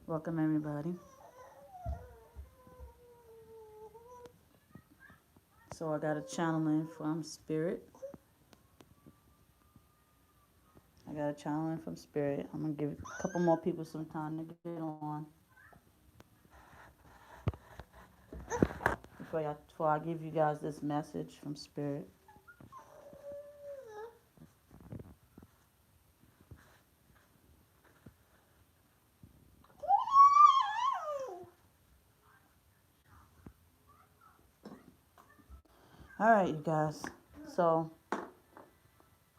Welcome, everybody. So, I got a channeling from Spirit. I got a channeling from Spirit. I'm going to give a couple more people some time to get on before I give you guys this message from Spirit. All right, you guys. So,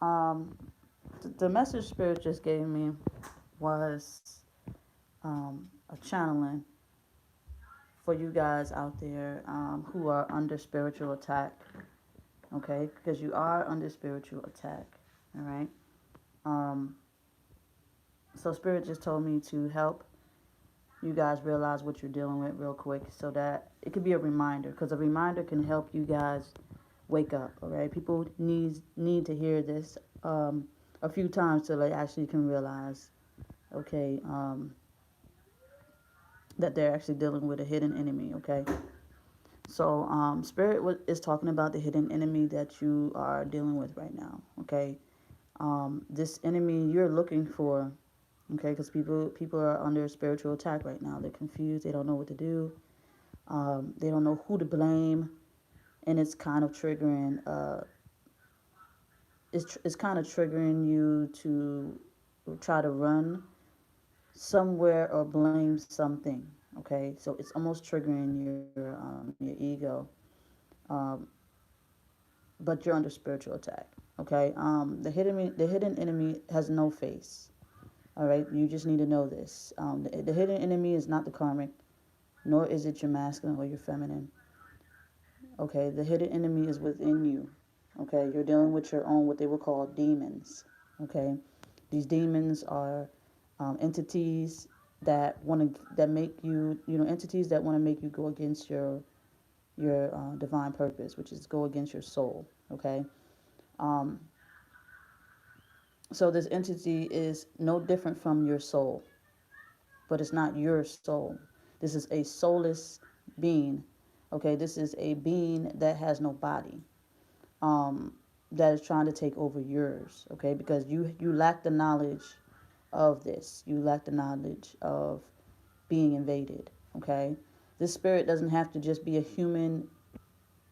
um, the message Spirit just gave me was a channeling for you guys out there who are under spiritual attack. Okay, because you are under spiritual attack. All right. Um, so Spirit just told me to help you guys realize what you're dealing with real quick, so that it could be a reminder, because a reminder can help you guys wake up. All right, people need to hear this a few times so they actually can realize, okay, that they're actually dealing with a hidden enemy. Okay. So, Spirit is talking about the hidden enemy that you are dealing with right now. Okay, this enemy you're looking for. Okay, because people are under spiritual attack right now. They're confused. They don't know what to do. They don't know who to blame, and it's kind of triggering. It's kind of triggering you to try to run somewhere or blame something. Okay, so it's almost triggering your ego, um, but you're under spiritual attack. Okay, the hidden enemy has no face. All right, you just need to know this. The hidden enemy is not the karmic, nor is it your masculine or your feminine. Okay, the hidden enemy is within you. Okay, you're dealing with your own, what they would call demons. Okay, these demons are entities that make you, entities that want to make you go against your divine purpose, which is go against your soul. Okay, um, so this entity is no different from your soul, but it's not your soul. This is a soulless being. Okay, this is a being that has no body. Um, that is trying to take over yours. Okay, because you lack the knowledge of this. You lack the knowledge of being invaded. Okay, this spirit doesn't have to just be a human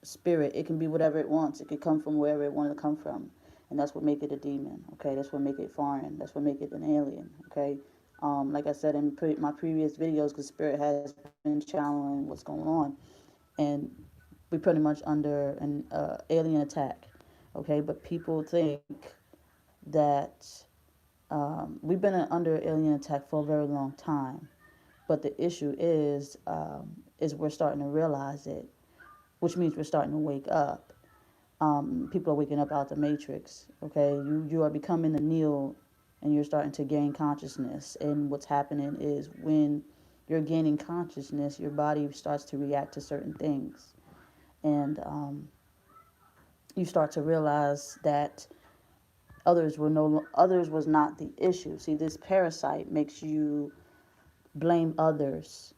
spirit. It can be whatever it wants. It could come from wherever it wanted to come from, and that's what make it a demon. Okay, that's what make it foreign. That's what make it an alien. Okay, like I said in my previous videos, because spirit has been channeling what's going on, and we pretty much under an alien attack. Okay, but people think that we've been under alien attack for a very long time. But the issue is we're starting to realize it, which means we're starting to wake up. People are waking up out the matrix. Okay, you are becoming a Neo, and you're starting to gain consciousness. And what's happening is when you're gaining consciousness, your body starts to react to certain things, and you start to realize that others was not the issue. See, this parasite makes you blame others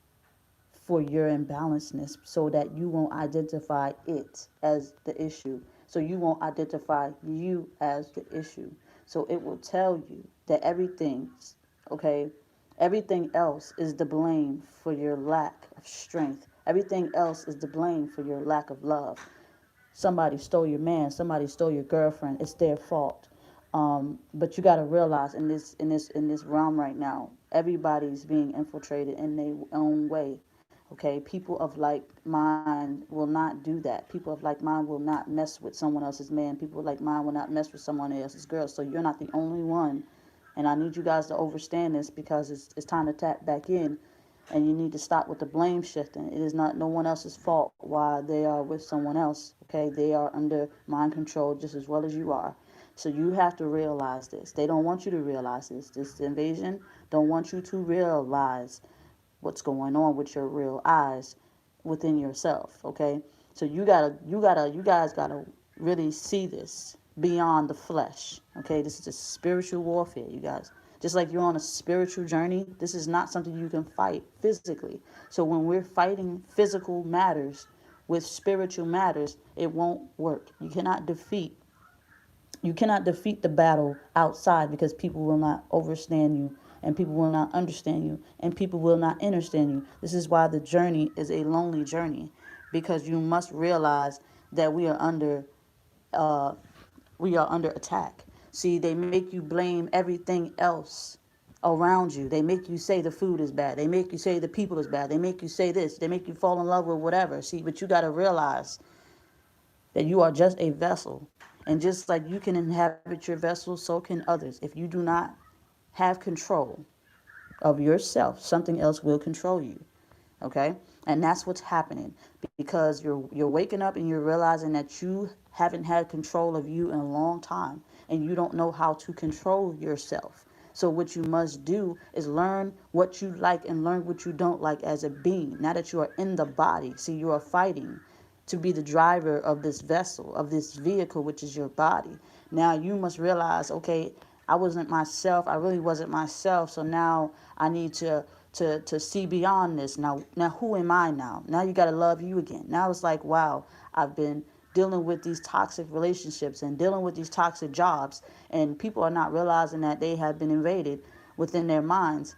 for your imbalancedness so that you won't identify it as the issue. So you won't identify you as the issue. So it will tell you that okay, everything else is the blame for your lack of strength. Everything else is the blame for your lack of love. Somebody stole your man, somebody stole your girlfriend. It's their fault. But you got to realize in this realm right now, everybody's being infiltrated in their own way. Okay, people of like mind will not do that. People of like mind will not mess with someone else's man. People of like mind will not mess with someone else's girl. So you're not the only one, and I need you guys to understand this, because it's time to tap back in, and you need to stop with the blame shifting. It is not no one else's fault why they are with someone else. Okay, they are under mind control just as well as you are. So you have to realize this. They don't want you to realize this. This invasion don't want you to realize what's going on with your real eyes within yourself. Okay, so you guys gotta really see this beyond the flesh. Okay, this is a spiritual warfare, you guys. Just like you're on a spiritual journey, this is not something you can fight physically. So when we're fighting physical matters with spiritual matters, it won't work. You cannot defeat the battle outside, because people will not understand you, and people will not understand you, and people will not understand you. This is why the journey is a lonely journey, because you must realize that uh, we are under attack. See, they make you blame everything else around you. They make you say the food is bad. They make you say the people is bad. They make you say this. They make you fall in love with whatever. See, but you got to realize that you are just a vessel. And just like you can inhabit your vessel, so can others. If you do not have control of yourself, something else will control you. Okay? And that's what's happening, because you're waking up and you're realizing that you haven't had control of you in a long time, and you don't know how to control yourself. So what you must do is learn what you like and learn what you don't like as a being. Now that you are in the body, see, you are fighting to be the driver of this vessel, of this vehicle, which is your body. Now you must realize, okay, I wasn't myself. I really wasn't myself. So now I need to see beyond this. Now who am I now? Now you got to love you again. Now it's like, wow, I've been dealing with these toxic relationships and dealing with these toxic jobs, and people are not realizing that they have been invaded within their minds.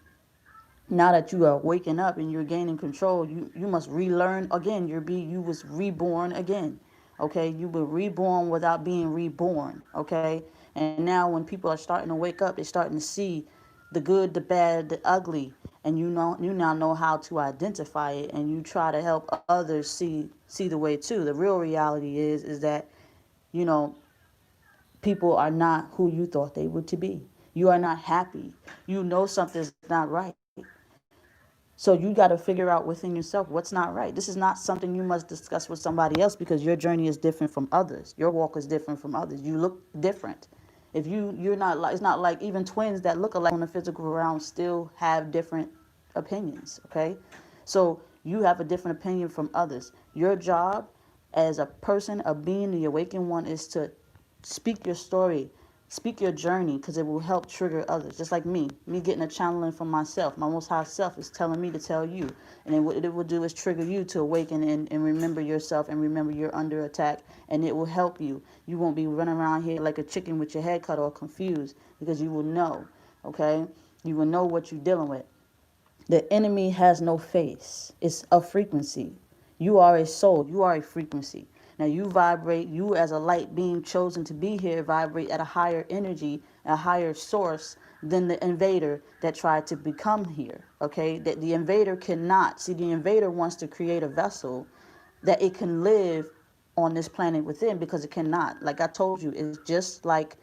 Now that you are waking up and you're gaining control, you must relearn again. You was reborn again. Okay, you were reborn without being reborn. Okay, and now when people are starting to wake up, they're starting to see the good, the bad, the ugly, and you now know how to identify it, and you try to help others see the way too. The real reality is that, you know, people are not who you thought they were to be. You are not happy. You know something's not right. So you got to figure out within yourself what's not right. This is not something you must discuss with somebody else, because your journey is different from others. Your walk is different from others. You look different. If you're not like, it's not like even twins that look alike on the physical realm still have different opinions, okay? So you have a different opinion from others. Your job as a person, a being, the awakened one, is to speak your story, speak your journey, because it will help trigger others. Just like me getting a channeling from myself. My most high self is telling me to tell you. And then what it will do is trigger you to awaken and remember yourself, and remember you're under attack. And it will help you. You won't be running around here like a chicken with your head cut or confused, because you will know, okay? You will know what you're dealing with. The enemy has no face. It's a frequency. You are a soul. You are a frequency. Now you vibrate, you as a light being chosen to be here, vibrate at a higher energy, a higher source than the invader that tried to become here. Okay? That the invader cannot. See, the invader wants to create a vessel that it can live on this planet within, because it cannot. Like I told you, it's just like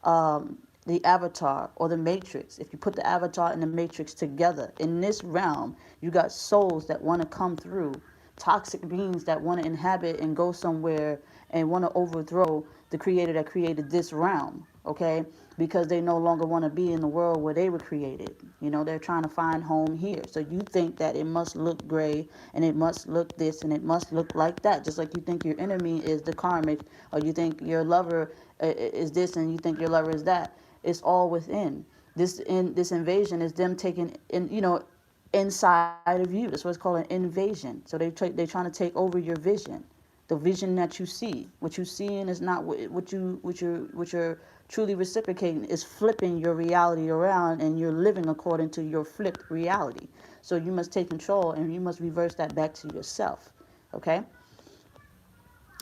the Avatar or the Matrix. If you put the Avatar and the Matrix together, in this realm, you got souls that want to come through, toxic beings that want to inhabit and go somewhere and want to overthrow the creator that created this realm, okay? Because they no longer want to be in the world where they were created. You know, they're trying to find home here. So you think that it must look gray, and it must look this, and it must look like that. Just like you think your enemy is the karmic, or you think your lover is this, and you think your lover is that. It's all within. This invasion is them taking in, inside of you. That's what's called an invasion. So they're trying to take over your vision, the vision that you see. What you seeing is not what you're truly reciprocating. Is flipping your reality around, and you're living according to your flipped reality. So you must take control, and you must reverse that back to yourself. Okay.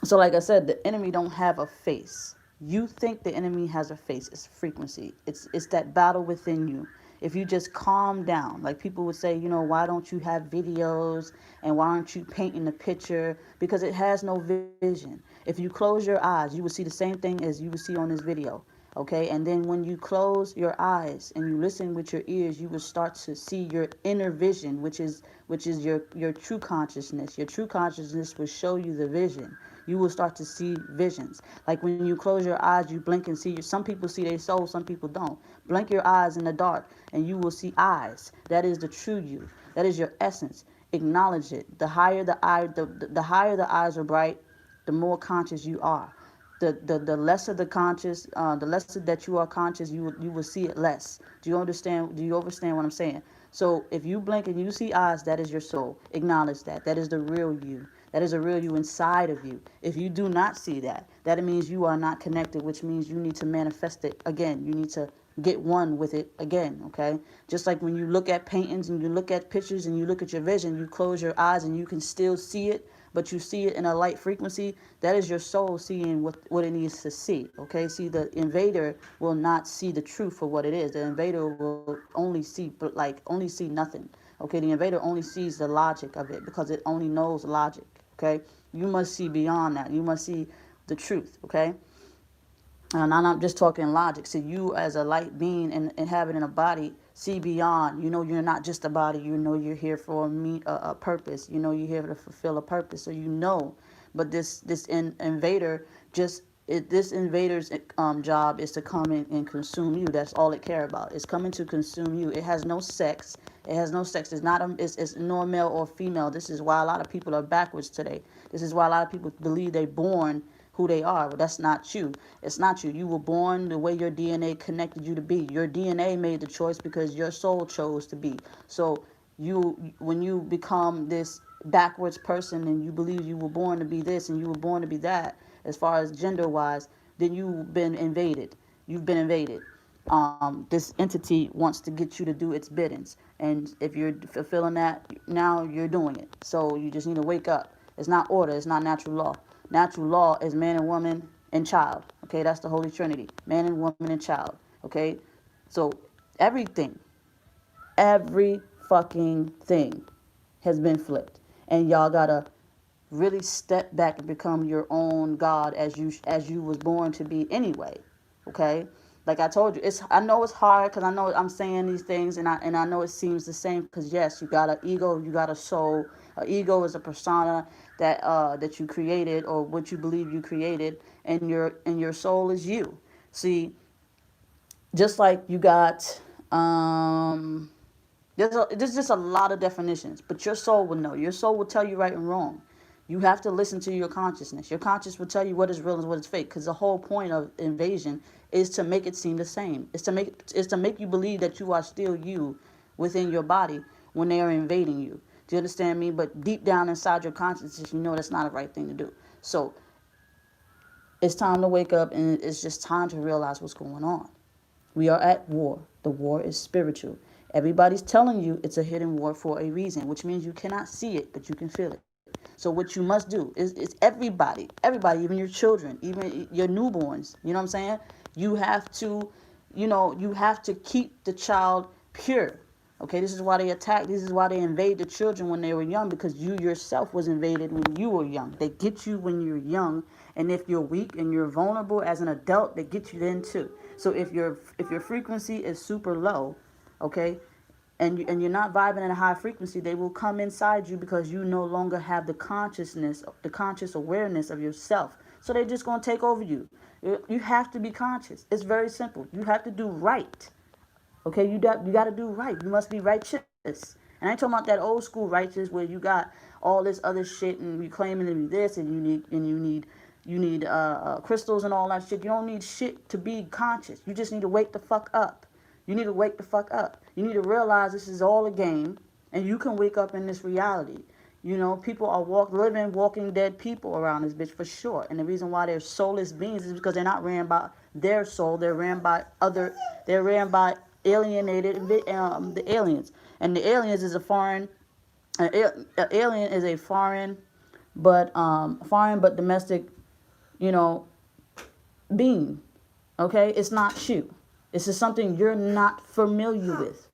So like I said, the enemy don't have a face. You think the enemy has a face. It's frequency. It's that battle within you. If you just calm down, like people would say, why don't you have videos, and why aren't you painting the picture? Because it has no vision. If you close your eyes, you will see the same thing as you will see on this video. Okay, and then when you close your eyes and you listen with your ears, you will start to see your inner vision, which is your true consciousness. Your true consciousness will show you the vision. You will start to see visions. Like when you close your eyes, you blink and see. Some people see their soul, some people don't. Blink your eyes in the dark, and you will see eyes. That is the true you. That is your essence. Acknowledge it. The higher the higher the eyes are bright, the more conscious you are. the lesser the conscious, the lesser that you are conscious, you will see it less. Do you understand? Do you understand what I'm saying? So if you blink and you see eyes, that is your soul. Acknowledge that. That is the real you. That is a real you inside of you. If you do not see that, that means you are not connected, which means you need to manifest it again. You need to get one with it again, okay? Just like when you look at paintings and you look at pictures and you look at your vision, you close your eyes and you can still see it, but you see it in a light frequency. That is your soul seeing what it needs to see, okay? See, the invader will not see the truth for what it is. The invader will only see, only see nothing, okay? The invader only sees the logic of it because it only knows logic, okay? You must see beyond that. You must see the truth, okay? And I'm not just talking logic. So you as a light being and inhabiting a body, see beyond. You know you're not just a body. You know you're here for a purpose. You know you're here to fulfill a purpose. So you know. But this invader this invader's job is to come in and consume you. That's all it cares about. It's coming to consume you. It has no sex. It has no sex. It's not it's nor male or female. This is why a lot of people are backwards today. This is why a lot of people believe they're born who they are. But that's not you. It's not you. You were born the way your DNA connected you to be. Your DNA made the choice because your soul chose to be. So when you become this backwards person and you believe you were born to be this and you were born to be that, as far as gender wise, then you've been invaded. You've been invaded. This entity wants to get you to do its biddings. And if you're fulfilling that, now you're doing it. So you just need to wake up. It's not order. It's not natural law. Natural law is man and woman and child. Okay, that's the Holy Trinity. Man and woman and child. Okay, so everything, every fucking thing has been flipped. And y'all gotta really step back and become your own God as you was born to be anyway. Okay, like I told you, I know it's hard because I know I'm saying these things and I know it seems the same because yes, you got an ego, you got a soul. An ego is a persona that you created or what you believe you created, and your soul is you. See, just like you got there's just a lot of definitions, but your soul will know. Your soul will tell you right and wrong. You have to listen to your consciousness. Your conscious will tell you what is real and what is fake. Because the whole point of invasion is to make it seem the same. It's to make you believe that you are still you within your body when they are invading you. Do you understand me? But deep down inside your consciousness, you know that's not a right thing to do. So it's time to wake up, and it's just time to realize what's going on. We are at war. The war is spiritual. Everybody's telling you it's a hidden war for a reason, which means you cannot see it, but you can feel it. So what you must do is everybody, even your children, even your newborns, you know what I'm saying? You have to, you have to keep the child pure. Okay, this is why they attack. This is why they invade the children when they were young, because you yourself was invaded when you were young. They get you when you're young, and if you're weak and you're vulnerable as an adult, they get you then too. So if your frequency is super low, okay, and you're not vibing at a high frequency, they will come inside you because you no longer have the consciousness, the conscious awareness of yourself. So they're just going to take over you. You have to be conscious. It's very simple. You have to do right. Okay, you got to do right. You must be righteous. And I ain't talking about that old school righteous where you got all this other shit and you claiming to be this and you need crystals and all that shit. You don't need shit to be conscious. You just need to wake the fuck up. You need to wake the fuck up. You need to realize this is all a game, and you can wake up in this reality. People are living, walking dead people around this bitch for sure. And the reason why they're soulless beings is because they're not ran by their soul. They're ran by alienated the aliens. And the aliens is a foreign. Alien is a foreign, but domestic, being. Okay, it's not you. This is something you're not familiar with.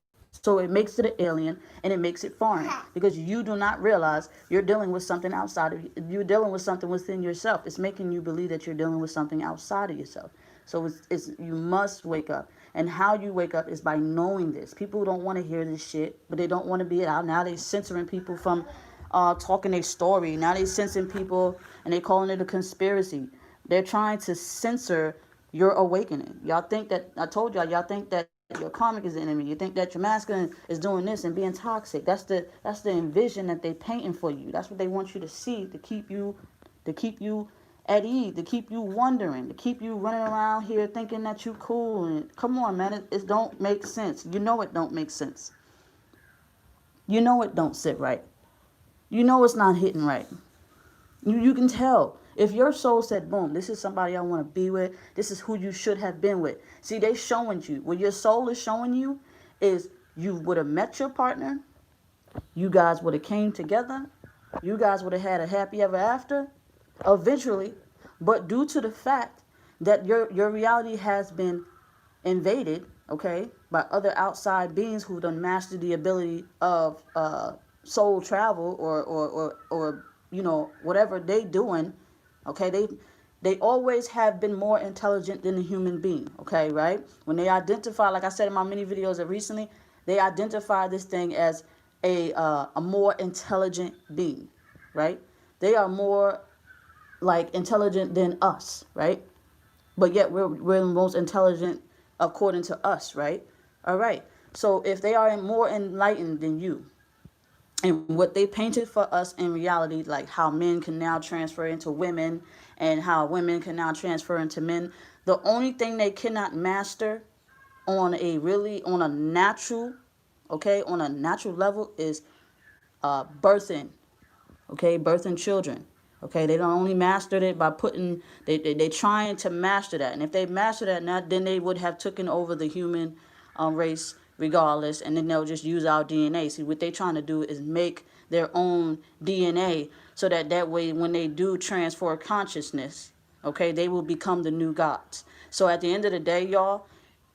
So it makes it an alien and it makes it foreign because you do not realize you're dealing with something outside of you. You're dealing with something within yourself. It's making you believe that you're dealing with something outside of yourself. So you must wake up. And how you wake up is by knowing this. People don't want to hear this shit, but they don't want to be it out. Now they're censoring people from talking their story. Now they're censoring people and they're calling it a conspiracy. They're trying to censor your awakening. Y'all think that, I told y'all think that your karmic is the enemy. You think that your masculine is doing this and being toxic. That's the envision that they painting for you. That's what they want you to see to keep you at ease, to keep you wondering, to keep you running around here thinking that you cool. And come on, man, it don't make sense. You know it don't make sense. You know it don't sit right. You know it's not hitting right. You can tell. If your soul said, boom, this is somebody I want to be with, this is who you should have been with. See, they showing you. What your soul is showing you is you would have met your partner, you guys would have came together, you guys would have had a happy ever after, eventually. But due to the fact that your reality has been invaded, okay, by other outside beings who done mastered the ability of soul travel or you know, whatever they doing, okay, they always have been more intelligent than a human being, okay, right? When they identify, like I said in my many videos recently, they identify this thing as a more intelligent being, right? They are more like intelligent than us, right? But yet we're the most intelligent according to us, right? All right. So if they are more enlightened than you, and what they painted for us in reality, like how men can now transfer into women and how women can now transfer into men, the only thing they cannot master on a natural, okay, on a natural level is birthing, okay, birthing children. Okay, they don't only mastered it by putting, they trying to master that. And if they master that now, then they would have taken over the human race regardless, and then they'll just use our DNA. See, what they trying to do is make their own DNA so that way when they do transfer consciousness, okay, they will become the new gods. So at the end of the day, y'all,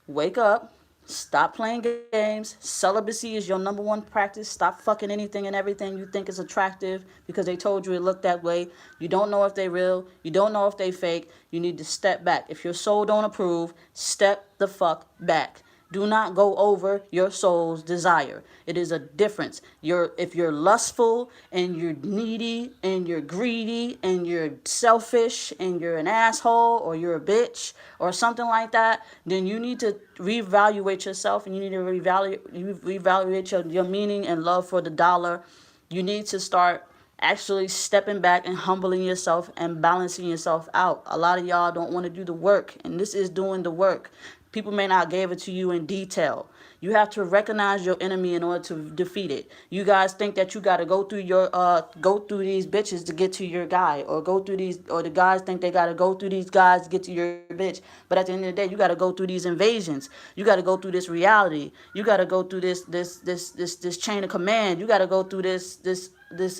wake up. Stop playing games. Celibacy is your number one practice. Stop fucking anything and everything you think is attractive because they told you it looked that way. You don't know if they real. You don't know if they fake. You need to step back. If your soul don't approve, step the fuck back. Do not go over your soul's desire. It is a difference. If you're lustful and you're needy and you're greedy and you're selfish and you're an asshole or you're a bitch or something like that, then you need to reevaluate yourself, and you need to reevaluate your meaning and love for the dollar. You need to start actually stepping back and humbling yourself and balancing yourself out. A lot of y'all don't want to do the work, and this is doing the work. People may not give it to you in detail. You have to recognize your enemy in order to defeat it. You guys think that you got to go through these bitches to get to your guy, or the guys think they got to go through these guys to get to your bitch. But at the end of the day, you got to go through these invasions. You got to go through this reality. You got to go through this chain of command. You got to go through this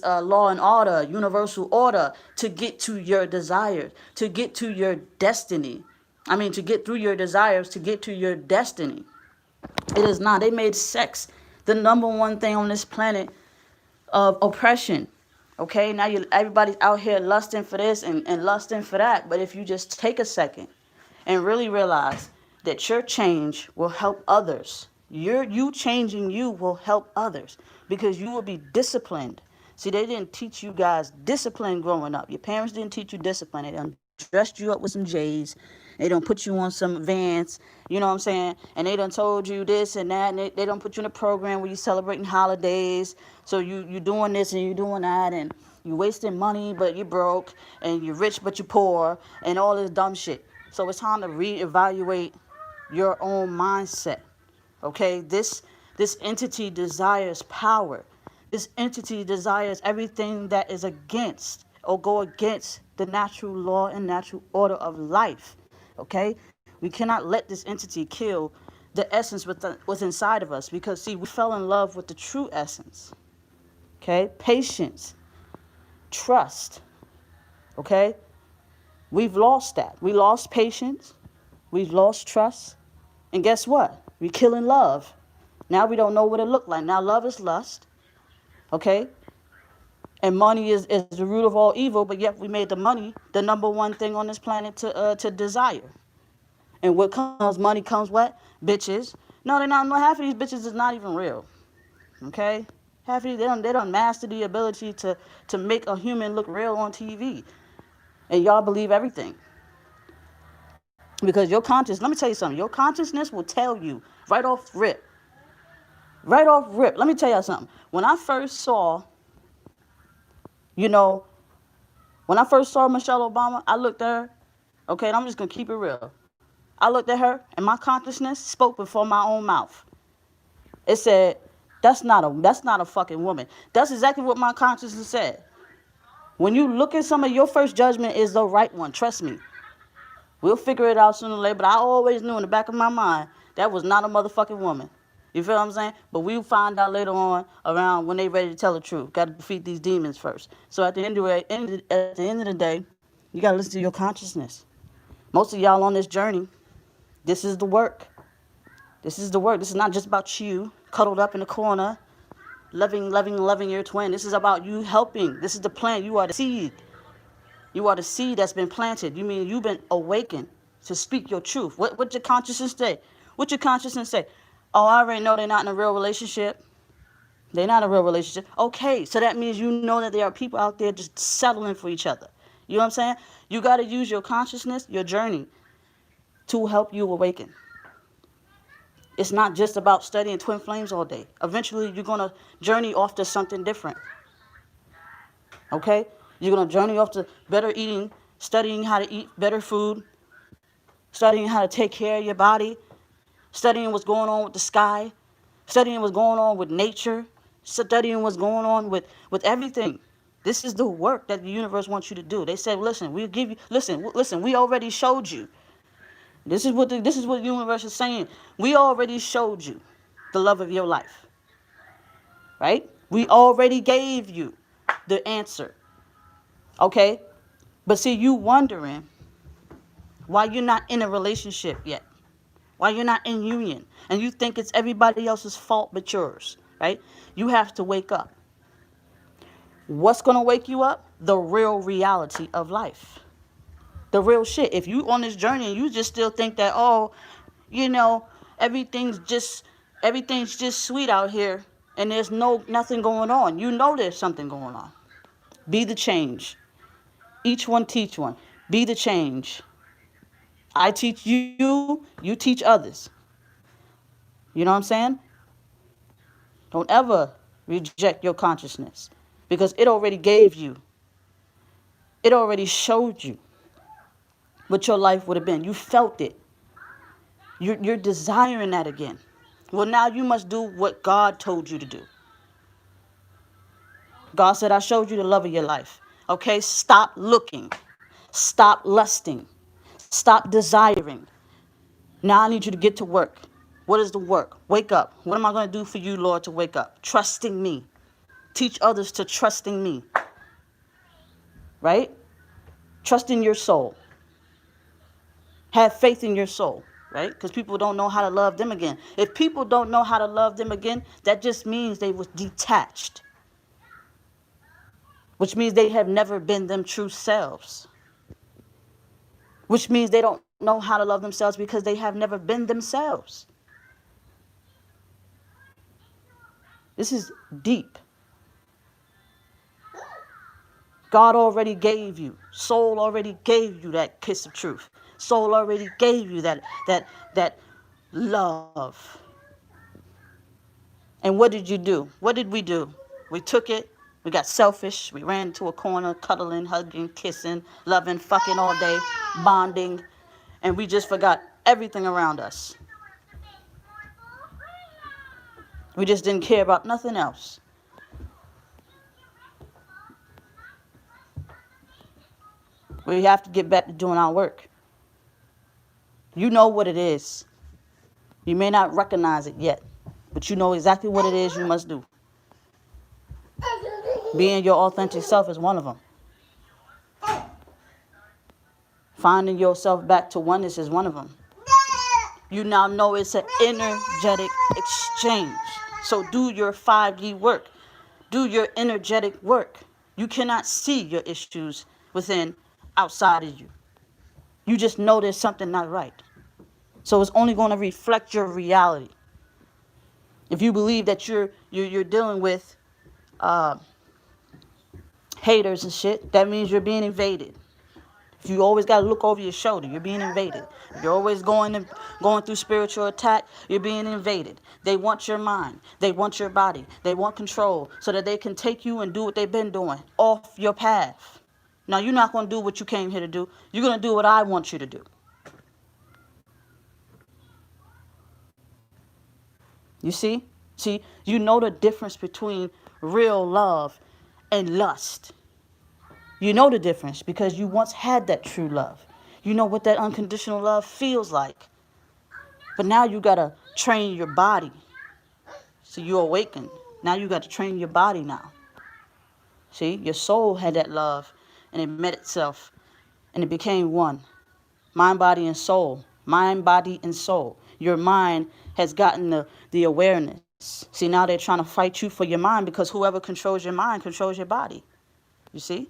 law and order, universal order, to get to your desires, to get to your destiny. To get through your desires, to get to your destiny. It is not. They made sex the number one thing on this planet of oppression. Okay, now everybody's out here lusting for this and lusting for that. But if you just take a second and really realize that your change will help others, you changing you will help others, because you will be disciplined. See, they didn't teach you guys discipline growing up. Your parents didn't teach you discipline. They done dressed you up with some J's. They don't put you on some Vans, you know what I'm saying? And they done told you this and that, and they don't put you in a program where you celebrating holidays. So you doing this and you doing that, and you wasting money, but you broke, and you're rich, but you poor, and all this dumb shit. So it's time to reevaluate your own mindset, okay? This entity desires power. This entity desires everything that is against or go against the natural law and natural order of life. Okay, we cannot let this entity kill the essence what's inside of us, because see, we fell in love with the true essence. Okay, patience, trust. Okay, we've lost that. We lost patience, we've lost trust, and guess what? We're killing love. Now we don't know what it looked like. Now love is lust. Okay, and money is the root of all evil, but yet we made the money the number one thing on this planet to desire. And what comes, money comes what? Bitches. No, they're not. No, half of these bitches is not even real. Okay? Half of these, they don't master the ability to make a human look real on TV. And y'all believe everything. Because your conscience, let me tell you something. Your consciousness will tell you right off rip. Right off rip. Let me tell y'all something. When I first saw, When I first saw Michelle Obama, I looked at her, okay, and I'm just going to keep it real. I looked at her, and my consciousness spoke before my own mouth. It said, that's not a fucking woman. That's exactly what my consciousness said. When you look at somebody, your first judgment is the right one. Trust me. We'll figure it out sooner or later, but I always knew in the back of my mind that was not a motherfucking woman. You feel what I'm saying? But we'll find out later on around when they ready to tell the truth. Got to defeat these demons first. So at the end of the day, you got to listen to your consciousness. Most of y'all on this journey, this is the work. This is the work. This is not just about you cuddled up in the corner, loving your twin. This is about you helping. This is the plant. You are the seed. You are the seed that's been planted. You mean you've been awakened to speak your truth. What your consciousness say? What your consciousness say? Oh, I already know they're not in a real relationship. They're not in a real relationship. Okay, so that means you know that there are people out there just settling for each other. You know what I'm saying? You got to use your consciousness, your journey, to help you awaken. It's not just about studying twin flames all day. Eventually, you're going to journey off to something different. Okay? You're going to journey off to better eating, studying how to eat better food, studying how to take care of your body, studying what's going on with the sky, studying what's going on with nature, studying what's going on with everything. This is the work that the universe wants you to do. They said, listen, we'll give you, listen, we already showed you. This is what the universe is saying. We already showed you the love of your life. Right? We already gave you the answer. Okay? But see, you wondering why you're not in a relationship yet. Why you're not in union. And you think it's everybody else's fault but yours. Right? You have to wake up. What's going to wake you up? The real reality of life. The real shit. If you on this journey and you just still think that, oh, you know, everything's just sweet out here and there's nothing going on. You know there's something going on. Be the change. Each one teach one. Be the change. I teach you, you teach others. You know what I'm saying? Don't ever reject your consciousness because it already gave you. It already showed you what your life would have been. You felt it. You're desiring that again. Well, now you must do what God told you to do. God said, I showed you the love of your life. Okay, stop looking. Stop lusting. Stop desiring. Now I need you to get to work. What is the work? Wake up. What am I going to do for you, Lord, to wake up? Trusting me. Teach others to trusting me. Right? Trust in your soul. Have faith in your soul. Right? Because people don't know how to love them again. If people don't know how to love them again, that just means they was detached. Which means they have never been them true selves. Which means they don't know how to love themselves because they have never been themselves. This is deep. God already gave you. Soul already gave you that kiss of truth. Soul already gave you that love. And what did you do? What did we do? We took it. We got selfish. We ran into a corner, cuddling, hugging, kissing, loving, fucking all day, bonding. And we just forgot everything around us. We just didn't care about nothing else. We have to get back to doing our work. You know what it is. You may not recognize it yet, but you know exactly what it is you must do. Being your authentic self is one of them. Finding yourself back to oneness is one of them. You now know it's an energetic exchange. So do your 5D work. Do your energetic work. You cannot see your issues within, outside of you. You just know there's something not right. So it's only going to reflect your reality. If you believe that you're dealing with haters and shit, that means you're being invaded. If you always got to look over your shoulder, you're being invaded. If you're always going through spiritual attack, you're being invaded. They want your mind. They want your body. They want control so that they can take you and do what they've been doing off your path. Now, you're not going to do what you came here to do. You're going to do what I want you to do. You see? See, you know the difference between real love and lust. You know the difference because you once had that true love. You know what that unconditional love feels like. But now you got to train your body. So you awaken. Now you got to train your body now. See, your soul had that love and it met itself and it became one. Mind, body, and soul. Mind, body, and soul. Your mind has gotten the awareness. See, now they're trying to fight you for your mind because whoever controls your mind controls your body. You see?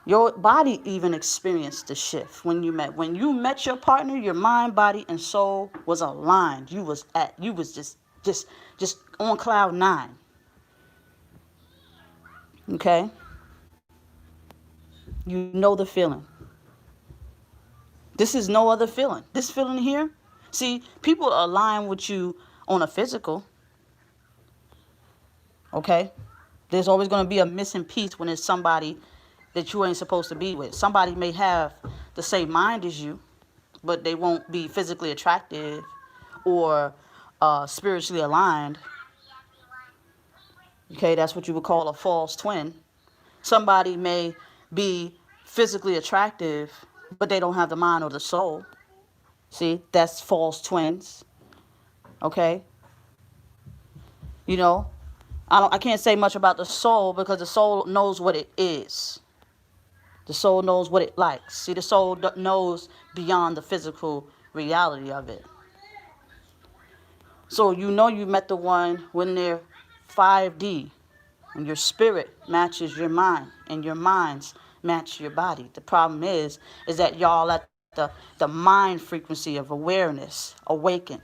Your body even experienced the shift when you met. When you met your partner, your mind, body, and soul was aligned. You was just on cloud 9. Okay? You know the feeling. This is no other feeling. This feeling here, see, people align with you on a physical. Okay? There's always going to be a missing piece when it's somebody that you ain't supposed to be with. Somebody may have the same mind as you, but they won't be physically attractive or spiritually aligned. Okay, that's what you would call a false twin. Somebody may be physically attractive, but they don't have the mind or the soul. See, that's false twins. Okay? You know, I can't say much about the soul because the soul knows what it is. The soul knows what it likes. See, the soul knows beyond the physical reality of it. So you know you met the one when they're 5D. And your spirit matches your mind. And your minds match your body. The problem is that y'all at the mind frequency of awareness awaken.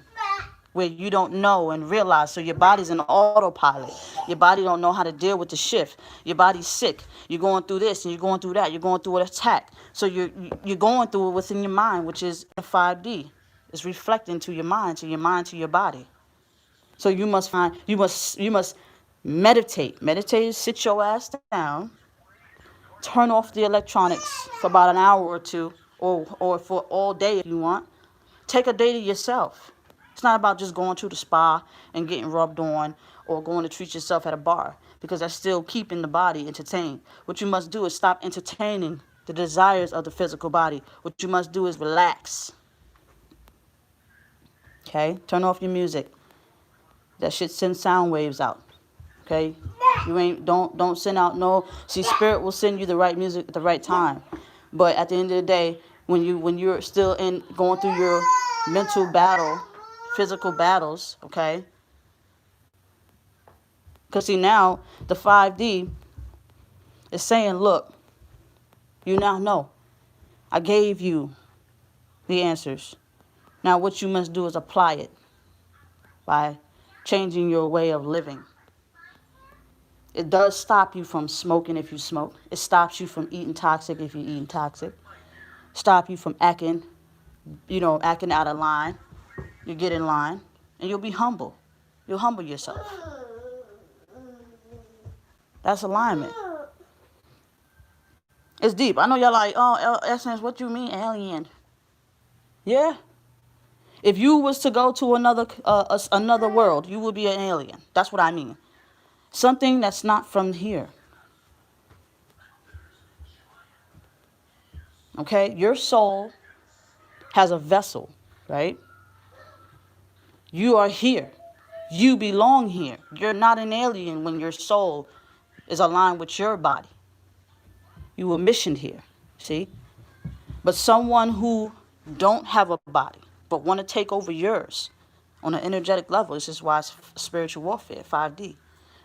Where you don't know and realize. So your body's an autopilot. Your body don't know how to deal with the shift. Your body's sick. You're going through this and you're going through that. You're going through an attack. So you're going through it within your mind, which is 5D. It's reflecting to your mind, to your body. So you must meditate. Meditate, sit your ass down. Turn off the electronics for about an hour or two, or for all day if you want. Take a day to yourself. It's not about just going to the spa and getting rubbed on or going to treat yourself at a bar because that's still keeping the body entertained. What you must do is stop entertaining the desires of the physical body. What you must do is relax. Okay? Turn off your music. That shit sends sound waves out. Okay? Don't send out no. See, spirit will send you the right music at the right time. But at the end of the day, when you're still going through your mental battle, physical battles, okay? Because see, now the 5D is saying, look, you now know. I gave you the answers. Now what you must do is apply it by changing your way of living. It does stop you from smoking if you smoke. It stops you from eating toxic if you're eating toxic. Stop you from acting out of line. You get in line, and you'll be humble. You'll humble yourself. That's alignment. It's deep. I know y'all like, oh, Essence, what you mean, alien? Yeah. If you was to go to another world, you would be an alien. That's what I mean. Something that's not from here. Okay? Your soul has a vessel, right? You are here. You belong here. You're not an alien when your soul is aligned with your body. You were missioned here, see? But someone who don't have a body but want to take over yours on an energetic level, this is why it's spiritual warfare, 5D.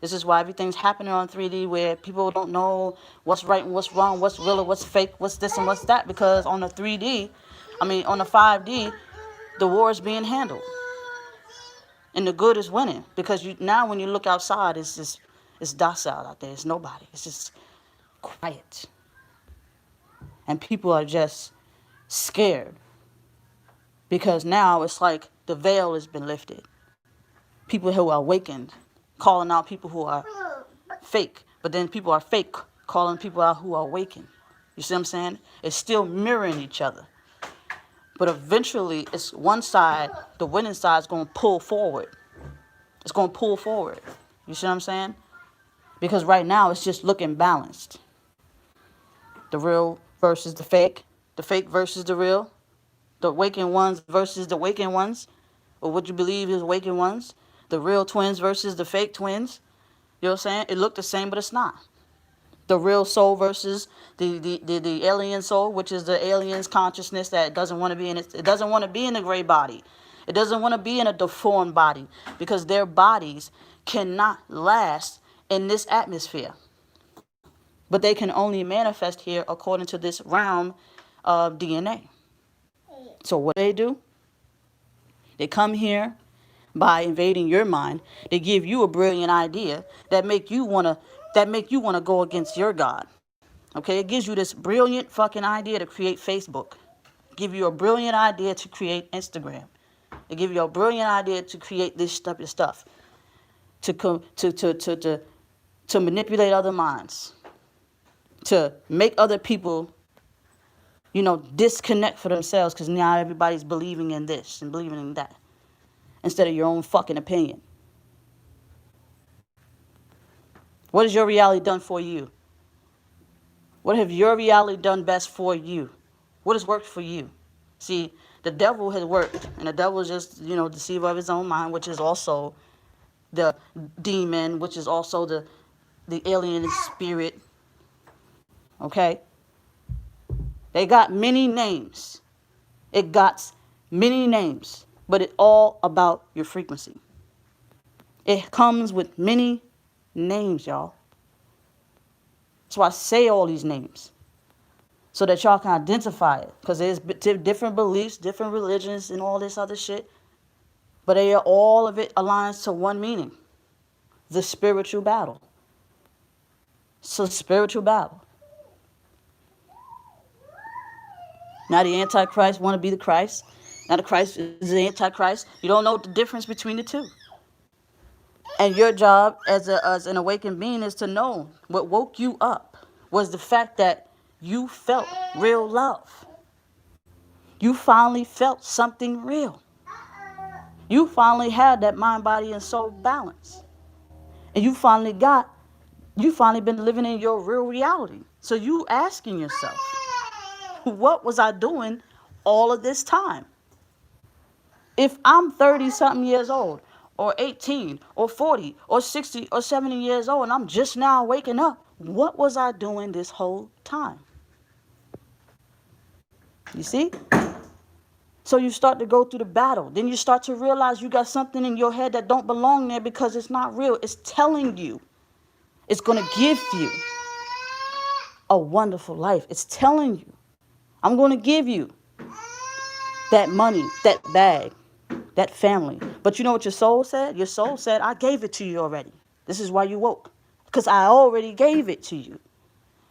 This is why everything's happening on 3D where people don't know what's right and what's wrong, what's real and what's fake, what's this and what's that, because on the 5D, the war is being handled. And the good is winning because now when you look outside, it's docile out there. It's nobody. It's just quiet. And people are just scared because now it's like the veil has been lifted. People who are awakened, calling out people who are fake, but then people are fake calling people out who are awakened. You see what I'm saying? It's still mirroring each other. But eventually, it's one side, the winning side, is going to pull forward. It's going to pull forward. You see what I'm saying? Because right now, it's just looking balanced. The real versus the fake versus the real, the awakened ones versus the awakened ones, or what you believe is awakened ones, the real twins versus the fake twins. You know what I'm saying? It looked the same, but it's not. The real soul versus the alien soul, which is the alien's consciousness that doesn't want to be in it. It doesn't want to be in a gray body. It doesn't want to be in a deformed body because their bodies cannot last in this atmosphere. But they can only manifest here according to this realm of DNA. So what do? They come here by invading your mind. They give you a brilliant idea that make you wanna go against your God. Okay, it gives you this brilliant fucking idea to create Facebook. Give you a brilliant idea to create Instagram. It give you a brilliant idea to create this type of stuff. To manipulate other minds. To make other people, disconnect for themselves because now everybody's believing in this and believing in that instead of your own fucking opinion. What has your reality done for you? What have your reality done best for you? What has worked for you? See, the devil has worked, and the devil is just, deceiver of his own mind, which is also the demon, which is also the alien spirit. Okay? They got many names. It got many names, but it's all about your frequency. It comes with many names, y'all. That's why I say all these names, so that y'all can identify it, because there's different beliefs, different religions, and all this other shit, but all of it aligns to one meaning: the spiritual battle. It's a spiritual battle. Now the Antichrist want to be the Christ. Now the Christ is the Antichrist. You don't know the difference between the two. And your job as an awakened being is to know what woke you up was the fact that you felt real love. You finally felt something real. You finally had that mind, body, and soul balance. And you finally been living in your real reality. So you asking yourself, what was I doing all of this time? If I'm 30-something years old, or 18, or 40, or 60, or 70 years old, and I'm just now waking up, what was I doing this whole time? You see? So you start to go through the battle. Then you start to realize you got something in your head that don't belong there because it's not real. It's telling you. It's going to give you a wonderful life. It's telling you, I'm going to give you that money, that bag, that family. But you know what your soul said? Your soul said, I gave it to you already. This is why you woke. Because I already gave it to you.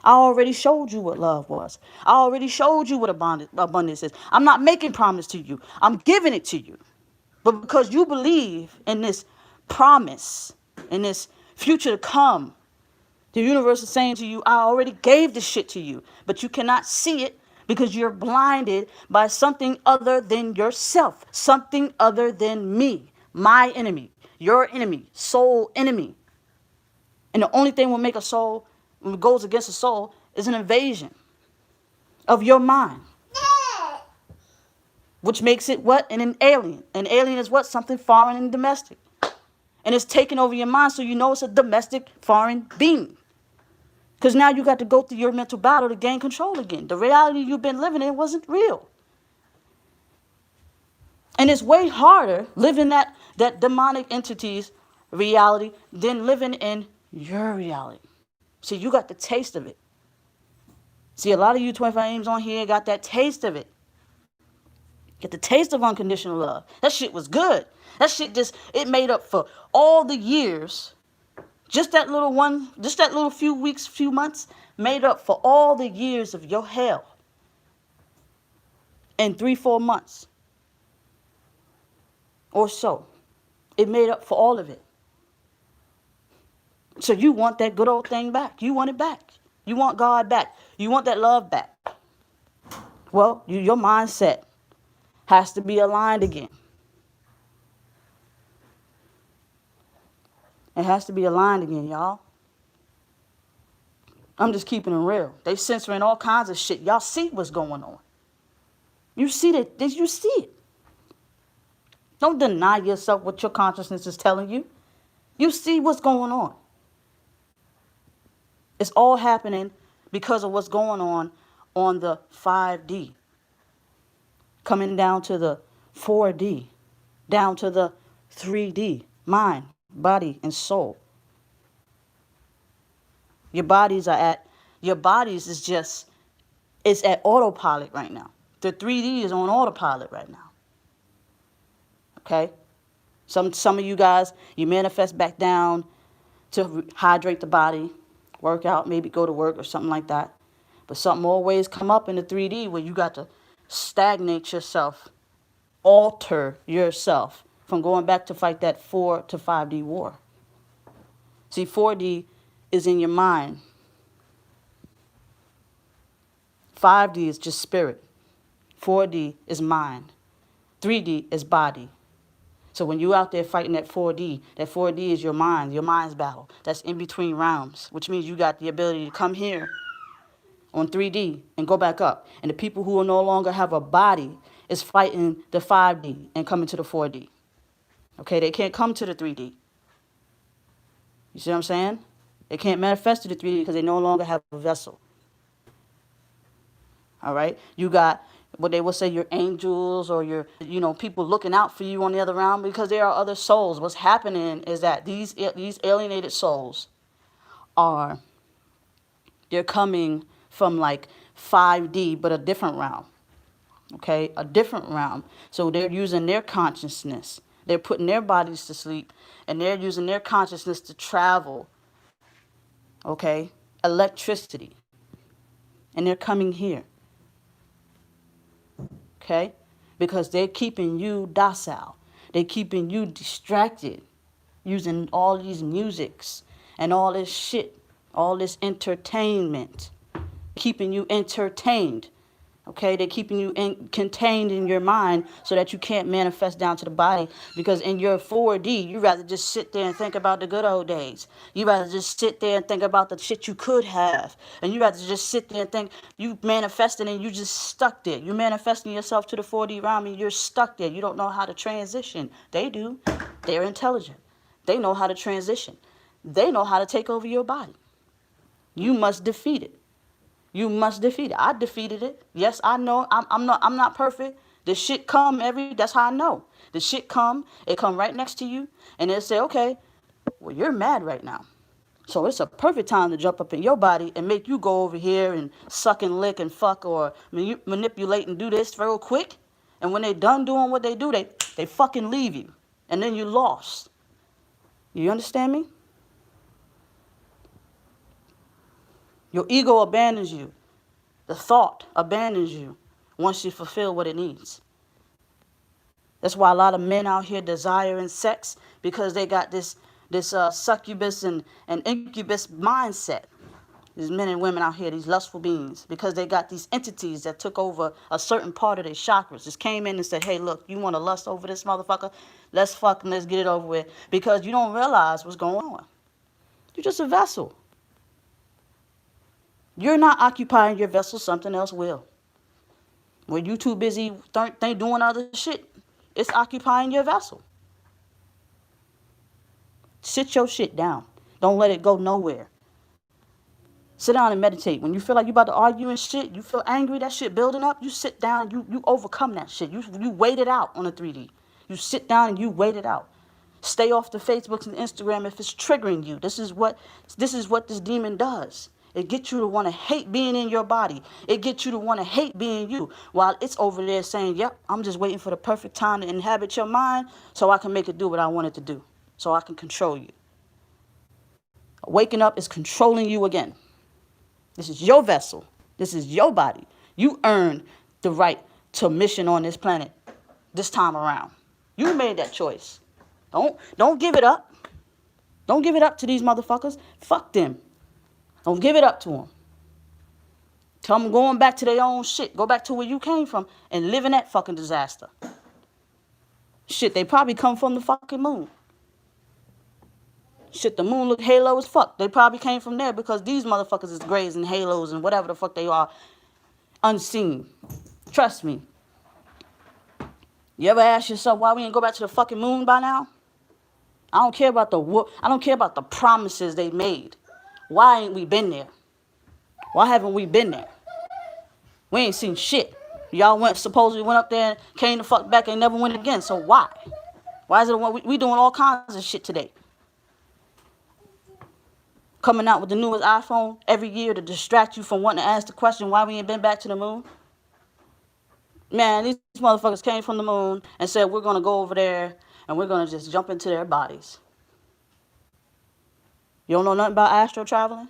I already showed you what love was. I already showed you what abundance is. I'm not making promise to you. I'm giving it to you. But because you believe in this promise, in this future to come, the universe is saying to you, I already gave this shit to you. But you cannot see it because you're blinded by something other than yourself. Something other than me. My enemy. Your enemy. Soul enemy. And the only thing will make a soul, when it goes against a soul, is an invasion of your mind. Which makes it what? An alien. An alien is what? Something foreign and domestic. And it's taking over your mind, so you know it's a domestic foreign being. Because now you got to go through your mental battle to gain control again. The reality you've been living in wasn't real. And it's way harder living that demonic entity's reality than living in your reality. See, you got the taste of it. See, a lot of you 25 aims on here got that taste of it. Get the taste of unconditional love. That shit was good. That shit it made up for all the years. Just that little few weeks, few months, made up for all the years of your hell. In 3-4 months. Or so. It made up for all of it. So you want that good old thing back. You want it back. You want God back. You want that love back. Well, your mindset has to be aligned again. It has to be aligned again, y'all. I'm just keeping it real. They censoring all kinds of shit. Y'all see what's going on. You see that. You see it. Don't deny yourself what your consciousness is telling you. You see what's going on. It's all happening because of what's going on the 5D. Coming down to the 4D. Down to the 3D. Mind, body, and soul. Your bodies it's at autopilot right now. The 3D is on autopilot right now. Okay? Some of you guys, you manifest back down to hydrate the body, work out, maybe go to work or something like that. But something always come up in the 3D where you got to stagnate yourself, alter yourself from going back to fight that 4 to 5D war. See, 4D is in your mind. 5D is just spirit. 4D is mind. 3D is body. So when you're out there fighting that 4D is your mind, your mind's battle. That's in between realms, which means you got the ability to come here on 3D and go back up. And the people who no longer have a body is fighting the 5D and coming to the 4D. Okay, they can't come to the 3D. You see what I'm saying? They can't manifest to the 3D because they no longer have a vessel. All right? You got what they will say your angels or your, people looking out for you on the other realm because there are other souls. What's happening is that these alienated souls they're coming from like 5D, but a different realm. Okay? A different realm. So they're using their consciousness. They're putting their bodies to sleep and they're using their consciousness to travel. Okay? Electricity. And they're coming here. Okay? Because they're keeping you docile. They're keeping you distracted using all these musics and all this shit, all this entertainment. Keeping you entertained. Okay? They're keeping you contained in your mind so that you can't manifest down to the body. Because in your 4D, you rather just sit there and think about the good old days. You rather just sit there and think about the shit you could have. And you rather just sit there and think you manifesting and you just stuck there. You're manifesting yourself to the 4D realm and you're stuck there. You don't know how to transition. They do. They're intelligent. They know how to transition. They know how to take over your body. You must defeat it. You must defeat it. I defeated it. Yes, I know. I'm not perfect. The shit come that's how I know. The shit it come right next to you, and they'll say, okay, well, you're mad right now. So it's a perfect time to jump up in your body and make you go over here and suck and lick and fuck or manipulate and do this real quick. And when they done doing what they do, they fucking leave you. And then you lost. You understand me? Your ego abandons you. The thought abandons you once you fulfill what it needs. That's why a lot of men out here desiring sex because they got this succubus and incubus mindset. These men and women out here, these lustful beings, because they got these entities that took over a certain part of their chakras. Just came in and said, hey, look, you want to lust over this motherfucker? Let's fuck and let's get it over with. Because you don't realize what's going on. You're just a vessel. You're not occupying your vessel, something else will. When you too busy doing other shit, it's occupying your vessel. Sit your shit down. Don't let it go nowhere. Sit down and meditate. When you feel like you're about to argue and shit, you feel angry, that shit building up, you sit down, you overcome that shit. You wait it out on the 3D. You sit down and you wait it out. Stay off the Facebooks and Instagram if it's triggering you. This is what this demon does. It gets you to want to hate being in your body. It gets you to want to hate being you while it's over there saying, yep, I'm just waiting for the perfect time to inhabit your mind so I can make it do what I want it to do, so I can control you. Waking up is controlling you again. This is your vessel. This is your body. You earned the right to mission on this planet this time around. You made that choice. Don't give it up. Don't give it up to these motherfuckers. Fuck them. Don't give it up to them. Tell them going back to their own shit. Go back to where you came from and live in that fucking disaster. Shit, they probably come from the fucking moon. Shit, the moon look halo as fuck. They probably came from there because these motherfuckers is grays and halos and whatever the fuck they are, unseen. Trust me. You ever ask yourself why we ain't go back to the fucking moon by now? I don't care about the promises they made. Why ain't we been there? Why haven't we been there? We ain't seen shit. Y'all supposedly went up there and came the fuck back and never went again. So why? Why is it we doing all kinds of shit today? Coming out with the newest iPhone every year to distract you from wanting to ask the question why we ain't been back to the moon? Man, these motherfuckers came from the moon and said we're going to go over there and we're going to just jump into their bodies. You don't know nothing about astral traveling?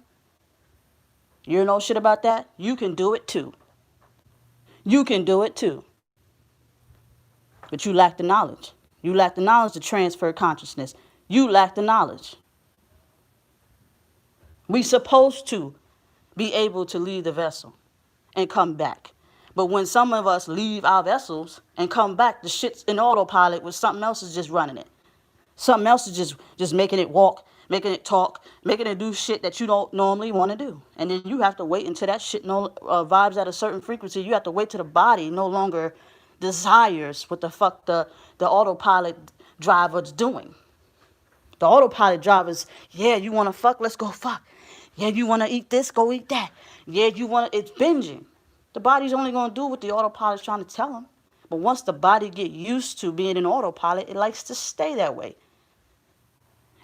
You don't know shit about that? You can do it too. You can do it too. But you lack the knowledge. You lack the knowledge to transfer consciousness. You lack the knowledge. We supposed to be able to leave the vessel and come back. But when some of us leave our vessels and come back, the shit's in autopilot with something else is just running it. Something else is just making it walk, making it talk, making it do shit that you don't normally want to do. And then you have to wait until that shit vibes at a certain frequency. You have to wait till the body no longer desires what the fuck the autopilot driver's doing. The autopilot driver's, yeah, you want to fuck? Let's go fuck. Yeah, you want to eat this? Go eat that. Yeah, it's binging. The body's only going to do what the autopilot's trying to tell them. But once the body get used to being in autopilot, it likes to stay that way.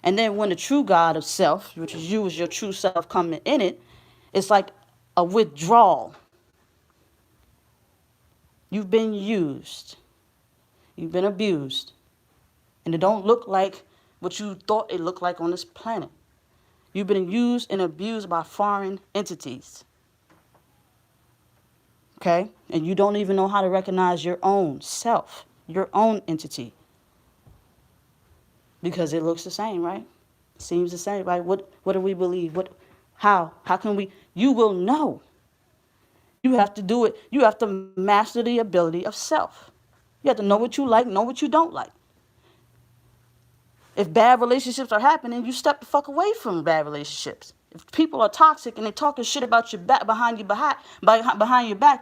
And then when the true God of self, which is you as your true self coming in it, it's like a withdrawal. You've been used. You've been abused. And it don't look like what you thought it looked like on this planet. You've been used and abused by foreign entities. Okay? And you don't even know how to recognize your own self, your own entity. Because it looks the same, right? Seems the same, right? What do we believe? How can we? You will know. You have to do it. You have to master the ability of self. You have to know what you like, know what you don't like. If bad relationships are happening, you step the fuck away from bad relationships. If people are toxic and they talking shit about your back behind your back,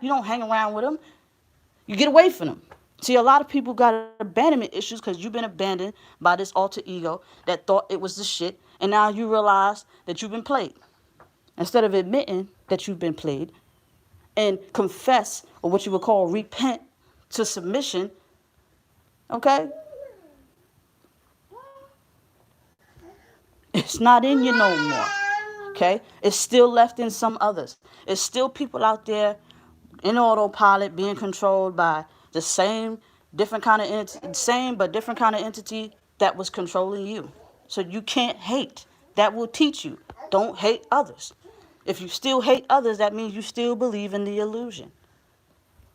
you don't hang around with them. You get away from them. See, a lot of people got abandonment issues because you've been abandoned by this alter ego that thought it was the shit, and now you realize that you've been played. Instead of admitting that you've been played and confess, or what you would call repent to submission, okay? It's not in you no more, okay? It's still left in some others. It's still people out there in autopilot being controlled by the same different kind of entity that was controlling you. So you can't hate. That will teach you. Don't hate others. If you still hate others, that means you still believe in the illusion.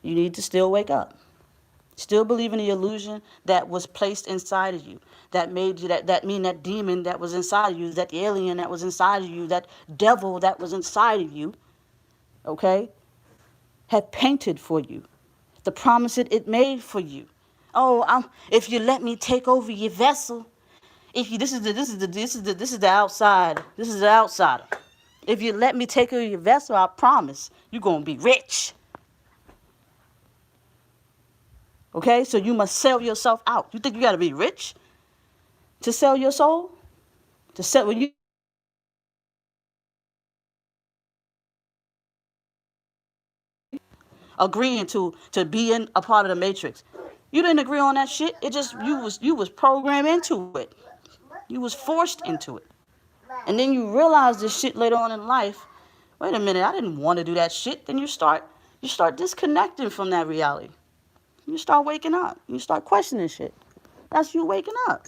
You need to still wake up. Still believe in the illusion that was placed inside of you. That made you, that demon that was inside of you, that alien that was inside of you, that devil that was inside of you, okay, had painted for you. The promise it made for you. Oh, if you let me take over your vessel, this is the outside. This is the outsider. If you let me take over your vessel, I promise you're gonna be rich. Okay, so you must sell yourself out. You think you gotta be rich to sell your soul? To sell when you agreeing to be in a part of the matrix. You didn't agree on that shit. It just you was programmed into it. You was forced into it. And then you realize this shit later on in life. Wait a minute, I didn't want to do that shit. Then you start disconnecting from that reality. You start waking up. You start questioning shit. That's you waking up.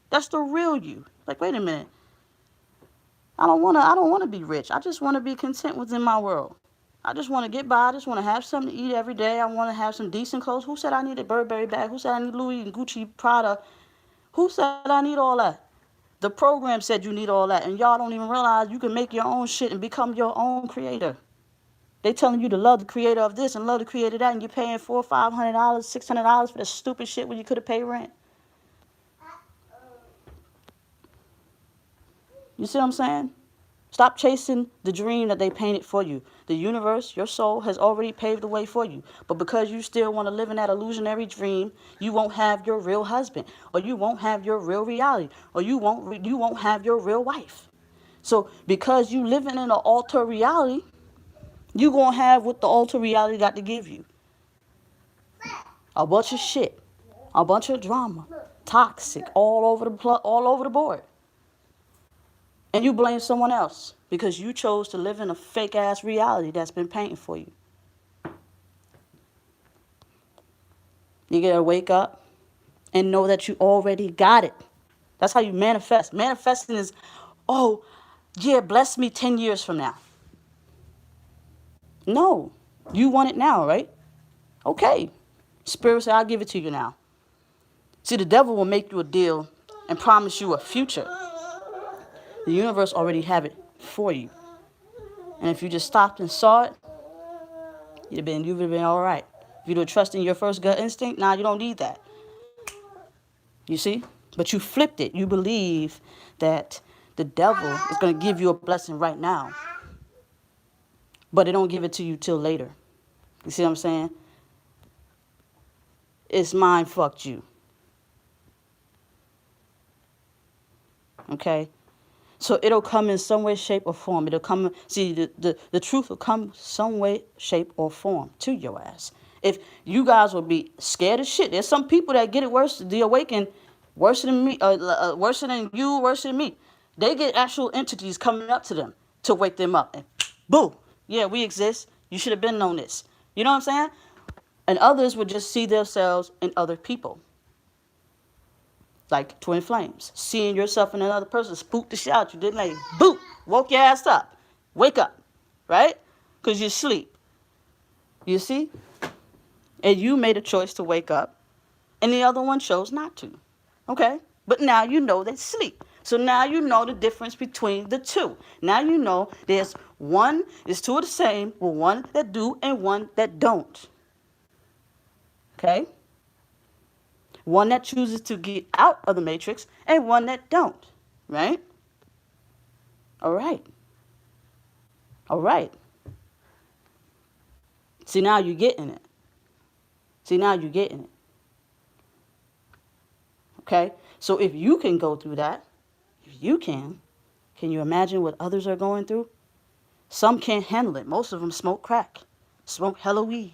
That's the real you. Like, wait a minute. I don't wanna be rich. I just want to be content within my world. I just want to get by. I just want to have something to eat every day. I want to have some decent clothes. Who said I need a Burberry bag? Who said I need Louis and Gucci, Prada? Who said I need all that? The program said you need all that. And y'all don't even realize you can make your own shit and become your own creator. They telling you to love the creator of this and love the creator of that, and you're paying $400, $500, $600 for the stupid shit when you could have paid rent. You see what I'm saying? Stop chasing the dream that they painted for you. The universe, your soul, has already paved the way for you. But because you still want to live in that illusionary dream, you won't have your real husband, or you won't have your real reality, or you won't have your real wife. So because you living in an altered reality, you gonna have what the altered reality got to give you. A bunch of shit, a bunch of drama, toxic all over the board. And you blame someone else because you chose to live in a fake ass reality that's been painted for you. You gotta wake up and know that you already got it. That's how you manifest. Manifesting is, oh, yeah, bless me 10 years from now. No, you want it now, right? Okay. Spirit said, I'll give it to you now. See, the devil will make you a deal and promise you a future. The universe already have it for you. And if you just stopped and saw it, you'd have been all right. If you don't trust in your first gut instinct, now you don't need that. You see? But you flipped it. You believe that the devil is going to give you a blessing right now. But it don't give it to you till later. You see what I'm saying? It's mind fucked you. Okay? So it'll come in some way, shape, or form. It'll come, see, the truth will come some way, shape, or form to your ass. If you guys will be scared as shit, there's some people that get it worse, the awaken, worse than me, worse than you, worse than me. They get actual entities coming up to them to wake them up. And boo, yeah, we exist. You should have been known this. You know what I'm saying? And others would just see themselves in other people. Like twin flames. Seeing yourself in another person spooked the shit out you, didn't they? Boot! Woke your ass up. Wake up. Right? Because you sleep. You see? And you made a choice to wake up. And the other one chose not to. Okay? But now you know they sleep. So now you know the difference between the two. Now you know there's one, there's two of the same, with one that do and one that don't. Okay? One that chooses to get out of the matrix and one that don't. Right? All right. All right. See, now you're getting it. See, now you're getting it. Okay? So if you can go through that, if you can you imagine what others are going through? Some can't handle it. Most of them smoke crack, smoke hella weed,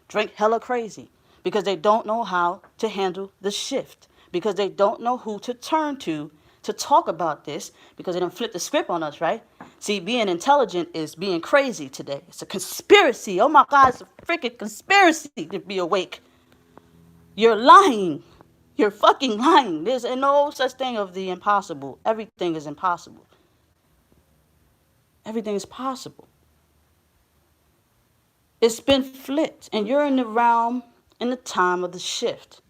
drink hella crazy because they don't know how to handle the shift, because they don't know who to turn to talk about this, because they don't flip the script on us, right? See, being intelligent is being crazy today. It's a conspiracy. Oh my God, it's a freaking conspiracy to be awake. You're lying. You're fucking lying. There's no such thing of the impossible. Everything is impossible. Everything is possible. It's been flipped, and you're in the realm, in the time of the shift.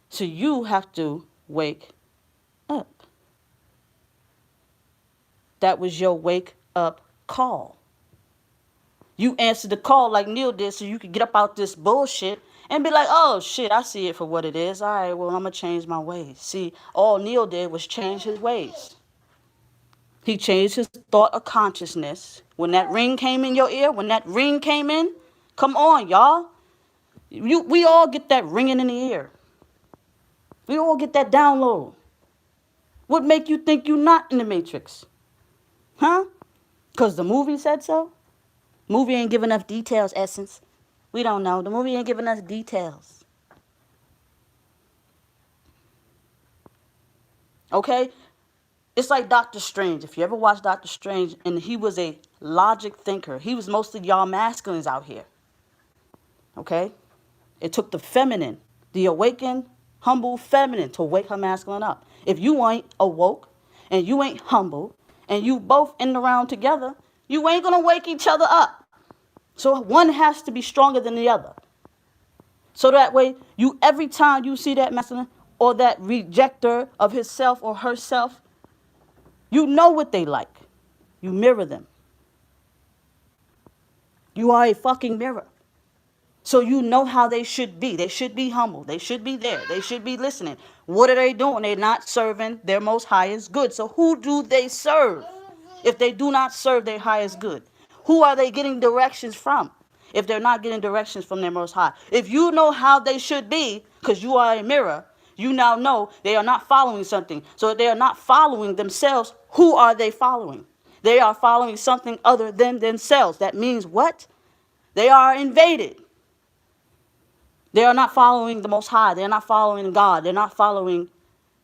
So you have to wake up. That was your wake up call. You answered the call like Neil did so you could get up out this bullshit and be like, oh shit, I see it for what it is. All right, well, I'm going to change my ways. See, all Neil did was change his ways. He changed his thought of consciousness. When that ring came in your ear, when that ring came in, come on, y'all. We all get that ringing in the ear. We all get that download. What make you think you're not in the matrix? Huh? Because the movie said so? Movie ain't giving enough details, Essence. We don't know. The movie ain't giving us details. Okay? It's like Doctor Strange. If you ever watch Doctor Strange, and he was a logic thinker. He was most of y'all masculines out here. Okay? It took the feminine, the awakened, humble feminine to wake her masculine up. If you ain't awoke, and you ain't humble, and you both in the round together, you ain't going to wake each other up. So one has to be stronger than the other. So that way, every time you see that masculine or that rejecter of himself or herself, you know what they like. You mirror them. You are a fucking mirror. So you know how they should be. They should be humble. They should be there. They should be listening. What are they doing? They're not serving their most highest good. So who do they serve if they do not serve their highest good? Who are they getting directions from if they're not getting directions from their most high? If you know how they should be, because you are a mirror, you now know they are not following something. So if they are not following themselves, who are they following? They are following something other than themselves. That means what? They are invaded. They are not following the Most High. They are not following God. They're not following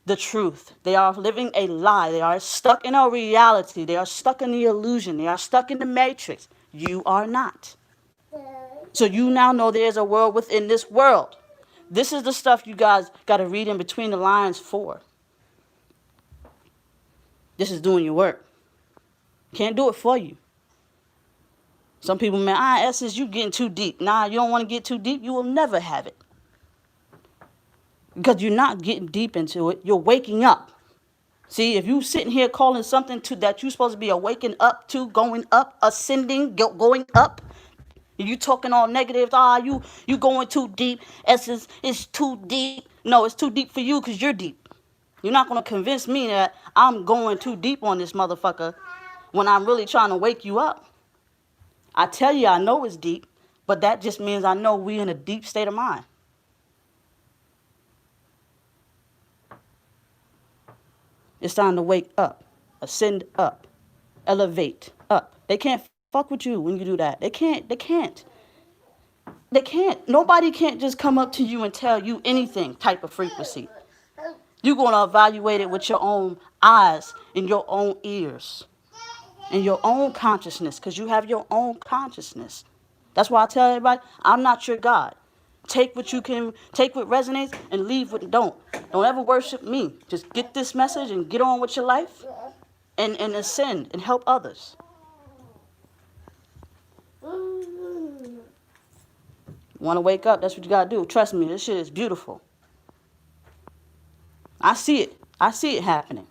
the truth. They are living a lie. They are stuck in a reality. They are stuck in the illusion. They are stuck in the matrix. You are not. So you now know there's a world within this world. This is the stuff you guys got to read in between the lines for. This is doing your work. Can't do it for you. Some people, man, Essence, you getting too deep. Nah, you don't want to get too deep. You will never have it. Because you're not getting deep into it. You're waking up. See, if you sitting here calling something to that you're supposed to be awakening up to, going up, ascending, going up, and you talking all negative, you going too deep. Essence, it's too deep. No, it's too deep for you because you're deep. You're not going to convince me that I'm going too deep on this motherfucker when I'm really trying to wake you up. I tell you I know it's deep, but that just means I know we in a deep state of mind. It's time to wake up, ascend up, elevate up. They can't fuck with you when you do that. They can't. They can't. They can't. Nobody can't just come up to you and tell you anything type of frequency. You're going to evaluate it with your own eyes and your own ears and your own consciousness because you have your own consciousness. That's why I tell everybody, I'm not your God. Take what you can, take what resonates and leave what don't. Don't ever worship me. Just get this message and get on with your life and ascend and help others. Want to wake up? That's what you got to do. Trust me, this shit is beautiful. I see it. I see it happening.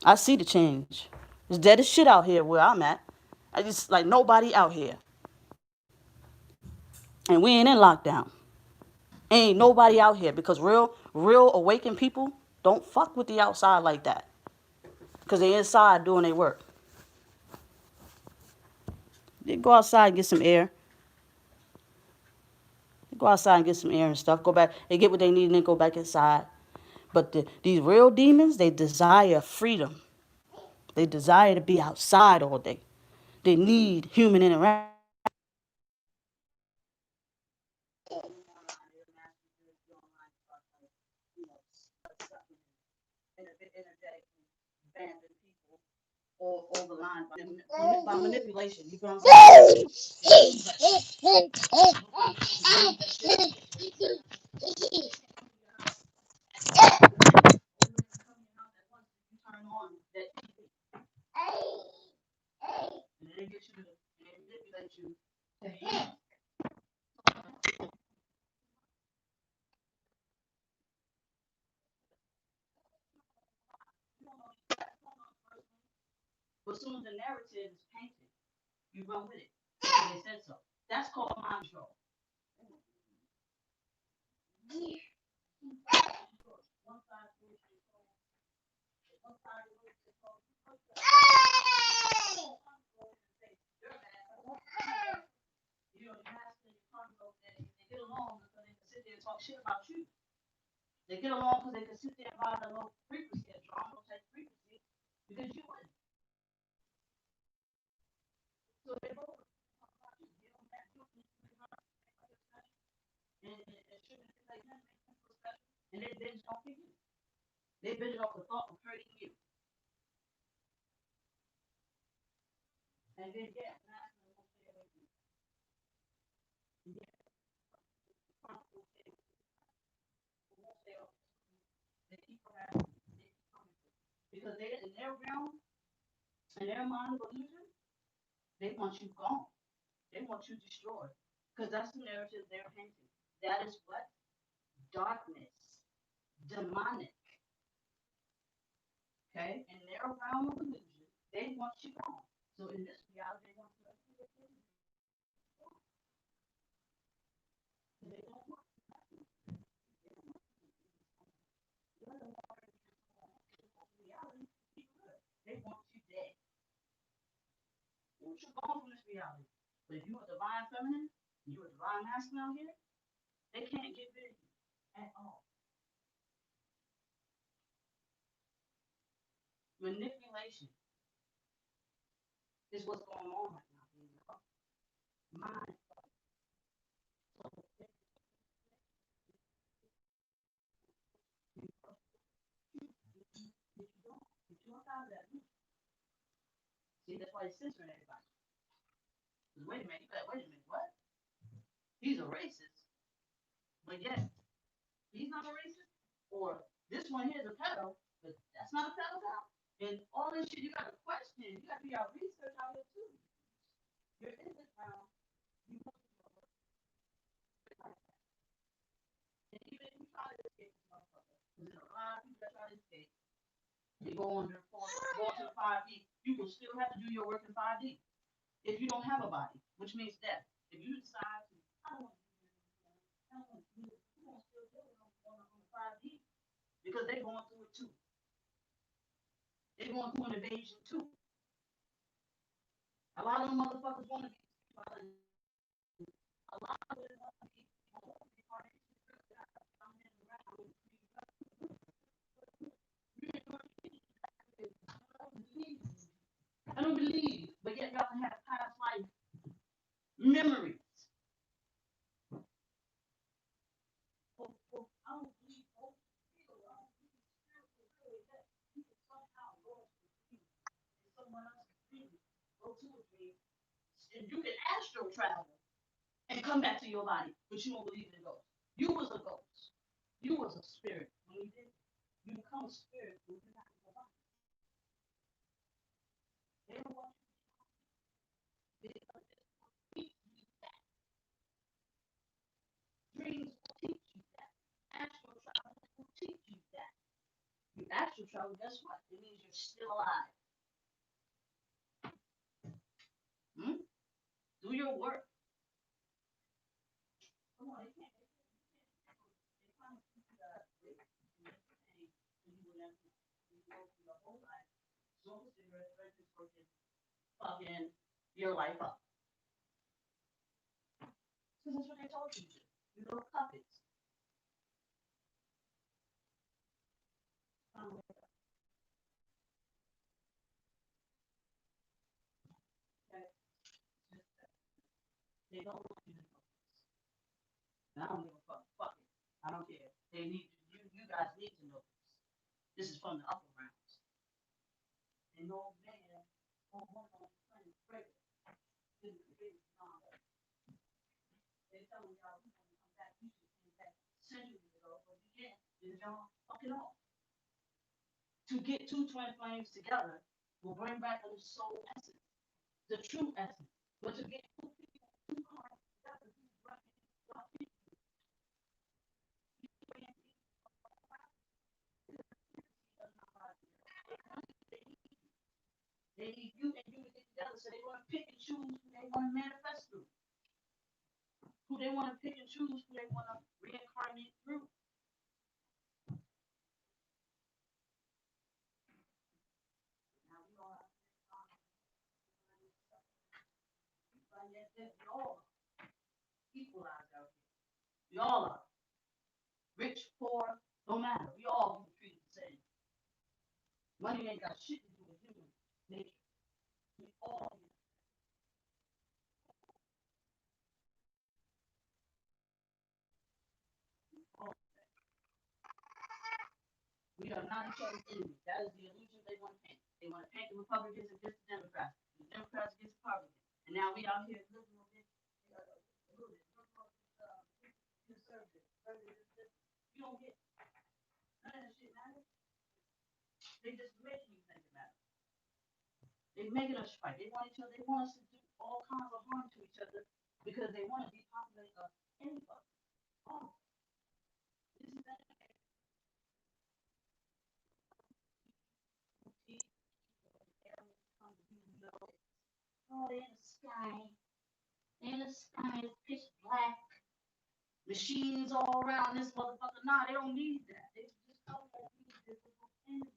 I see the change. It's dead as shit out here where I'm at. I just like nobody out here. And we ain't in lockdown. Ain't nobody out here because real awakened people don't fuck with the outside like that. Because they inside doing their work. They go outside and get some air. They go outside and get some air and stuff. Go back. They get what they need and then go back inside. But these real demons, they desire freedom. They desire to be outside all day. They need human interaction. Or the line by manipulation. You know what I'm saying? Turn on that TV. And they get you to manipulate you to hate. But as soon as the narrative is painted, you run with it. Because they said so. That's called mind control. You know, you have to they get along because they can sit there and talk shit about you. They get along because they can sit there and ride a low frequency, a drama type frequency, because you wouldn't. So they both and shouldn't like that make them feel special. And they binge off of you. They binge off the thought of hurting you. And then yeah, that's the most they ever do. Yeah, they keep around. Because they in their realm, in their mind of illusion, they want you gone. They want you destroyed. Because that's the narrative they're painting. That is what? Darkness. Demonic. Okay? In their realm of illusion, they want you gone. So in this reality, they want you to should go from this reality. But if you're a divine feminine, you're a divine masculine out here, they can't get rid of you at all. Manipulation is what's going on right now. Mind. See, that's why he's censoring everybody. Wait a minute, what? He's a racist. But yet, he's not a racist. Or this one here is a pedo, but that's not a pedophile. And all this shit, you gotta question. You gotta do your research out here too. You're in this round. You want to know what and even if you try to escape this motherfucker, there's a lot of people that try to escape. They go under go to the 5D. You will still have to do your work in 5D. If you don't have a body, which means death. If you decide to, I don't want to do this, I don't want to do this, you're going to still do it on the 5D because they're going through it too. They're going through an invasion too. A lot of them motherfuckers want to be, a lot of them want to be, I don't believe, but yet y'all can have past life memories. I don't believe you can somehow go to someone else's dream, go to a dream, and you can astral travel and come back to your body, but you don't believe in ghosts. You was a ghost. You was a spirit. When you did, you become a spirit when you're not in your body. They don't want you to teach you that. Dreams will teach you that. Astral travel will teach you that. You astral travel, guess what? It means you're still alive. Do your work. Come on, they can't. They promise you that you will never go through your whole life. Smoke a cigarette, working, fucking your life up. Because that's what they told you to do. You little puppets. Okay. They don't want you to know this. And I don't give a fuck. Fuck it. I don't care. They need you guys need to know this. This is from the upper rounds. And no man won't want to play greater than the biggest knowledge. They're telling y'all we want to come back. You should come back centuries ago, but you can't. Because y'all fucking off. To get two twin flames together will bring back the soul essence, the true essence. But to get two people, two hearts together, they need you and you to get together, so they want to pick and choose who they want to manifest through, who they want to pick and choose, who they want to reincarnate through. Now we all have we all equalized out here. We all are. Rich, poor, no matter. We all be treated the same. Money ain't got shit to do with human nature. We all we are not each other's enemies. That is the illusion they want to paint. They want to paint the Republicans against the Democrats, the Democrats against the Republicans. And now we out here living a bit, conservative. You don't get none of that shit matters. They just making you think it matters. They're making us fight. They want each other. They want us to do all kinds of harm to each other because they want to depopulate us. Anybody. Oh, this is that. Oh, they're in the sky. They're in the sky. It's pitch black. Machines all around this motherfucker. Nah, they don't need that. They just don't need physical energy.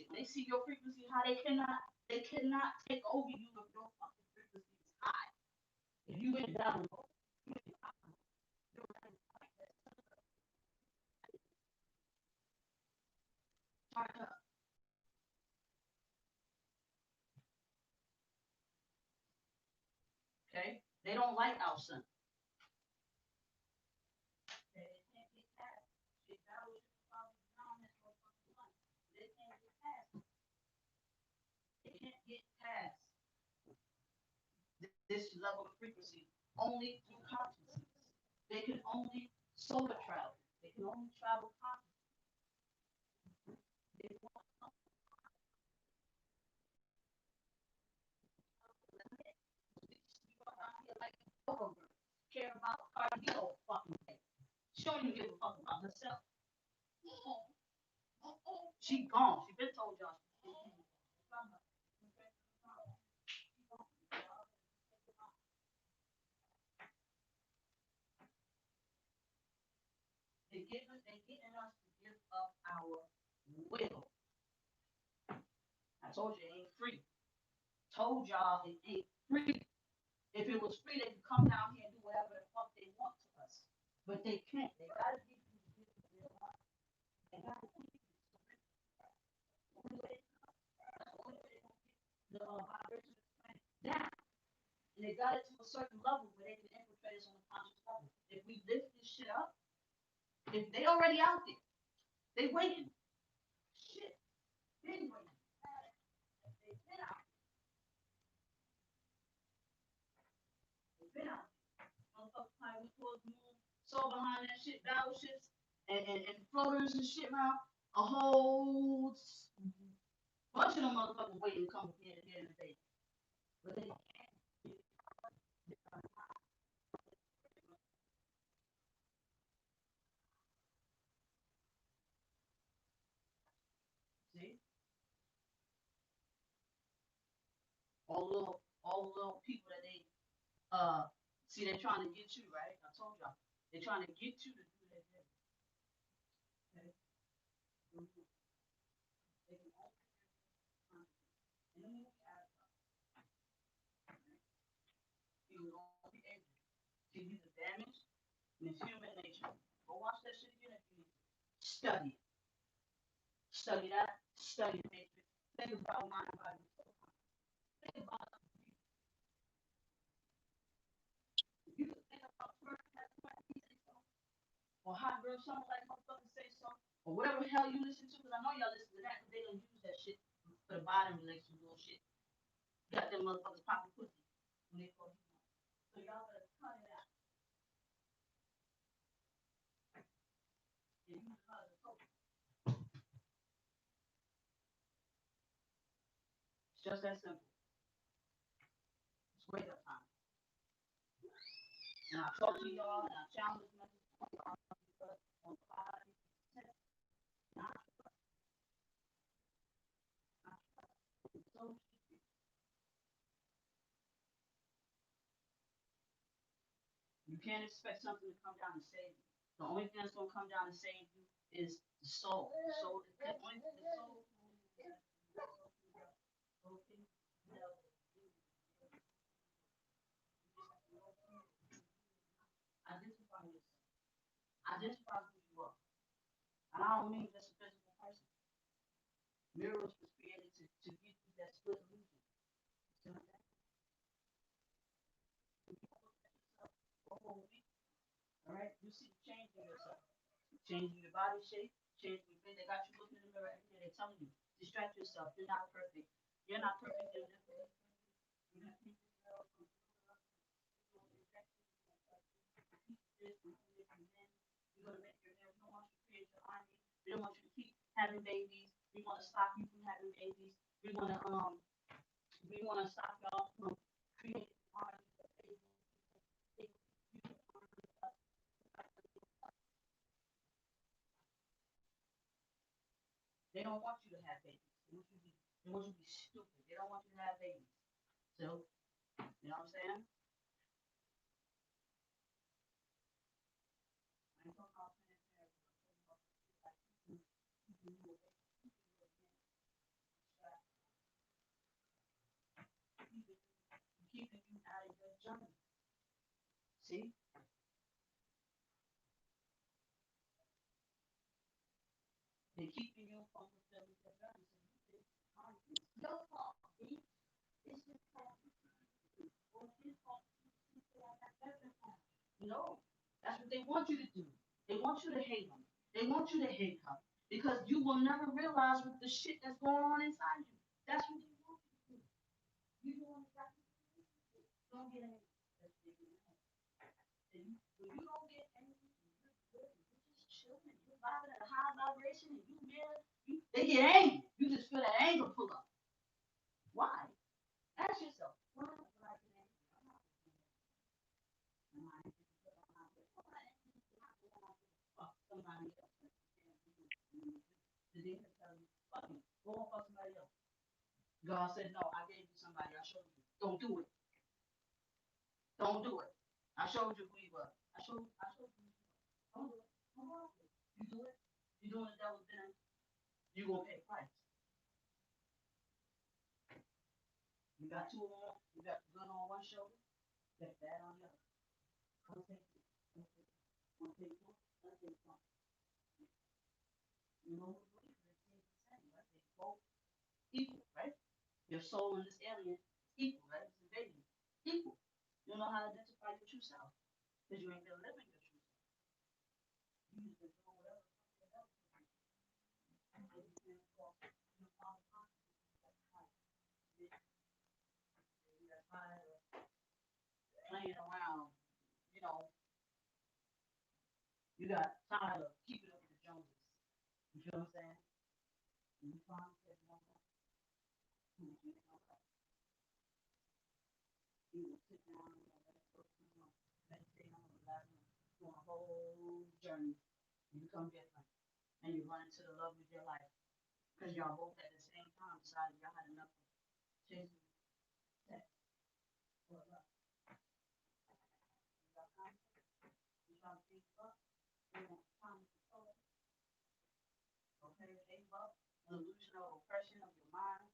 shit. When they see your frequency high, they cannot take over you if your fucking frequency is high. If you went down low, okay? They don't like our sun. They can't get past. They battle with this motherfucking sun. They can't get past. They can't get past this level of frequency only through consciousness. They can only solar travel. They can only travel consciously. They want like care about cardio fucking thing. She don't even give a fuck about herself. She gone. She been told y'all. They getting us to give up our will. I told you it ain't free. Told y'all it ain't free. If it was free, they could come down here and do whatever the fuck they want to us. But they can't. They gotta give you their life. They gotta keep the vibration down. And they got it to a certain level where they can infiltrate us on a conscious level. If we lift this shit up, if they already out there, they waiting. Shit, they waiting. They've been out. They've been out. Motherfuckers climbing towards the moon, saw behind that shit, battleships and floaters and shit around. A whole bunch of them motherfuckers waiting to come up here at the end of the day. But they see all the little people that they see they're trying to get you, right? I told y'all. They're trying to get you to do that thing. Okay? Mm-hmm. They can only and then you will only be able to do the damage and it's human nature. Go watch that shit again if you need to. Study it. Study that. Study the matrix. Think about mind, body, soul. Think about you can think about first or hot girl something like motherfuckers say so, or whatever the hell you listen to, because I know y'all listen to that because they don't use that shit for the bottom relation bullshit. Got them motherfuckers popping pussy when they call you. So y'all better cut it out. And use it as a focus. It's just that simple. It's wake up time. And I talk to y'all and I challenge this message on five. So you can't expect something to come down and save you. The only thing that's gonna come down and save you is the soul. The soul is the only the soul. Identify yourself. Identify who you are. And I don't mean just a physical person. Mirrors was created to give you that split illusion. So all right, you see the change in yourself, changing your body shape, changing your face. They got you looking in the mirror every day. They're telling you, distract yourself. You're not perfect. You're not perfect. You're different. You're not perfect. You're gonna make your hair. We don't want you to create your army. We don't want you to keep having babies. We want to stop you from having babies. We want to stop y'all from creating armies. They don't want you to have babies. They want you to be stupid. They don't want you to have babies. So, you know what I'm saying? See, they're keeping you from fulfilling your purpose. Your fault. It's your fault. Well, it's his fault. No, that's what they want you to do. They want you to hate them. They want you to hate her because you will never realize what the shit that's going on inside you. That's what they want you to do. You don't don't get angry. When you don't get angry, you just chilling. You vibing at a high vibration, and you mad. They get angry. You just feel that anger pull up. Why? Ask yourself. Why do I get angry? Am I angry because I'm not good? Am I angry because I'm not good? Somebody else. The demon tell you, fuck me. Go and fuck somebody else. God said, no, I gave you somebody. I showed you. Don't do it. Don't do it. I showed you who you were. I showed you. Don't do it. Don't do it. You do it. You doing the devil's bidding. You gonna pay a price. You got two on. You got the gun on one shoulder. You got that on the other. One take two. One take two. One take two. One take one. You know what? They're the same, right? They both equal, right? Your soul and this alien is equal, right? It's a baby. Equal. You don't know how to identify your true self because you ain't been living your true self. You just been doing whatever. Playing around, you know, you got tired of keeping up with the Joneses. You feel what I'm saying? You finally said, you know what? You will sit down and meditate on the last one. Go on a whole journey. You become different. And you run into the love of your life. Because y'all both at the same time decided y'all had enough of chasing sex for love. Y'all come, you try to think up, you want time to control it. Okay, they love an illusion of oppression of your mind.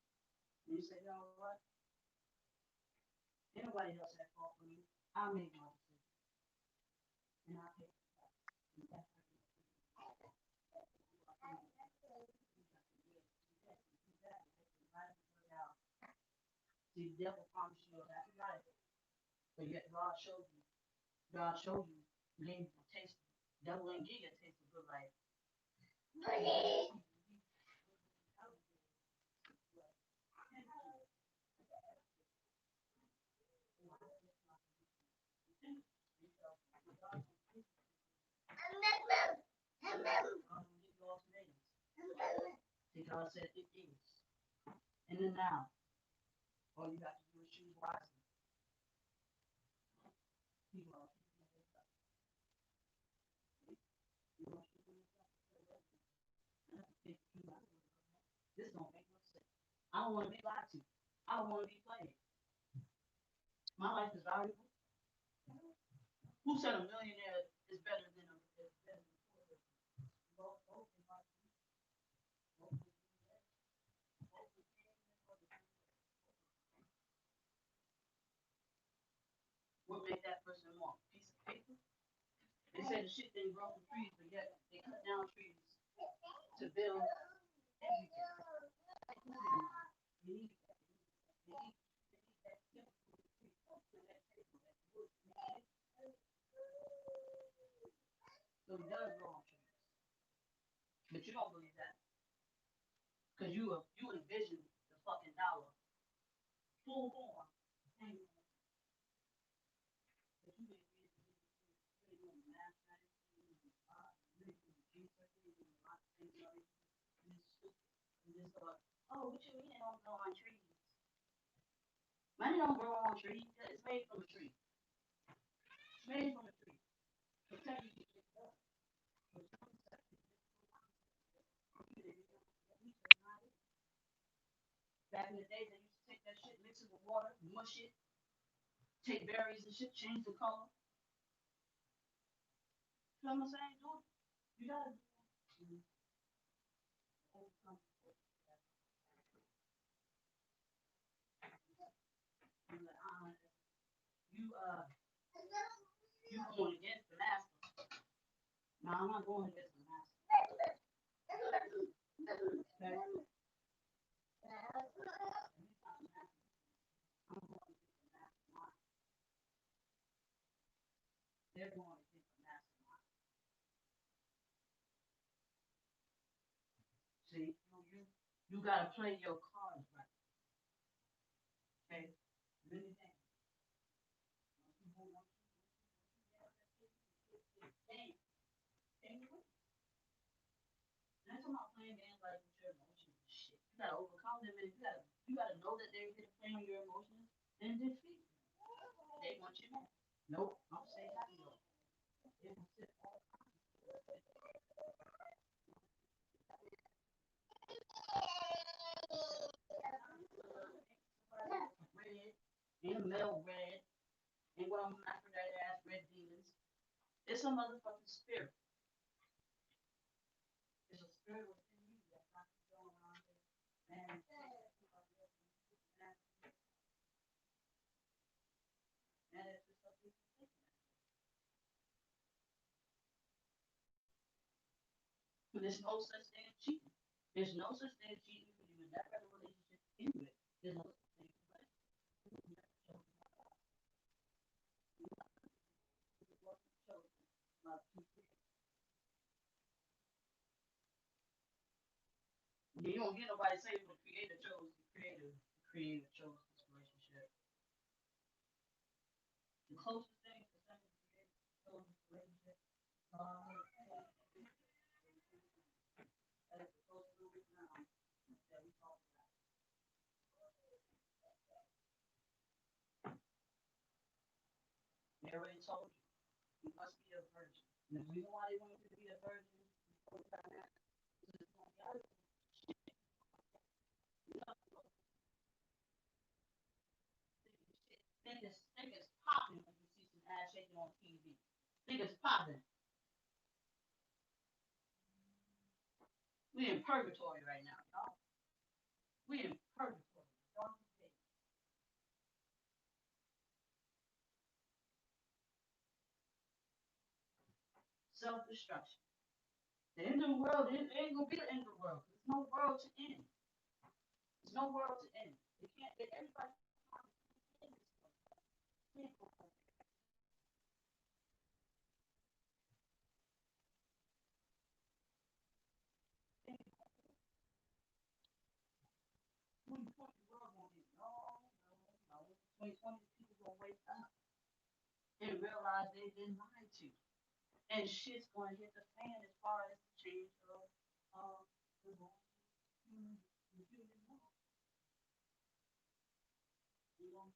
And you say, you know what? Anybody else had fault for me. I made my decision. And I paid the price. And that's how you see, the devil promised you a happy life, but yet God showed you. God showed you, gave you a taste. Devil ain't give you a taste of good life. See, God said it is. In the now, all you have to do is choose wisely. People are this don't make no sense. I don't want to be lied to. I don't want to be played. My life is valuable. Who said a millionaire is better than a is better than a poor person? What make that person more? A piece of paper? They say the shit they grow from trees, but yet they cut down trees to build everything. So he does grow on trees. But you don't believe that. Because you envision the fucking dollar full form. But you doing math, you just thought, oh, what you mean it don't grow on trees? Money don't grow on trees. It's made from a tree. It's made from a tree. So technically, it does. Back in the day, they used to take that shit, mix it with water, mush it, take berries and shit, change the color. You know what I'm saying? Do it. You gotta overcome. You, you Now I'm not going against the master. Okay? They're going against the master. See, you gotta play your cards right. Okay? Really think. That's about playing games like with your emotions and shit. You gotta overcome them and you gotta know that they're gonna play on your emotions and defeat them. They want you mad. Nope, I'm saying happy though. They want to red, ain't a male red, ain't what I'm after that ass red demons. It's a motherfucking spirit. It's a spirit within you that's not going around there. Man, man, it's just something to think about. There's no such thing as cheating. There's no such thing as cheating because you were never in a relationship anyway. There's no such thing as that. You don't get nobody saying the creator chose the creator chose this relationship. The closest thing to saying the creator chose this relationship, that is the closest we now that we talk about. They already told you you must be a virgin. And the reason why they want you to be a virgin think it's popping when you see some ass shaking on TV. Think it's popping. We in purgatory right now, y'all. We in purgatory. Self destruction. The end of the world, it ain't gonna be the end of the world. There's no world to end. There's no world to end. They can't get everybody. When you point the world gonna end. No, no, no. 2020 people gonna wake up and realize they've been lied to. And shit's gonna hit the fan as far as the change of the law. The human law. You know,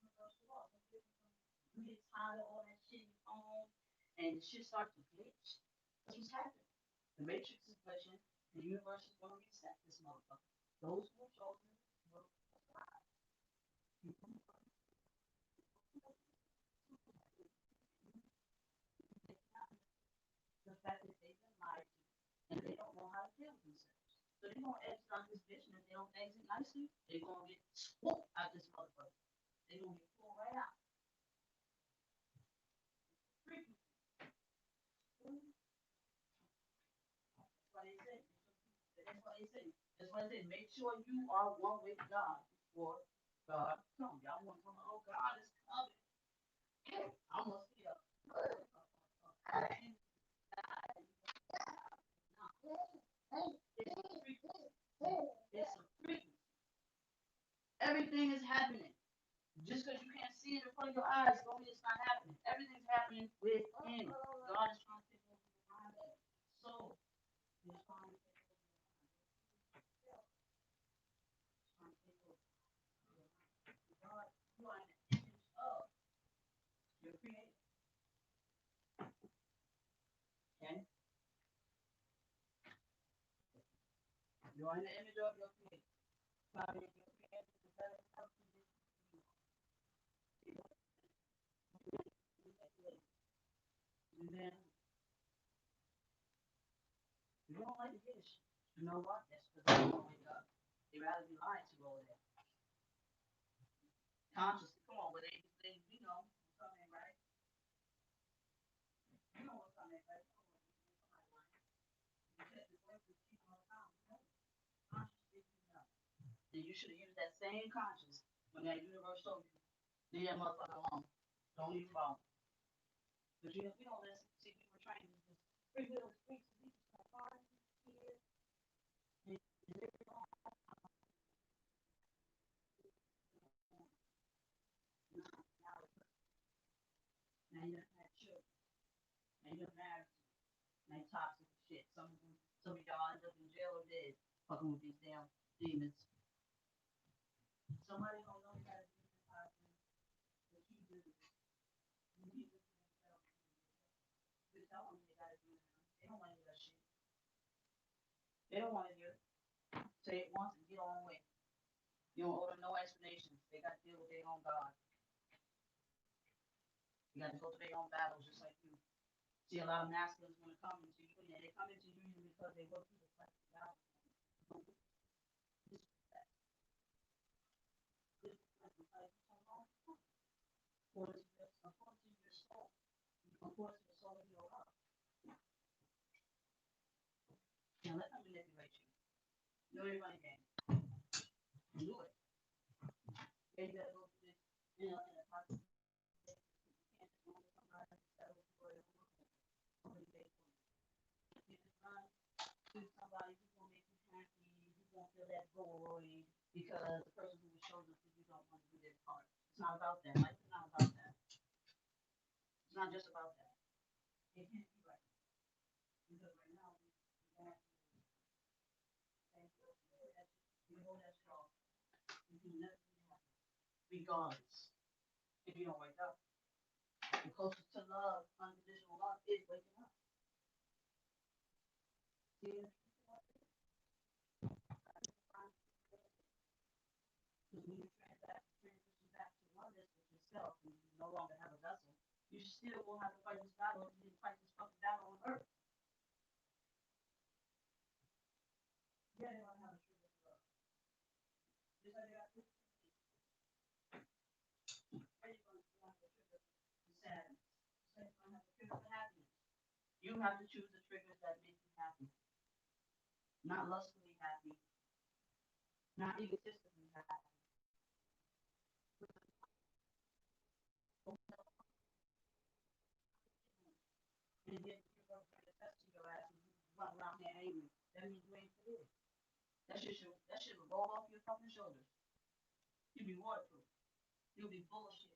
universal law. You get tired of all that shit in your phone and the shit starts to glitch. That's what's happening. The matrix is glitching. The universe is gonna reset this motherfucker. Those who are chosen will the fact that they've been lied to and they don't know how to deal with themselves. So they're gonna exit out this bitch, and if they don't exit nicely, they're gonna get swooped out this motherfucker. They're gonna get pulled right out. That's why they say. That's why they say. That's why they say. Make sure you are one with God before God comes. Y'all want to come? Oh, God is coming. I must be a. It's a frequency. Everything is happening. Just because you can't see it in front of your eyes, don't mean it's not happening. Everything's happening within. God is trying to take over your mind. So, He's trying to take over trying to take over. God, you are in the image of your creator. Okay? You are in the image of your creator. God made your creator the better person than you are. And then you don't like to get shit. You know what? That's because they don't wake up. They rather be lied to over there. Consciously, come on, but they you know, something right. And you should have used that same conscience when that universe told you, leave that motherfucker alone. Don't even bother. But you know, we don't listen. See, we were trained to just free will, free to be hard here. Now you done had children. Now you done married. Now you toxic as shit. Some of y'all end up in jail or dead, fucking with these damn demons. Somebody don't know you gotta do this positive, but you do. You keep it to yourself. You tell them they gotta do it. They don't want to hear that shit. They don't want to hear it. Say it once and get on with it. You don't owe them no explanations. They got to deal with their own God. You got to go through their own battles just like you. See, a lot of masculines want to come into you, and they come into you because they go through the fight battle. This according to your soul, according to the soul of your heart. Now let them manipulate you. You know your money game. Do it. Yeah, you gotta go through this. You know, in a positive way. You can't just go to somebody and settle for it. Somebody pay for it. You can't just run to somebody who's gonna make you happy, who's gonna feel that void because the person who was chosen for you don't want to do their part. It's not about that. Life is not about that. It's not just about that. It can't be right. Because right now we got we hold that shit off. You can never be happy. Regardless. If you don't wake up. The closest to love, unconditional love, is waking up. See, because when you transition back to oneness with yourself, and you no longer have a vessel, you still will have to fight this battle if you didn't fight this fucking battle on earth. Yeah, they're gonna have a trigger for love. Just like they got trigger for peace. Everybody's gonna have a trigger for sadness. Just like gonna have a trigger for happiness. You have to choose the triggers that make you happy. Not lustfully happy. Not egotistically happy. And then you're gonna bring a test to your ass and you run around there angry. That means you ain't for real. That shit will roll off your fucking shoulders. You'll be waterproof. You'll be bullshit.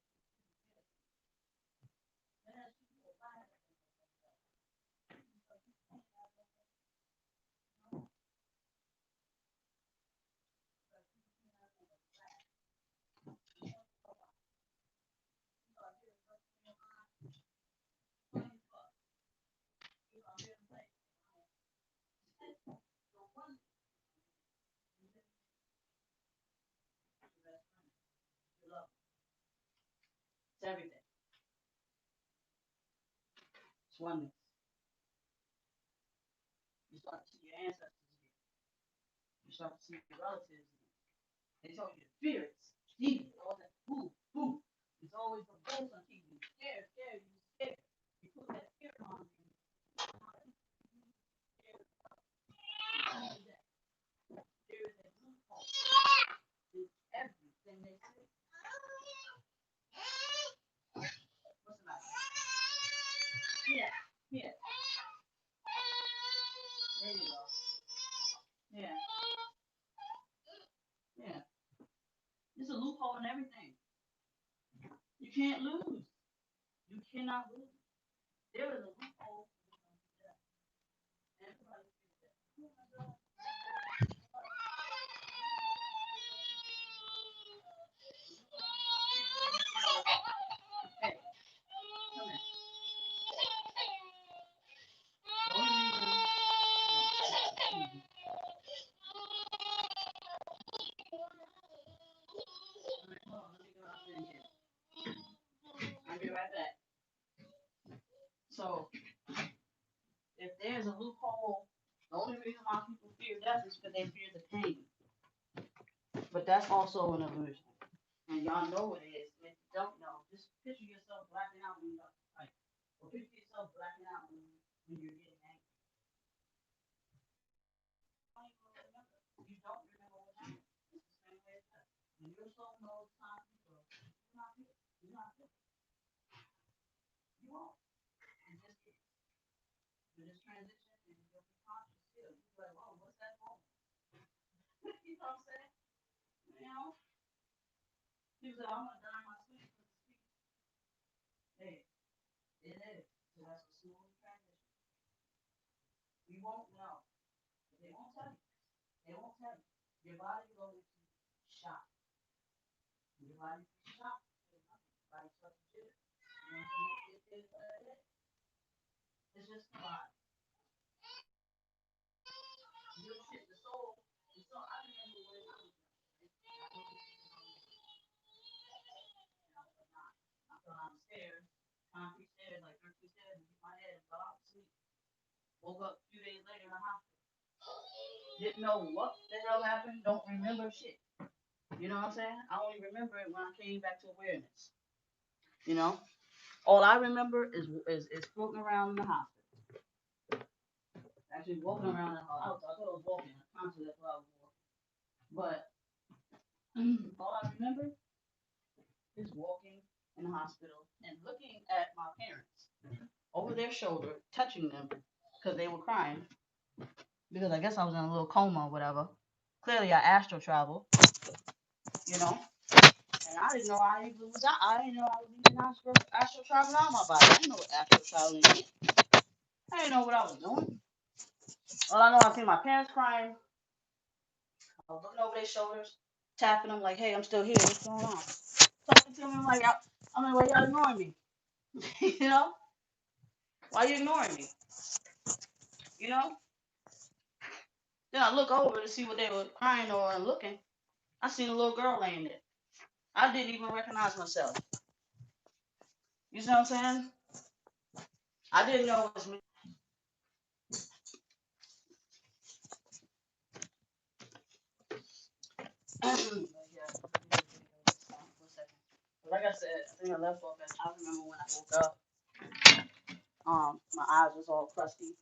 It's everything. It's oneness. You start to see your ancestors again. You start to see your relatives again. They told you to fear it. TV, all that. Boo, boo. It's always the ghost on TV. Scared, scared, you scared. You put that fear on you. There is a loophole in everything they say. What's the matter? Yeah, yeah. There you go. Yeah, yeah. There's a loophole in everything. You can't lose. You cannot lose. There is a loophole. Everybody feels that. Hey, come here. The only reason. Hold on, let me go out there and get it. I'll be right back. So, if there's a loophole, the only reason why people fear death is because they fear the pain. But that's also an illusion. And y'all know what it is. If you don't know, just picture yourself blacking out when you're like, or picture yourself blacking out when you're getting angry. You don't remember what happened. this transition, and you'll be conscious still. You'll be like, oh, what's that for? You know what I'm saying? You know, he was like, I'm gonna die in my sleep with the speech. Hey, it is. So that's a smooth transition. You won't know. They won't tell you. They won't tell you. Your body will go into shock. Your body shock. Your body starts to jitter. You know what I'm saying? It is what it is. It's just the body. Real shit. The soul. The soul. I remember when I was young. Right? I was I fell down the stairs, concrete stairs, like 13 stairs, and hit my head and fell out of sleep. Woke up a few days later in the hospital. Didn't know what the hell happened. Don't remember shit. You know what I'm saying? I only remember it when I came back to awareness. You know, all I remember is floating around in the hospital. Actually, walking around the house. I thought I was walking. I consciously that's what I was walking. But all I remember is walking in the hospital and looking at my parents over their shoulder, touching them because they were crying. Because I guess I was in a little coma or whatever. Clearly, I astral traveled, you know, and I didn't know I even was. I didn't know I was even astral traveling out of my body. I didn't know what astral traveling is. I didn't know what I was doing. All I know, I seen my parents crying. I was looking over their shoulders, tapping them like, "Hey, I'm still here. What's going on?" Talking to them I'm like, I'm like, "Why y'all ignoring me? You know, why you ignoring me? You know?" Then I look over to see what they were crying or looking. I seen a little girl laying there. I didn't even recognize myself. You see what I'm saying? I didn't know it was me. Like I said, I think I left off at I remember when I woke up, my eyes was all crusty.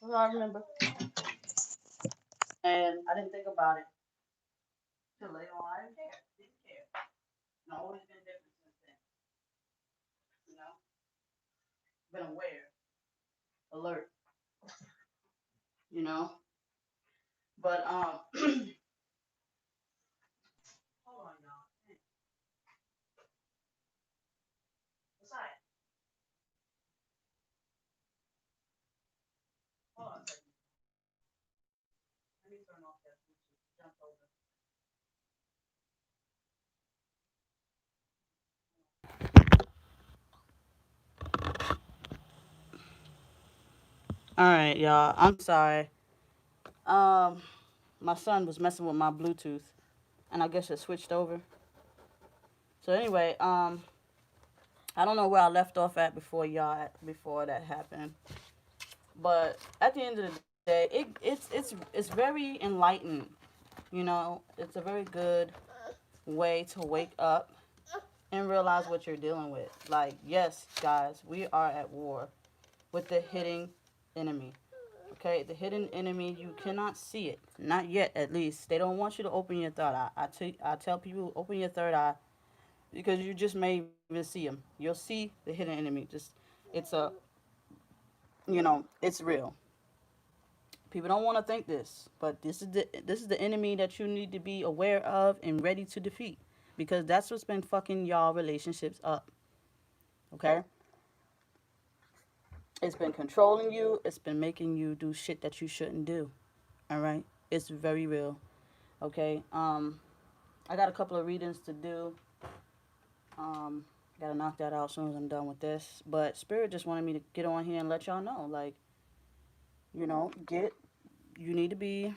That's all I remember. And I didn't think about it till later on. I didn't care. Didn't care. And I've always been different since then. You know? Been aware, alert, you know? But hold on y'all. Besides, hold on a second. Let me turn off that Bluetooth. Jump over. Alright, y'all. I'm sorry. Um my son was messing with my Bluetooth and I guess it switched over. So anyway, I don't know where I left off at before that happened. But at the end of the day, it's very enlightened. You know, it's a very good way to wake up and realize what you're dealing with. Like, yes, guys, we are at war with the hidden enemy. Okay, the hidden enemy, you cannot see it. Not yet, at least. They don't want you to open your third eye. I tell people, open your third eye because you just may even see them. You'll see the hidden enemy. Just, it's a, it's real. People don't want to think this, but this is the enemy that you need to be aware of and ready to defeat because that's what's been fucking y'all relationships up. Okay, it's been controlling you. It's been making you do shit that you shouldn't do. All right, it's very real. Okay, I got a couple of readings to do. Um, Gotta knock that out as soon as I'm done with this. But Spirit just wanted me to get on here and let y'all know, like, get you need to be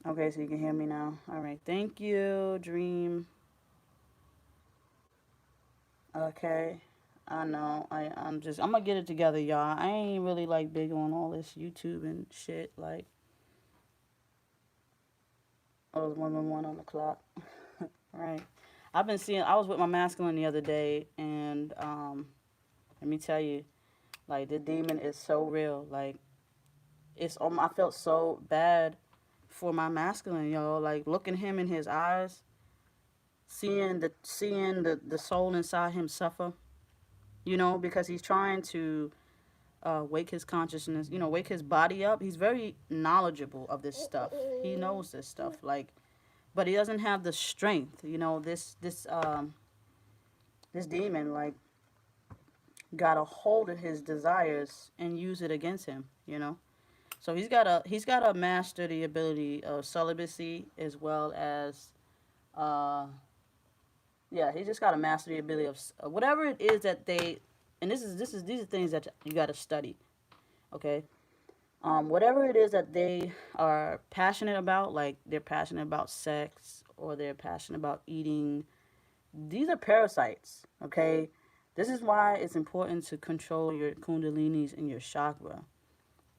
okay. So you can hear me now. All right, thank you, Dream. Okay. I know. I'm gonna get it together, y'all. I ain't really like big on all this YouTube and shit. Like, oh, it's 111 on the clock. Right. I've been seeing. I was with my masculine the other day, and let me tell you, like the demon is so real. Like I felt so bad for my masculine, yo. Like looking him in his eyes, seeing the soul inside him suffer. because he's trying to wake his consciousness, wake his body up. He's very knowledgeable of this stuff. He knows this stuff, like, but he doesn't have the strength. This demon, like, got a hold of his desires and use it against him. So he's got to master the ability of celibacy, as well as uh yeah, he just got to master the ability of whatever it is that they, and these are things that you got to study. Okay. Whatever it is that they are passionate about, like they're passionate about sex or they're passionate about eating, these are parasites. Okay. This is why it's important to control your kundalinis and your chakra,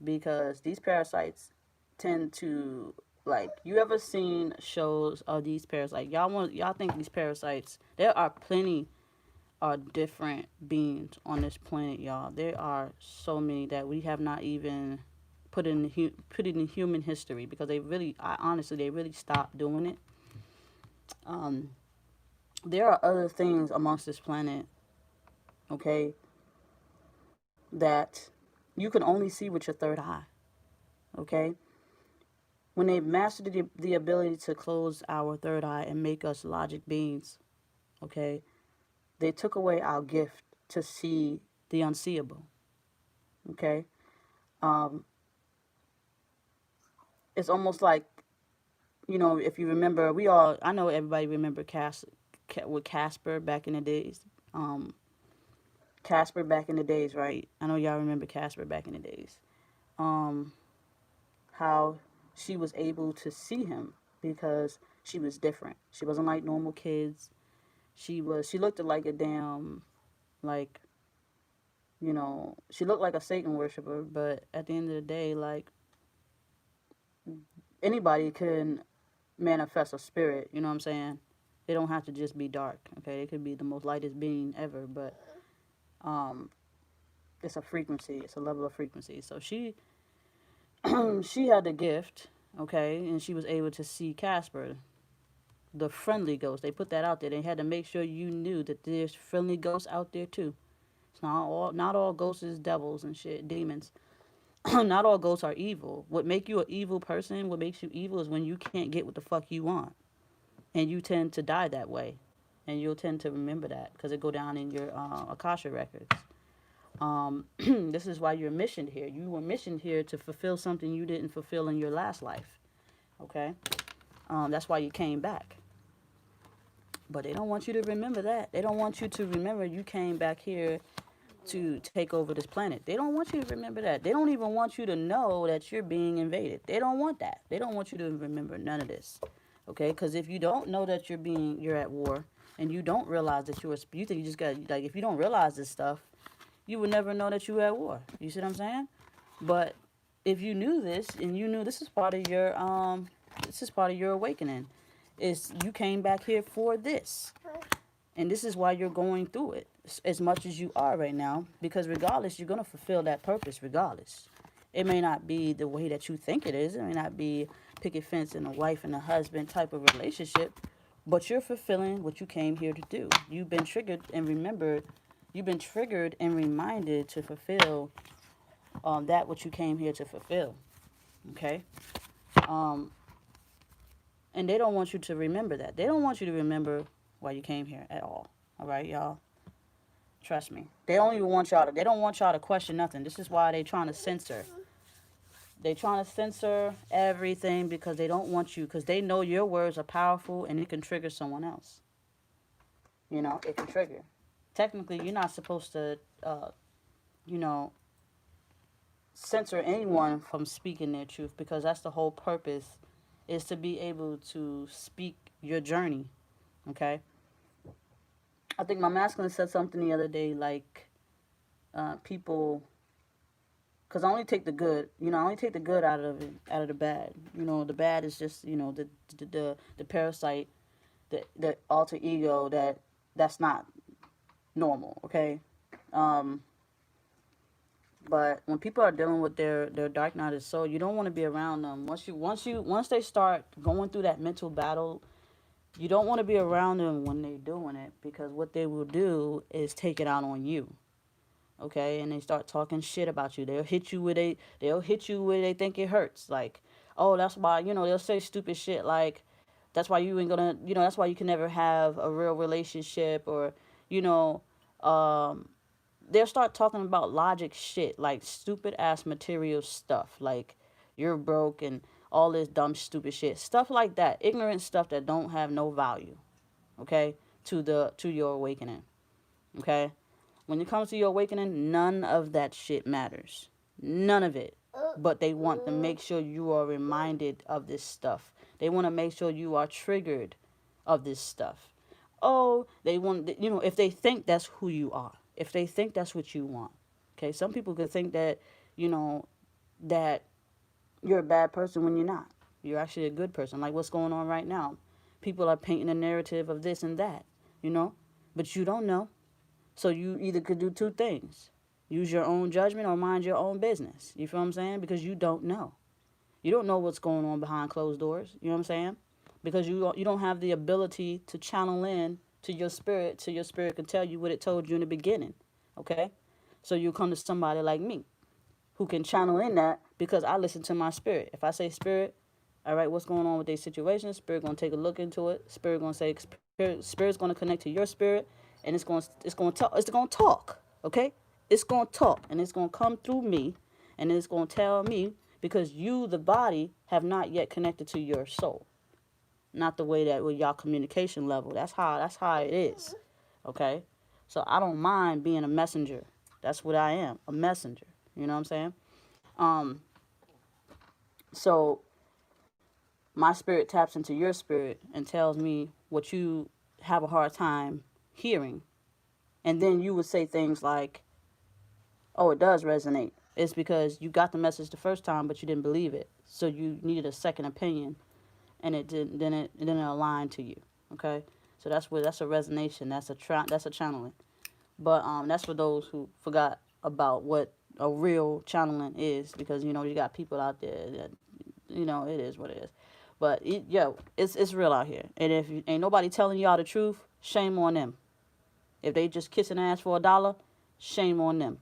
because these parasites tend to, like, you ever seen shows of these parasites? Y'all think these parasites, there are plenty of different beings on this planet, y'all. There are so many that we have not even put in human history, because honestly, they really stopped doing it. um there are other things amongst this planet, okay, that you can only see with your third eye. Okay. When they mastered the ability to close our third eye and make us logic beings, okay, they took away our gift to see the unseeable. Okay. um it's almost like, if you remember, I know everybody remember with Casper back in the days. um Casper back in the days, right? I know y'all remember Casper back in the days. um how she was able to see him because she was different. She wasn't like normal kids. She looked like a damn, like, she looked like a Satan worshiper, but at the end of the day, like, anybody can manifest a spirit, you know what I'm saying? They don't have to just be dark, okay? It could be the most lightest being ever, but um it's a frequency, it's a level of frequency. So she had the gift, okay, and she was able to see Casper, the friendly ghost. They put that out there. They had to make sure you knew that there's friendly ghosts out there too. It's not all ghosts is devils and shit, demons. Not all ghosts are evil. What make you an evil person, what makes you evil, is when you can't get what the fuck you want, and you tend to die that way, and you'll tend to remember that because it go down in your Akasha records. This is why you're missioned here. You were missioned here to fulfill something you didn't fulfill in your last life. Okay, that's why you came back. But they don't want you to remember that. They don't want you to remember you came back here to take over this planet. They don't want you to remember that. They don't even want you to know that you're being invaded. They don't want that. They don't want you to remember none of this. Okay? Because if you don't know that you're at war, and you don't realize that you think you just got, like, if you don't realize this stuff, you would never know that you were at war. You see what I'm saying? But if you knew this, and you knew this is part of your awakening, is you came back here for this. And this is why you're going through it as much as you are right now, because regardless, you're going to fulfill that purpose regardless. It may not be the way that you think it is. It may not be picket fence and a wife and a husband type of relationship, but you're fulfilling what you came here to do. You've been triggered and remembered. You've been triggered and reminded to fulfill that what you came here to fulfill. Okay? Um, and they don't want you to remember that. They don't want you to remember why you came here at all. All right, y'all? Trust me. They don't want y'all to question nothing. This is why they trying to censor. They trying to censor everything because they don't want you, because they know your words are powerful and it can trigger someone else. It can trigger. Technically, you're not supposed to, you know, censor anyone from speaking their truth, because that's the whole purpose, is to be able to speak your journey. Okay? I think my masculine said something the other day, like, people, because I only take the good, I only take the good out of it, out of the bad. The bad is just, the parasite, the alter ego that's not normal. Okay. um but when people are dealing with their dark night of soul, you don't want to be around them. Once they start going through that mental battle, you don't want to be around them when they're doing it, because what they will do is take it out on you. okay, and they start talking shit about you. They'll hit you where they think it hurts. Like, oh, that's why, they'll say stupid shit like, that's why you ain't gonna, that's why you can never have a real relationship, or, you know, um, they'll start talking about logic shit, like stupid ass material stuff, like you're broke and all this dumb stupid shit, stuff like that, ignorant stuff that don't have no value, okay, to your awakening, okay. When it comes to your awakening, none of that shit matters. None of it. But they want to make sure you are reminded of this stuff. They want to make sure you are triggered of this stuff. Oh, they want, if they think that's who you are, if they think that's what you want. Okay, some people could think that, you know, that you're a bad person when you're not. You're actually a good person. Like what's going on right now. People are painting a narrative of this and that, you know, but you don't know. So you either could do two things: use your own judgment or mind your own business. You feel what I'm saying? Because you don't know. You don't know what's going on behind closed doors. You know what I'm saying? Because you don't have the ability to channel in to your spirit, so your spirit can tell you what it told you in the beginning. Okay? So you come to somebody like me who can channel in that, because I listen to my spirit. If I say spirit, all right, what's going on with their situation? Spirit gonna take a look into it. Spirit gonna say, spirit's gonna connect to your spirit, and it's gonna talk. Okay, it's gonna talk, and it's gonna come through me, and it's gonna tell me, because you, the body, have not yet connected to your soul. Not the way that with y'all communication level. That's how it is. Okay, so I don't mind being a messenger. That's what I am, a messenger. You know what I'm saying? Um, so my spirit taps into your spirit and tells me what you have a hard time hearing. And then you would say things like, oh, it does resonate. It's because you got the message the first time, but you didn't believe it. So you needed a second opinion, and it didn't align to you. Okay? So that's a resonation. That's a channeling. But that's for those who forgot about what a real channeling is, because you got people out there that it is what it is. But it's real out here. And if ain't nobody telling y'all the truth, shame on them. If they just kissing ass for $1, shame on them.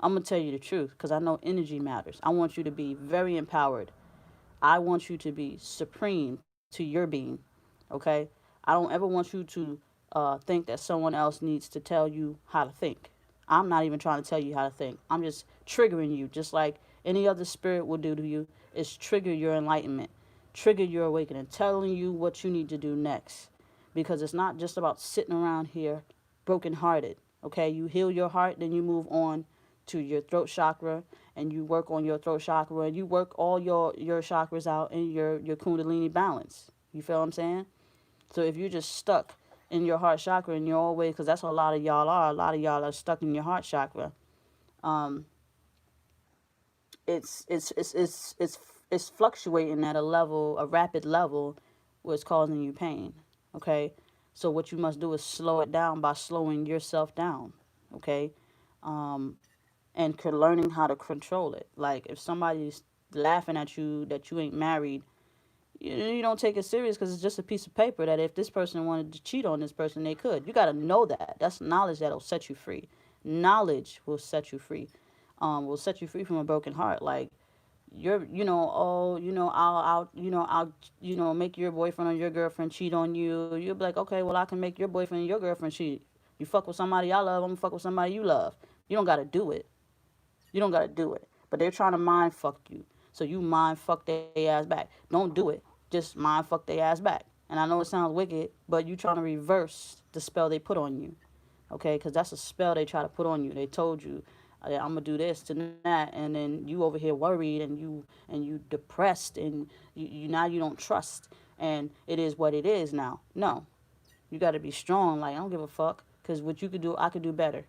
I'm gonna tell you the truth, because I know energy matters. I want you to be very empowered. I want you to be supreme to your being. Okay, I don't ever want you to think that someone else needs to tell you how to think. I'm not even trying to tell you how to think. I'm just triggering you, just like any other spirit will do to you. Is trigger your enlightenment, trigger your awakening, telling you what you need to do next. Because it's not just about sitting around here brokenhearted. Okay, you heal your heart, then you move on to your throat chakra, and you work on your throat chakra, and you work all your chakras out in your kundalini balance. You feel what I'm saying? So if you're just stuck in your heart chakra and you're always, because that's what a lot of y'all are stuck in your heart chakra. Um, it's fluctuating at a rapid level, where it's causing you pain. Okay, so what you must do is slow it down by slowing yourself down. Okay, um, and learning how to control it. Like if somebody's laughing at you that you ain't married, you don't take it serious, because it's just a piece of paper that if this person wanted to cheat on this person, they could. You got to know that. That's knowledge that'll set you free. Knowledge will set you free. Will set you free from a broken heart. Like oh, I'll make your boyfriend or your girlfriend cheat on you. You'll be like, okay, well, I can make your boyfriend and your girlfriend cheat. You fuck with somebody I love, I'm gonna fuck with somebody you love. You don't gotta do it. You don't gotta do it. But they're trying to mind fuck you. So you mind fuck their ass back. Don't do it. Just mind fuck their ass back. And I know it sounds wicked, but you trying to reverse the spell they put on you. Okay? Because that's a spell they try to put on you. They told you, I'm gonna do this to that, and then you over here worried, and you depressed, and you now you don't trust, and it is what it is now. No, you got to be strong. Like, I don't give a fuck, because what you could do, I could do better.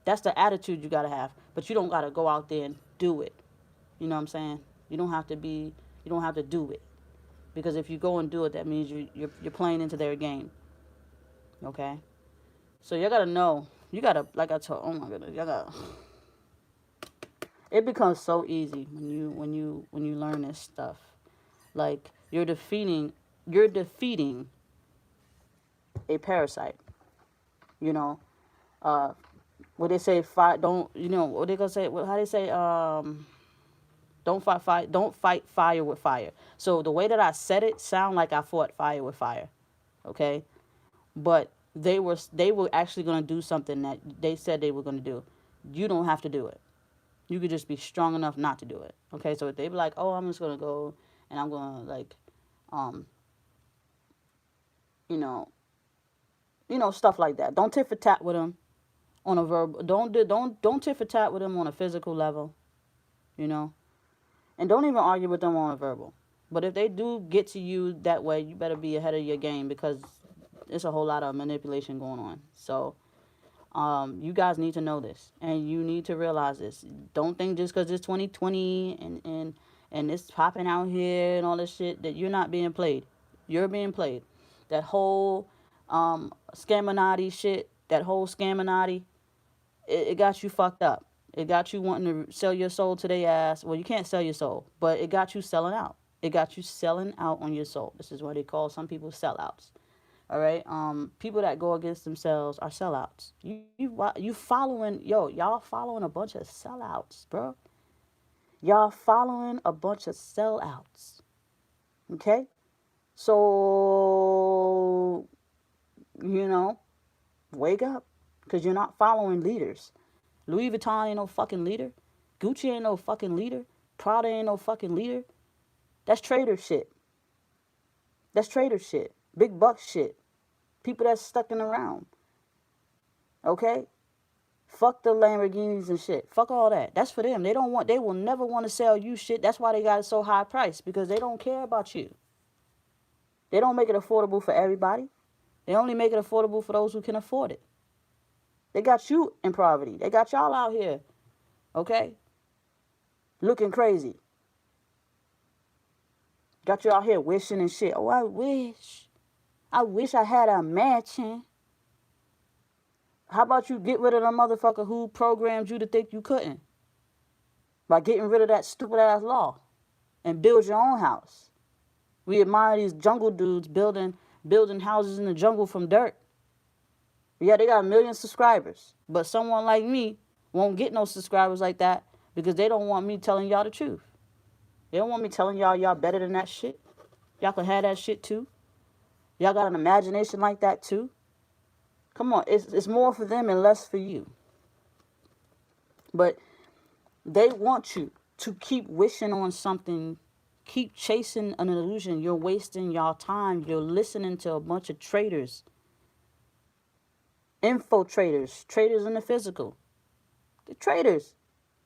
That's the attitude you gotta have. But you don't gotta go out there and do it. You know what I'm saying? You don't have to be. You don't have to do it, because if you go and do it, that means you're playing into their game. Okay. So you gotta know. You gotta, like I told. Oh my goodness. You gotta. It becomes so easy when you learn this stuff. Like you're defeating a parasite. You know. Uh, What they say, fight. Don't what they gonna say? How they say? Don't fight fire with fire. So the way that I said it sound like I fought fire with fire. Okay, but they were actually gonna do something that they said they were gonna do. You don't have to do it. You could just be strong enough not to do it. Okay, so if they be like, oh, I'm just gonna go and I'm gonna like, um, you know, stuff like that. Don't tit for tat with them on a verbal. Don't tit for tat with them on a physical level. You know, and don't even argue with them on a verbal. But if they do get to you that way, you better be ahead of your game because it's a whole lot of manipulation going on. So you guys need to know this, and you need to realize this. Don't think just because it's 2020 and it's popping out here and all this shit that you're not being played. You're being played. That whole scaminati shit, that whole scaminati, it got you fucked up. It got you wanting to sell your soul to their ass. Well, you can't sell your soul, but it got you selling out. It got you selling out on your soul. This is what they call some people sellouts. All right. People that go against themselves are sellouts. You following y'all following a bunch of sellouts, bro. Y'all following a bunch of sellouts. Okay. So you know, wake up, cause you're not following leaders. Louis Vuitton ain't no fucking leader. Gucci ain't no fucking leader. Prada ain't no fucking leader. That's trader shit. That's trader shit. Big buck shit. People that's stuck in around. Okay? Fuck the Lamborghinis and shit. Fuck all that. That's for them. They will never want to sell you shit. That's why they got it so high priced because they don't care about you. They don't make it affordable for everybody. They only make it affordable for those who can afford it. They got you in poverty. They got y'all out here, okay? Looking crazy. Got you out here wishing and shit. Oh, I wish. I wish I had a mansion. How about you get rid of the motherfucker who programmed you to think you couldn't? By getting rid of that stupid ass law and build your own house. We admire these jungle dudes building houses in the jungle from dirt. Yeah, they got a million subscribers. But someone like me won't get no subscribers like that because they don't want me telling y'all the truth. They don't want me telling y'all better than that shit. Y'all can have that shit too. Y'all got an imagination like that too. Come on, it's more for them and less for you. But they want you to keep wishing on something, keep chasing an illusion. You're wasting your time. You're listening to a bunch of traders, infiltrators, traders in the physical. The traders.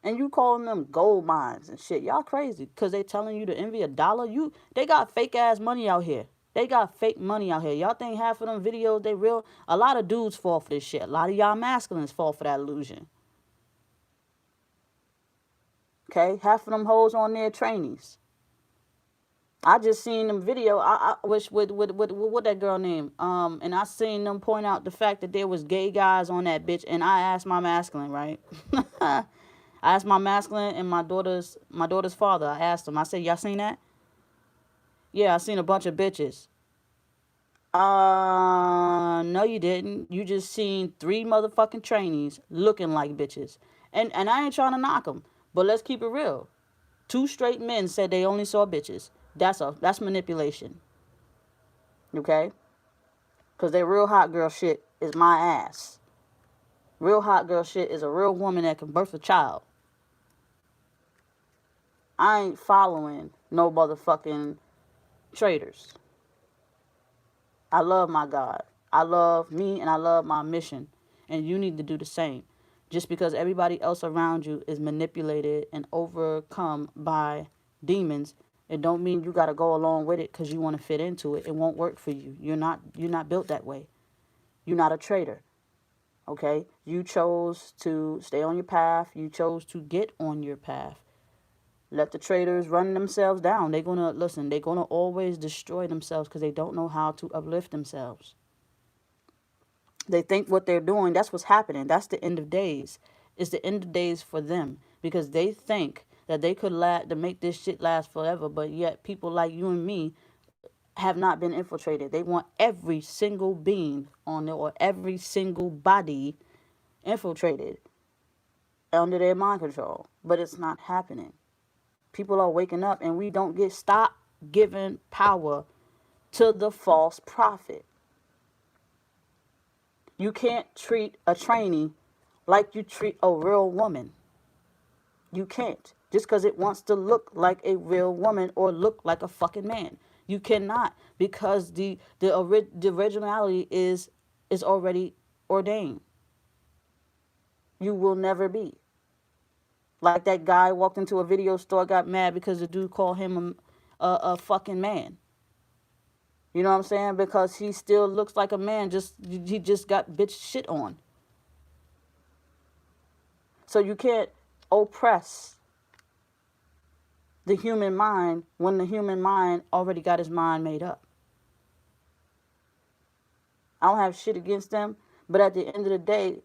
And you calling them gold mines and shit. Y'all crazy because they telling you to envy a dollar. They got fake ass money out here. They got fake money out here. Y'all think half of them videos they real? A lot of dudes fall for this shit. A lot of y'all masculines fall for that illusion. Okay, half of them hoes on their trainees. I just seen them video. I wish with what that girl name. And I seen them point out the fact that there was gay guys on that bitch. And I asked my masculine, right? I asked my masculine and my daughter's father. I asked him. I said, y'all seen that? Yeah, I seen a bunch of bitches. No, you didn't. You just seen three motherfucking trainees looking like bitches. And I ain't trying to knock them, but let's keep it real. Two straight men said they only saw bitches. That's manipulation. Okay? Cause that real hot girl shit is my ass. Real hot girl shit is a real woman that can birth a child. I ain't following no motherfucking traitors. I love my God. I love me and I love my mission. And you need to do the same. Just because everybody else around you is manipulated and overcome by demons, it don't mean you gotta go along with it because you want to fit into it. It won't work for you. You're not built that way. You're not a traitor. Okay? You chose to stay on your path. You chose to get on your path. Let the traitors run themselves down. They're gonna always destroy themselves because they don't know how to uplift themselves. They think what they're doing, that's what's happening. That's the end of days. It's the end of days for them because they think that they could to make this shit last forever, but yet people like you and me have not been infiltrated. They want every single being on there or every single body infiltrated under their mind control. But it's not happening. People are waking up, and we don't get stop giving power to the false prophet. You can't treat a trainee like you treat a real woman. You can't. Just because it wants to look like a real woman or look like a fucking man. You cannot, because the originality is already ordained. You will never be. Like that guy walked into a video store, got mad because the dude called him a fucking man. You know what I'm saying? Because he still looks like a man. He just got bitch shit on. So you can't oppress the human mind when the human mind already got his mind made up. I don't have shit against them, but at the end of the day,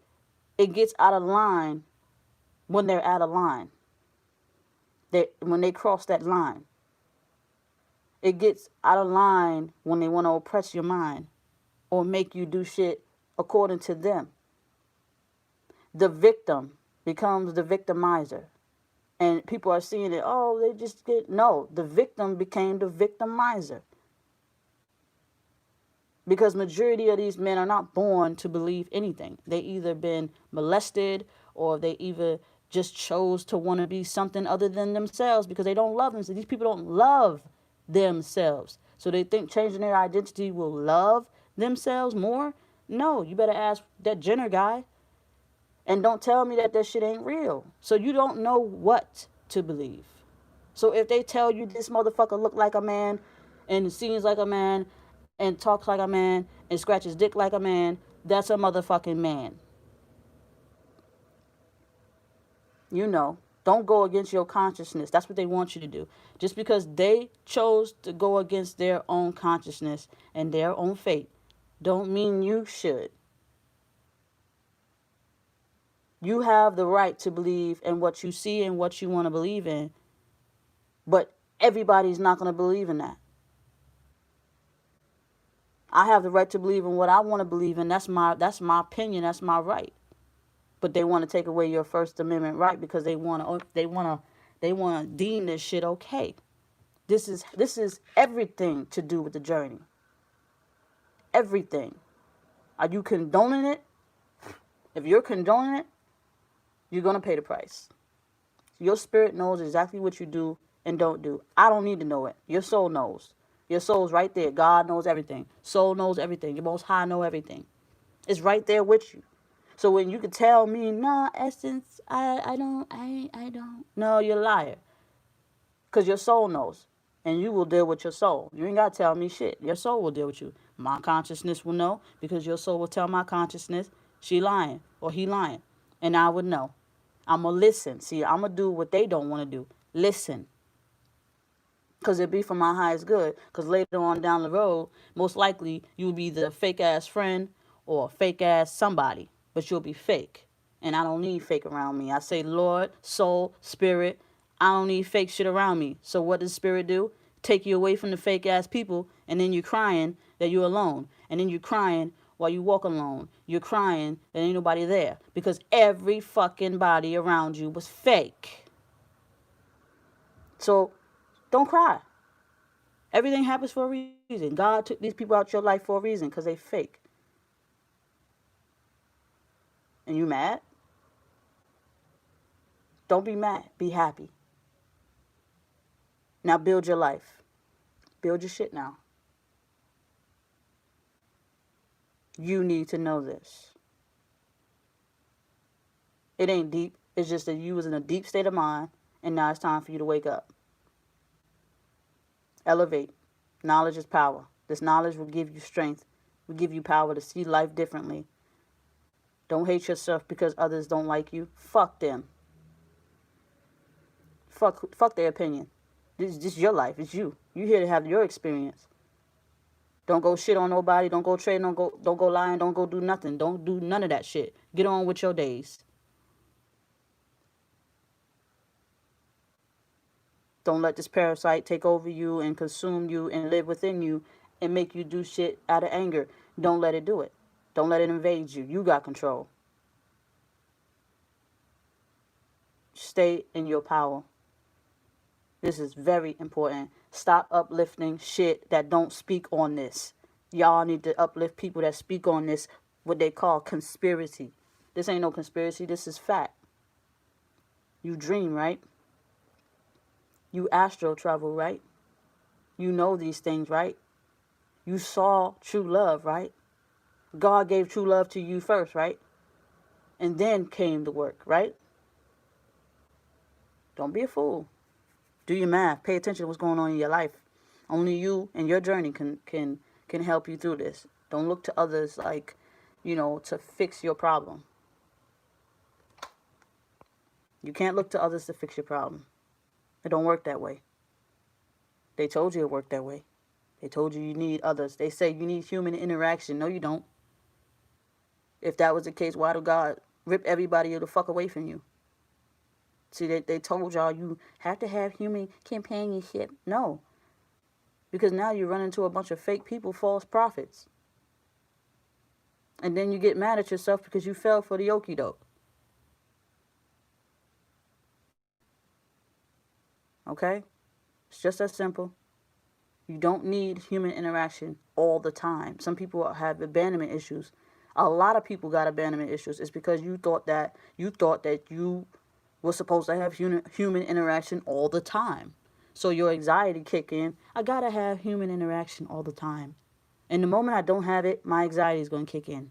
it gets out of line when they're out of line. When they cross that line. It gets out of line when they want to oppress your mind or make you do shit according to them. The victim becomes the victimizer. And people are seeing it, oh, they just get... No, the victim became the victimizer. Because majority of these men are not born to believe anything. They either been molested or they either just chose to want to be something other than themselves because they don't love themselves. These people don't love themselves. So they think changing their identity will love themselves more? No, you better ask that Jenner guy. And don't tell me that shit ain't real. So you don't know what to believe. So if they tell you this motherfucker look like a man and seems like a man and talks like a man and scratches dick like a man, that's a motherfucking man. You know, don't go against your consciousness. That's what they want you to do. Just because they chose to go against their own consciousness and their own fate, don't mean you should. You have the right to believe in what you see and what you want to believe in. But everybody's not going to believe in that. I have the right to believe in what I want to believe in. That's my opinion. That's my right. But they want to take away your First Amendment right because they want to deem this shit okay. This is everything to do with the journey. Everything. Are you condoning it? If you're condoning it, you're going to pay the price. Your spirit knows exactly what you do and don't do. I don't need to know it. Your soul knows. Your soul's right there. God knows everything. Soul knows everything. Your Most High know everything. It's right there with you. So when you can tell me, nah, Essence, I don't. No, you're a liar. Because your soul knows. And you will deal with your soul. You ain't got to tell me shit. Your soul will deal with you. My consciousness will know because your soul will tell my consciousness she lying or he lying. And I would know. I'm going to listen. See, I'm going to do what they don't want to do. Listen. Because it'd be for my highest good. Because later on down the road, most likely you will be the fake-ass friend or fake-ass somebody. But you'll be fake. And I don't need fake around me. I say, Lord, soul, spirit, I don't need fake shit around me. So what does spirit do? Take you away from the fake-ass people. And then you're crying that you're alone. And then you're crying while you walk alone. You're crying that ain't nobody there. Because every fucking body around you was fake. So don't cry. Everything happens for a reason. God took these people out your life for a reason because they fake. And you mad? Don't be mad. Be happy. Now build your life. Build your shit now. You need to know this. It ain't deep. It's just that you was in a deep state of mind and now it's time for you to wake up. Elevate. Knowledge is power. This knowledge will give you strength. Will give you power to see life differently. Don't hate yourself because others don't like you. Fuck them. Fuck their opinion. This is your life. It's you. You here to have your experience. Don't go shit on nobody. Don't go trade. Don't go lying. Don't go do nothing. Don't do none of that shit. Get on with your days. Don't let this parasite take over you and consume you and live within you and make you do shit out of anger. Don't let it do it. Don't let it invade you. You got control. stay in your power. This is very important. Stop uplifting shit that don't speak on this. Y'all need to uplift people that speak on this, what they call conspiracy. This ain't no conspiracy, this is fact. You dream, right? You astral travel, right? You know these things, right? You saw true love, right? God gave true love to you first, right? And then came the work, right? Don't be a fool. Do your math. Pay attention to what's going on in your life. Only you and your journey can help you through this. Don't look to others like, to fix your problem. You can't look to others to fix your problem. It don't work that way. They told you it worked that way. They told you need others. They say you need human interaction. No, you don't. If that was the case, why do God rip everybody the fuck away from you? See, they told y'all you have to have human companionship. No. Because now you run into a bunch of fake people, false prophets. And then you get mad at yourself because you fell for the okie doke. Okay? It's just that simple. You don't need human interaction all the time. Some people have abandonment issues. A lot of people got abandonment issues. It's because you thought that you were supposed to have human interaction all the time. So your anxiety kick in. I gotta have human interaction all the time. And the moment I don't have it, my anxiety is going to kick in.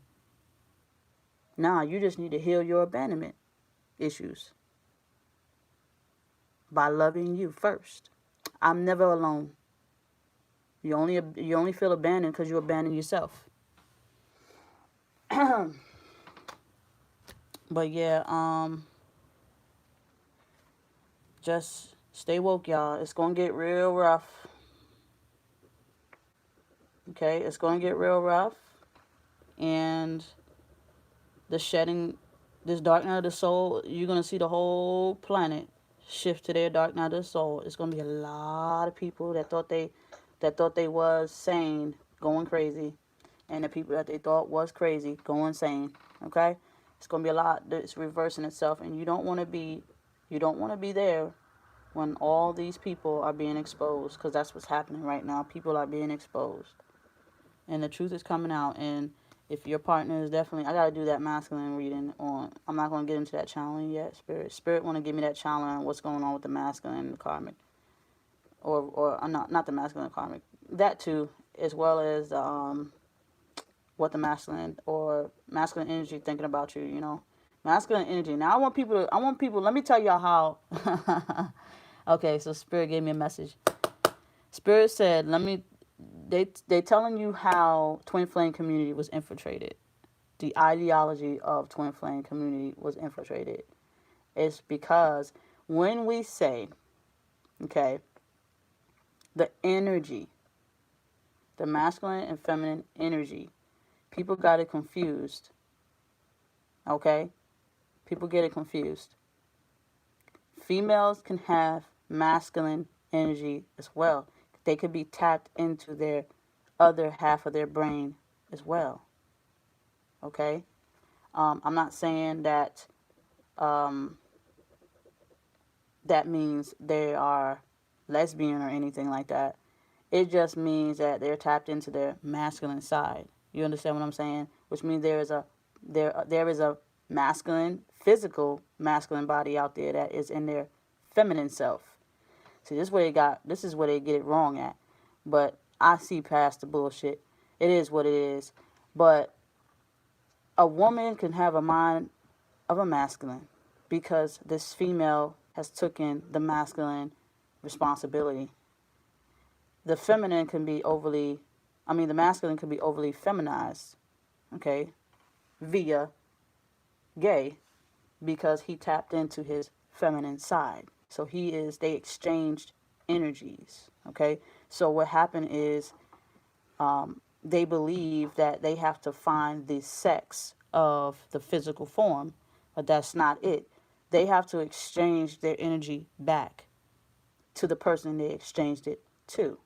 Nah, you just need to heal your abandonment issues by loving you first. I'm never alone. You only feel abandoned because you abandon yourself. But yeah, just stay woke, y'all. It's gonna get real rough. Okay, it's gonna get real rough, and the shedding, this dark night of the soul, you're gonna see the whole planet shift to their dark night of the soul. It's gonna be a lot of people that thought they was sane going crazy, and the people that they thought was crazy going sane. Okay, it's gonna be a lot that's reversing itself, and you don't want to be there when all these people are being exposed, because that's what's happening right now. People are being exposed, and the truth is coming out. And if your partner is definitely, I gotta do that masculine reading on. I'm not gonna get into that channeling yet. Spirit want to give me that channeling on what's going on with the masculine and the karmic, or not the masculine and karmic. That too, as well as what the masculine or masculine energy thinking about you. Masculine energy. Now I want people. Let me tell y'all how. Okay, so Spirit gave me a message. Spirit said, "Let me." They telling you how Twin Flame community was infiltrated. The ideology of Twin Flame community was infiltrated. It's because when we say, okay, the energy, the masculine and feminine energy, people got it confused. Okay, people get it confused. Females can have masculine energy as well. They could be tapped into their other half of their brain as well. Okay? I'm not saying that that means they are lesbian or anything like that. It just means that they're tapped into their masculine side. You understand what I'm saying? Which means there is a masculine, physical masculine body out there that is in their feminine self. See, this is where they get it wrong at. But I see past the bullshit. It is what it is. But a woman can have a mind of a masculine because this female has taken the masculine responsibility. The feminine can be the masculine can be overly feminized, okay, via gay, because he tapped into his feminine side. So they exchanged energies, okay? So what happened is they believe that they have to find the sex of the physical form, but that's not it. They have to exchange their energy back to the person they exchanged it to.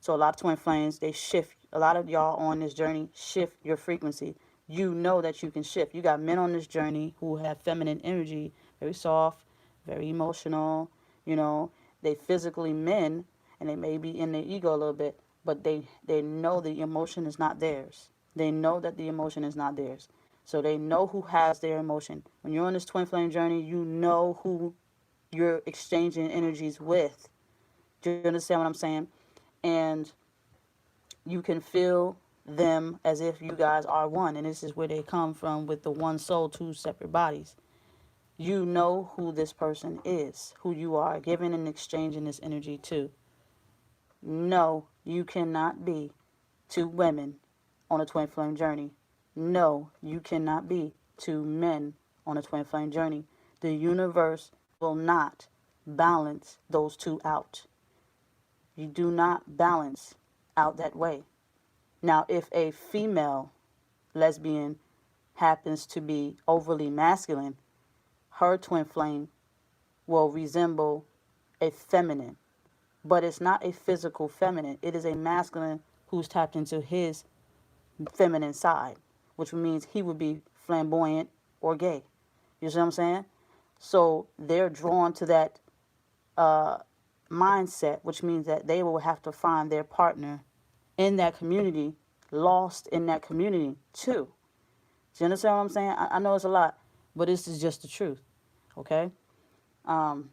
So a lot of twin flames, they shift. A lot of y'all on this journey shift your frequency. You know that you can shift. You got men on this journey who have feminine energy, very soft, very emotional, you know, they physically men and they may be in their ego a little bit, but they know the emotion is not theirs. They know that the emotion is not theirs. So they know who has their emotion. When you're on this twin flame journey, you know who you're exchanging energies with. Do you understand what I'm saying? And you can feel them as if you guys are one. And this is where they come from with the one soul, two separate bodies. You know who this person is, who you are giving and exchanging this energy to. No, you cannot be two women on a twin flame journey. No, you cannot be two men on a twin flame journey. The universe will not balance those two out. You do not balance out that way. Now, if a female lesbian happens to be overly masculine, her twin flame will resemble a feminine, but it's not a physical feminine. It is a masculine who's tapped into his feminine side, which means he would be flamboyant or gay. You see what I'm saying? So they're drawn to that uh, mindset, which means that they will have to find their partner in that community, lost in that community too. Do you understand what I'm saying? I know it's a lot, but this is just the truth. Okay? Um,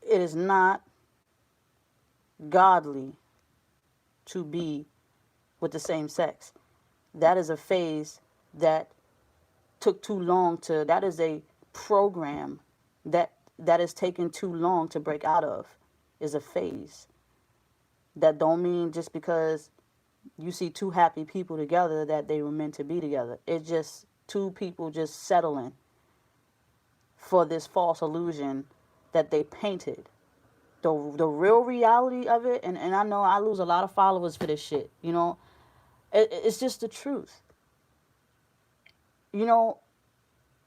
it is not godly to be with the same sex. That is a phase that took too long to, that is a program that is taking too long to break out of, is a phase. That don't mean just because you see two happy people together that they were meant to be together. It's just two people just settling for this false illusion that they painted. The real reality of it, and I know I lose a lot of followers for this shit, you know, it's just the truth. You know,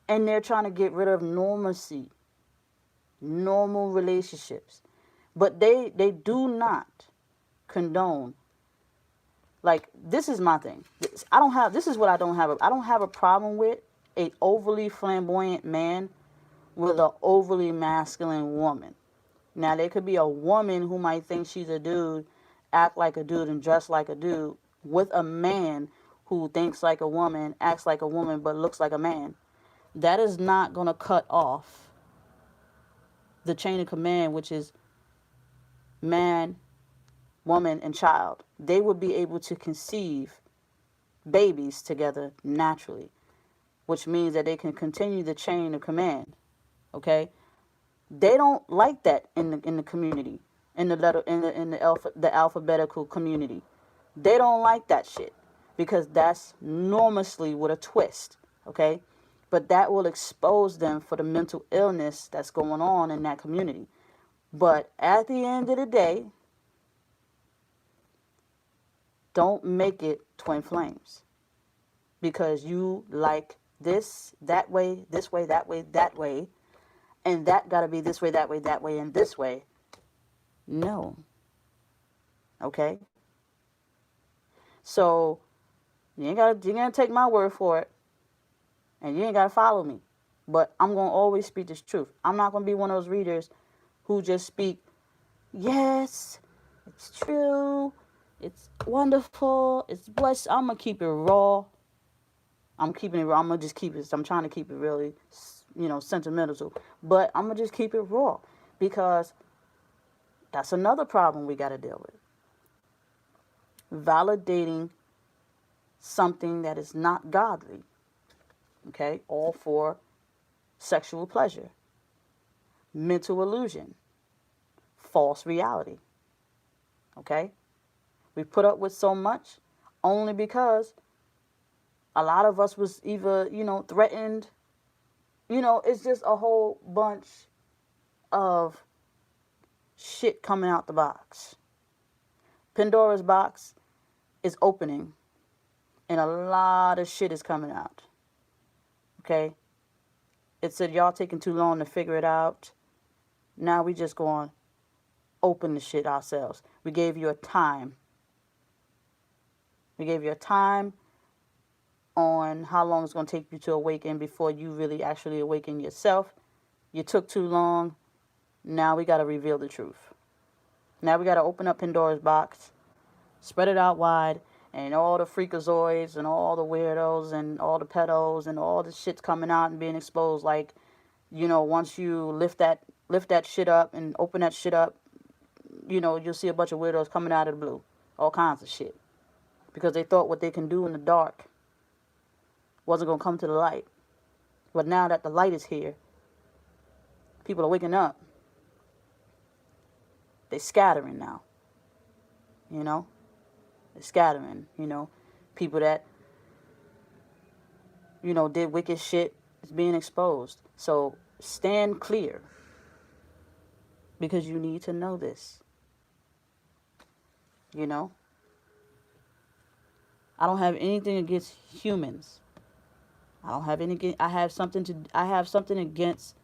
and they're trying to get rid of normalcy, normal relationships. But they do not condone, like, this is my thing. I don't have, this is what I don't have. I don't have a problem with a overly flamboyant man with an overly masculine woman. Now, there could be a woman who might think she's a dude, act like a dude, and dress like a dude, with a man who thinks like a woman, acts like a woman, but looks like a man. That is not going to cut off the chain of command, which is man, woman, and child. They would be able to conceive babies together naturally, which means that they can continue the chain of command. Okay, they don't like that in the community, in the letter the alphabetical community. They don't like that shit because that's enormously with a twist. Okay, but that will expose them for the mental illness that's going on in that community. But at the end of the day, don't make it twin flames because you like this way, that way, and that got to be this way, that way, and this way. No. Okay? So, you ain't got to take my word for it, and you ain't got to follow me. But I'm going to always speak this truth. I'm not going to be one of those readers who just speak, yes, it's true, it's wonderful, it's blessed. I'm going to keep it raw. I'm keeping it raw. I'm going to just keep it. I'm trying to keep it really, sentimental. But I'm going to just keep it raw because that's another problem we got to deal with. Validating something that is not godly. Okay? All for sexual pleasure, mental illusion, false reality. Okay? We put up with so much only because a lot of us was either, threatened. It's just a whole bunch of shit coming out the box. Pandora's box is opening and a lot of shit is coming out. Okay? It said y'all taking too long to figure it out. Now we just going to open the shit ourselves. We gave you a time. We gave you a time on how long it's going to take you to awaken before you really actually awaken yourself. You took too long. Now we got to reveal the truth. Now we got to open up Pandora's box, spread it out wide, and all the freakazoids and all the weirdos and all the pedos and all the shit's coming out and being exposed. Like, once you lift that shit up and open that shit up, you'll see a bunch of weirdos coming out of the blue, all kinds of shit, because they thought what they can do in the dark wasn't gonna come to the light. But now that the light is here, people are waking up. They scattering now. You know, they're scattering. People that did wicked shit is being exposed. So stand clear, because you need to know this. I don't have anything against humans. I don't have any. I have something against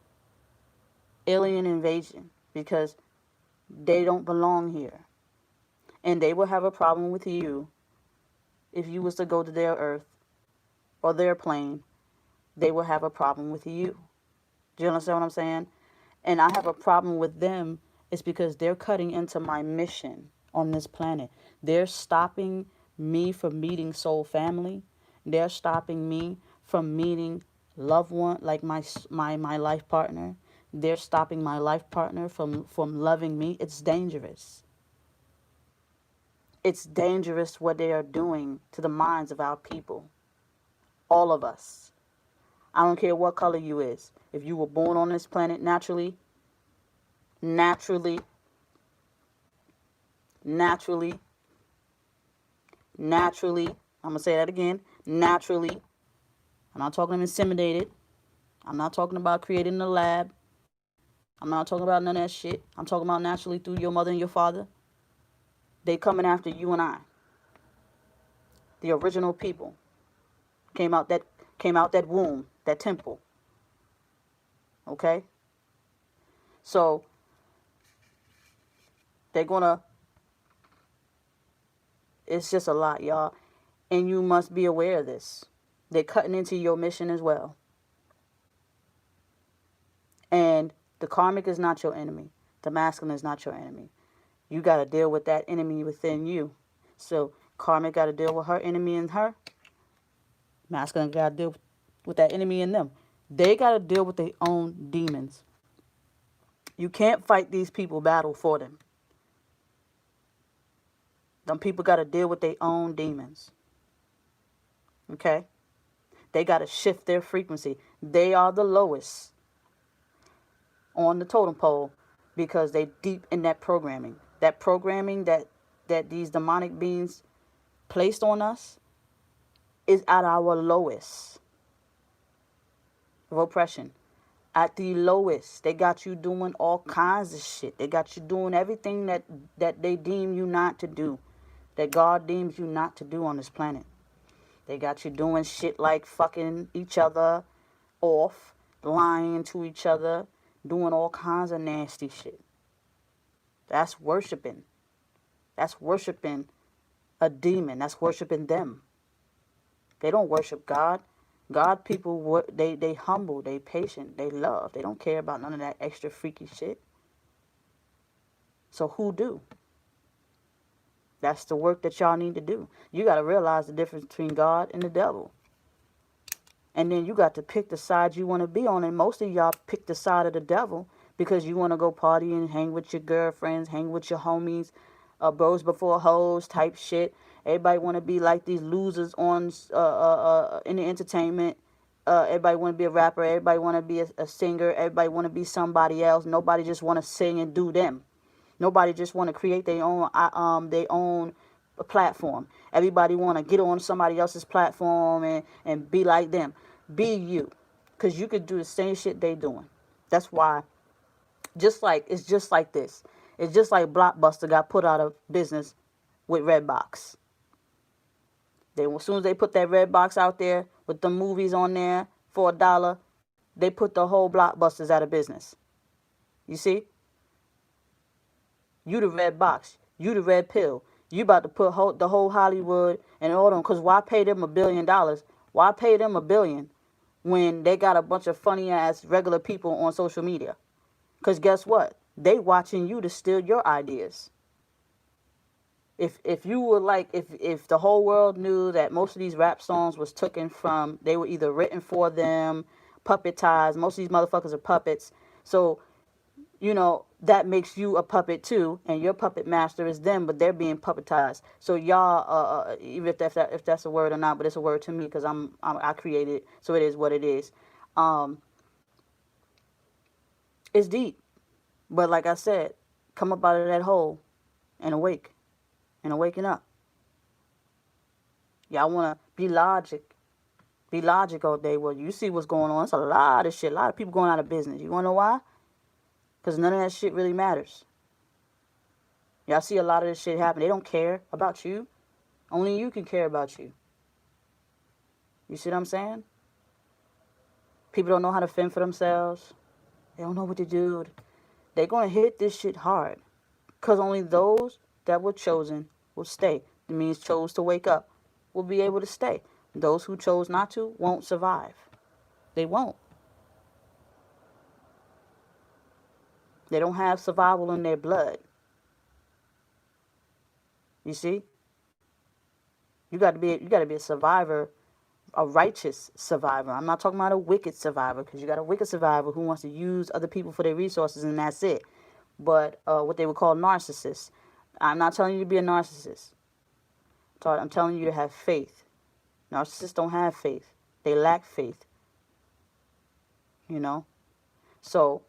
alien invasion, because they don't belong here, and they will have a problem with you if you was to go to their earth or their plane. They will have a problem with you. Do you understand what I'm saying? And I have a problem with them. It's because they're cutting into my mission on this planet. They're stopping me from meeting soul family. They're stopping me from meeting loved one, like my life partner. They're stopping my life partner from loving me. It's dangerous. It's dangerous what they are doing to the minds of our people. All of us. I don't care what color you is. If you were born on this planet naturally, naturally, naturally, naturally, I'm going to say that again, naturally. I'm not talking intimidated. I'm not talking about creating in the lab. I'm not talking about none of that shit. I'm talking about naturally through your mother and your father. They coming after you and I. The original people came out that womb, that temple. Okay? So they're gonna, it's just a lot, y'all. And you must be aware of this. They're cutting into your mission as well. And the karmic is not your enemy. The masculine is not your enemy. You got to deal with that enemy within you. So karmic got to deal with her enemy in her. Masculine got to deal with that enemy in them. They got to deal with their own demons. You can't fight these people battle for them. Them people got to deal with their own demons. Okay? They got to shift their frequency. They are the lowest on the totem pole because they deep in that programming. That programming that these demonic beings placed on us is at our lowest of oppression. At the lowest. They got you doing all kinds of shit. They got you doing everything that they deem you not to do. That God deems you not to do on this planet. They got you doing shit like fucking each other off, lying to each other, doing all kinds of nasty shit. That's worshiping. That's worshiping a demon. That's worshiping them. They don't worship God. God people, they humble, they patient, they love. They don't care about none of that extra freaky shit. So who do? That's the work that y'all need to do. You got to realize the difference between God and the devil. And then you got to pick the side you want to be on. And most of y'all pick the side of the devil because you want to go party and hang with your girlfriends, hang with your homies, bros before hoes type shit. Everybody want to be like these losers on in the entertainment. Everybody want to be a rapper. Everybody want to be a singer. Everybody want to be somebody else. Nobody just want to sing and do them. Nobody just want to create their own platform. Everybody want to get on somebody else's platform and be like them. Be you, because you could do the same shit they doing. That's why. It's just like this. It's just like Blockbuster got put out of business with Redbox. As soon as they put that Redbox out there with the movies on there for $1, they put the whole Blockbusters out of business. You see? You the red box. You the red pill. You about to put the whole Hollywood and all them. Because why pay them $1 billion Why pay them a billion when they got a bunch of funny ass regular people on social media? Because guess what? They watching you to steal your ideas. If you were like, if the whole world knew that most of these rap songs was taken from, they were either written for them, puppetized. Most of these motherfuckers are puppets. So that makes you a puppet too, and your puppet master is them, but they're being puppetized. So y'all, even if that's a word or not, but it's a word to me because I created it, so it is what it is. Um, it's deep, but like I said, come up out of that hole and awake and awaken up. Y'all wanna be logic all day. Well, you see what's going on. It's a lot of shit. A lot of people going out of business. You wanna know why? Because none of that shit really matters. Y'all see a lot of this shit happen. They don't care about you. Only you can care about you. You see what I'm saying? People don't know how to fend for themselves. They don't know what to do. They're going to hit this shit hard. Because only those that were chosen will stay. It means chose to wake up will be able to stay. Those who chose not to won't survive. They won't. They don't have survival in their blood. You see? You got to be a survivor, a righteous survivor. I'm not talking about a wicked survivor, because you got a wicked survivor who wants to use other people for their resources and that's it. But what they would call narcissists. I'm not telling you to be a narcissist. I'm telling you to have faith. Narcissists don't have faith. They lack faith. You know? So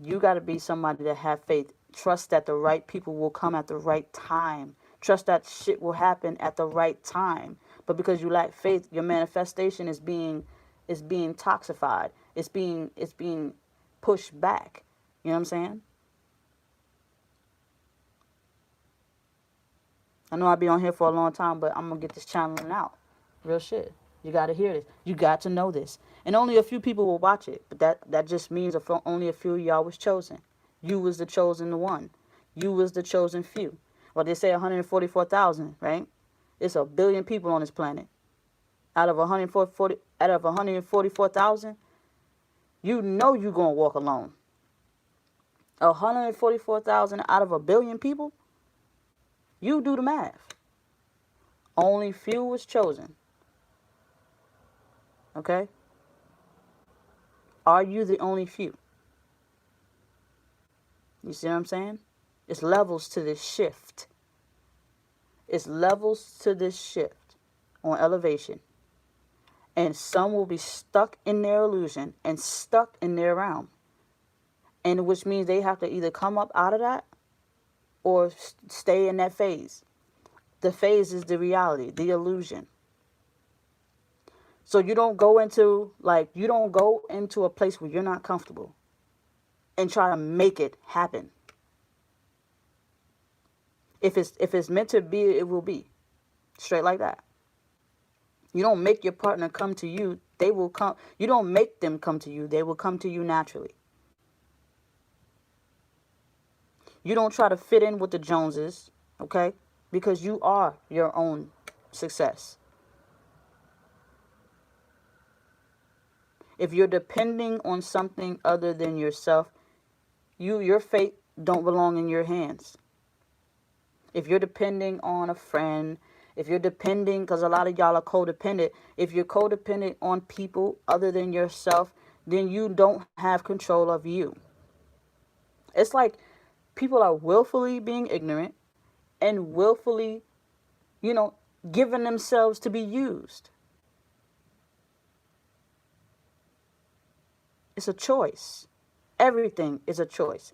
you got to be somebody that have faith. Trust that the right people will come at the right time. Trust that shit will happen at the right time. But because you lack faith, your manifestation is being toxified. It's being pushed back. You know what I'm saying? I know I'll be on here for a long time, but I'm going to get this channeling out. Real shit. You got to hear this. You got to know this. And only a few people will watch it. But that just means only a few of y'all was chosen. You was the chosen one. You was the chosen few. Well, they say 144,000, right? It's a billion people on this planet. Out of 144,000, you know you're going to walk alone. 144,000 out of a billion people? You do the math. Only few was chosen. Okay? Are you the only few? You see what I'm saying? It's levels to this shift. It's levels to this shift on elevation. And some will be stuck in their illusion and stuck in their realm. And which means they have to either come up out of that or stay in that phase. The phase is the reality, the illusion. So you don't go into a place where you're not comfortable and try to make it happen. If it's meant to be, it will be. Straight like that. You don't make your partner come to you, they will come. You don't make them come to you, they will come to you naturally. You don't try to fit in with the Joneses, okay? Because you are your own success. If you're depending on something other than yourself, your fate don't belong in your hands. If you're depending on a friend, if you're depending, because a lot of y'all are codependent, if you're codependent on people other than yourself, then you don't have control of you. It's like people are willfully being ignorant and willfully, giving themselves to be used. It's a choice. Everything is a choice.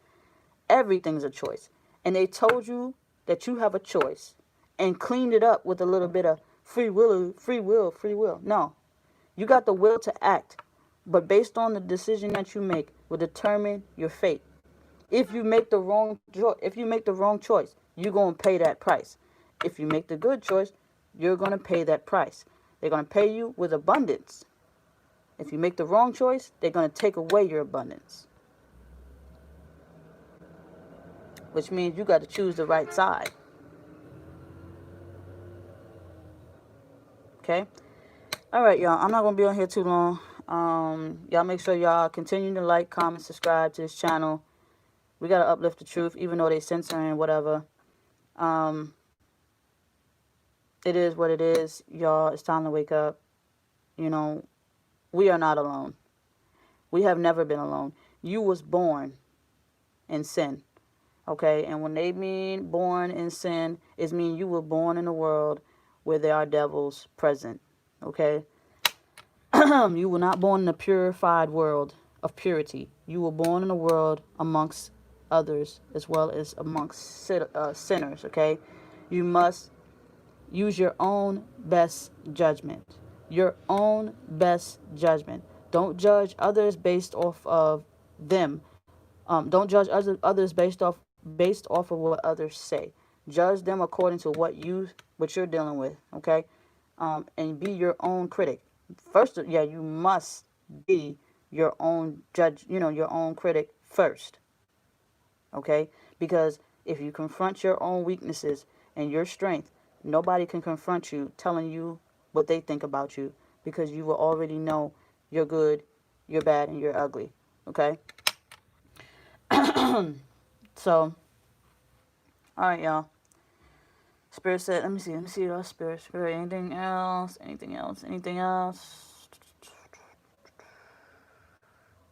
Everything's a choice. And they told you that you have a choice and cleaned it up with a little bit of free will. No. You got the will to act, but based on the decision that you make will determine your fate. If you make the wrong choice, you're going to pay that price. If you make the good choice, you're going to pay that price. They're going to pay you with abundance. If you make the wrong choice, they're going to take away your abundance. Which means you got to choose the right side. Okay? All right, y'all. I'm not gonna be on here too long. Y'all make sure y'all continue to like, comment, subscribe to this channel. We gotta uplift the truth, even though they censoring whatever. Um, it is what it is, y'all. It's time to wake up. You know, we are not alone. We have never been alone. You was born in sin, okay? And when they mean born in sin, it mean you were born in a world where there are devils present, okay? You were not born in a purified world of purity. You were born in a world amongst others as well as amongst sinners, okay? You must use your own best judgment. Your own best judgment. Don't judge others based off of them. Don't judge others based off of what others say. Judge them according to what you're dealing with. Okay, and be your own critic. First, yeah, you must be your own judge. You know, your own critic first. Okay, because if you confront your own weaknesses and your strength, nobody can confront you telling you what they think about you because you will already know you're good, you're bad, and you're ugly. Okay, so all right, y'all. Spirit said, let me see your spirit. Anything else? Anything else? Anything else?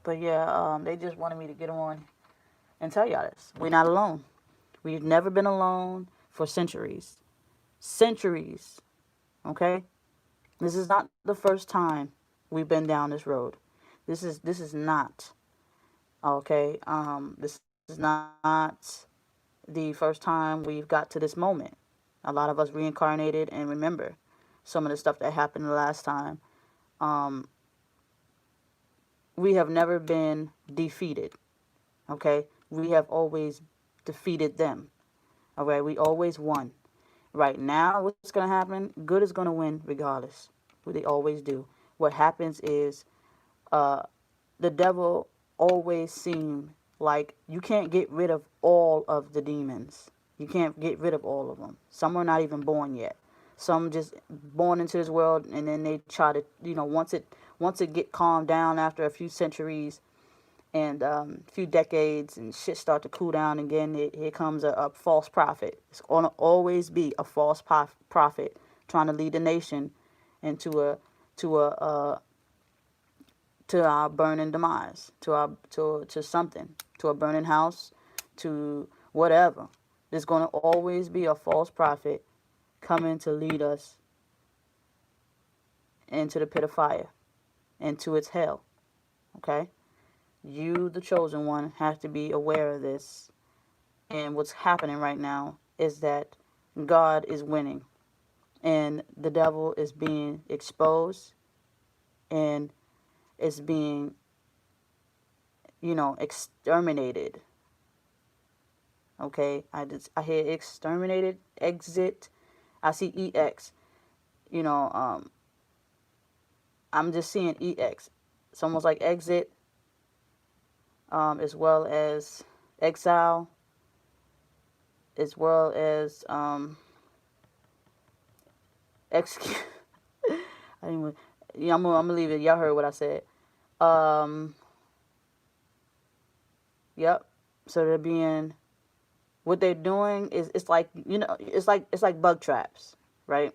But yeah, they just wanted me to get on and tell y'all this. We're not alone. We've never been alone for centuries. Centuries. Okay? This is not the first time we've been down this road. This is not. Okay? This is not the first time we've got to this moment. A lot of us reincarnated and remember some of the stuff that happened the last time. Um, we have never been defeated. Okay, we have always defeated them. All right, we always won. Right now, what's gonna happen? Good is gonna win regardless. They always do. What happens is uh, the devil always seem like you can't get rid of all of the demons. You can't get rid of all of them. Some are not even born yet. Some just born into this world and then they try to, once it get calmed down after a few centuries and a few decades and shit start to cool down again, here comes a false prophet. It's gonna always be a false prophet trying to lead the nation into a to a to our burning demise, to something, to a burning house, to whatever. There's going to always be a false prophet coming to lead us into the pit of fire, into its hell. Okay? You, the chosen one, have to be aware of this. And what's happening right now is that God is winning, and the devil is being exposed, and is being, exterminated. Okay, I hear exterminated, exit. I see ex. You know, I'm just seeing ex. It's almost like exit, as well as exile, as well as execute. I didn't even, yeah, I'm gonna leave it. Y'all heard what I said. Um, yep. So they're being, what they're doing is, it's like bug traps, right?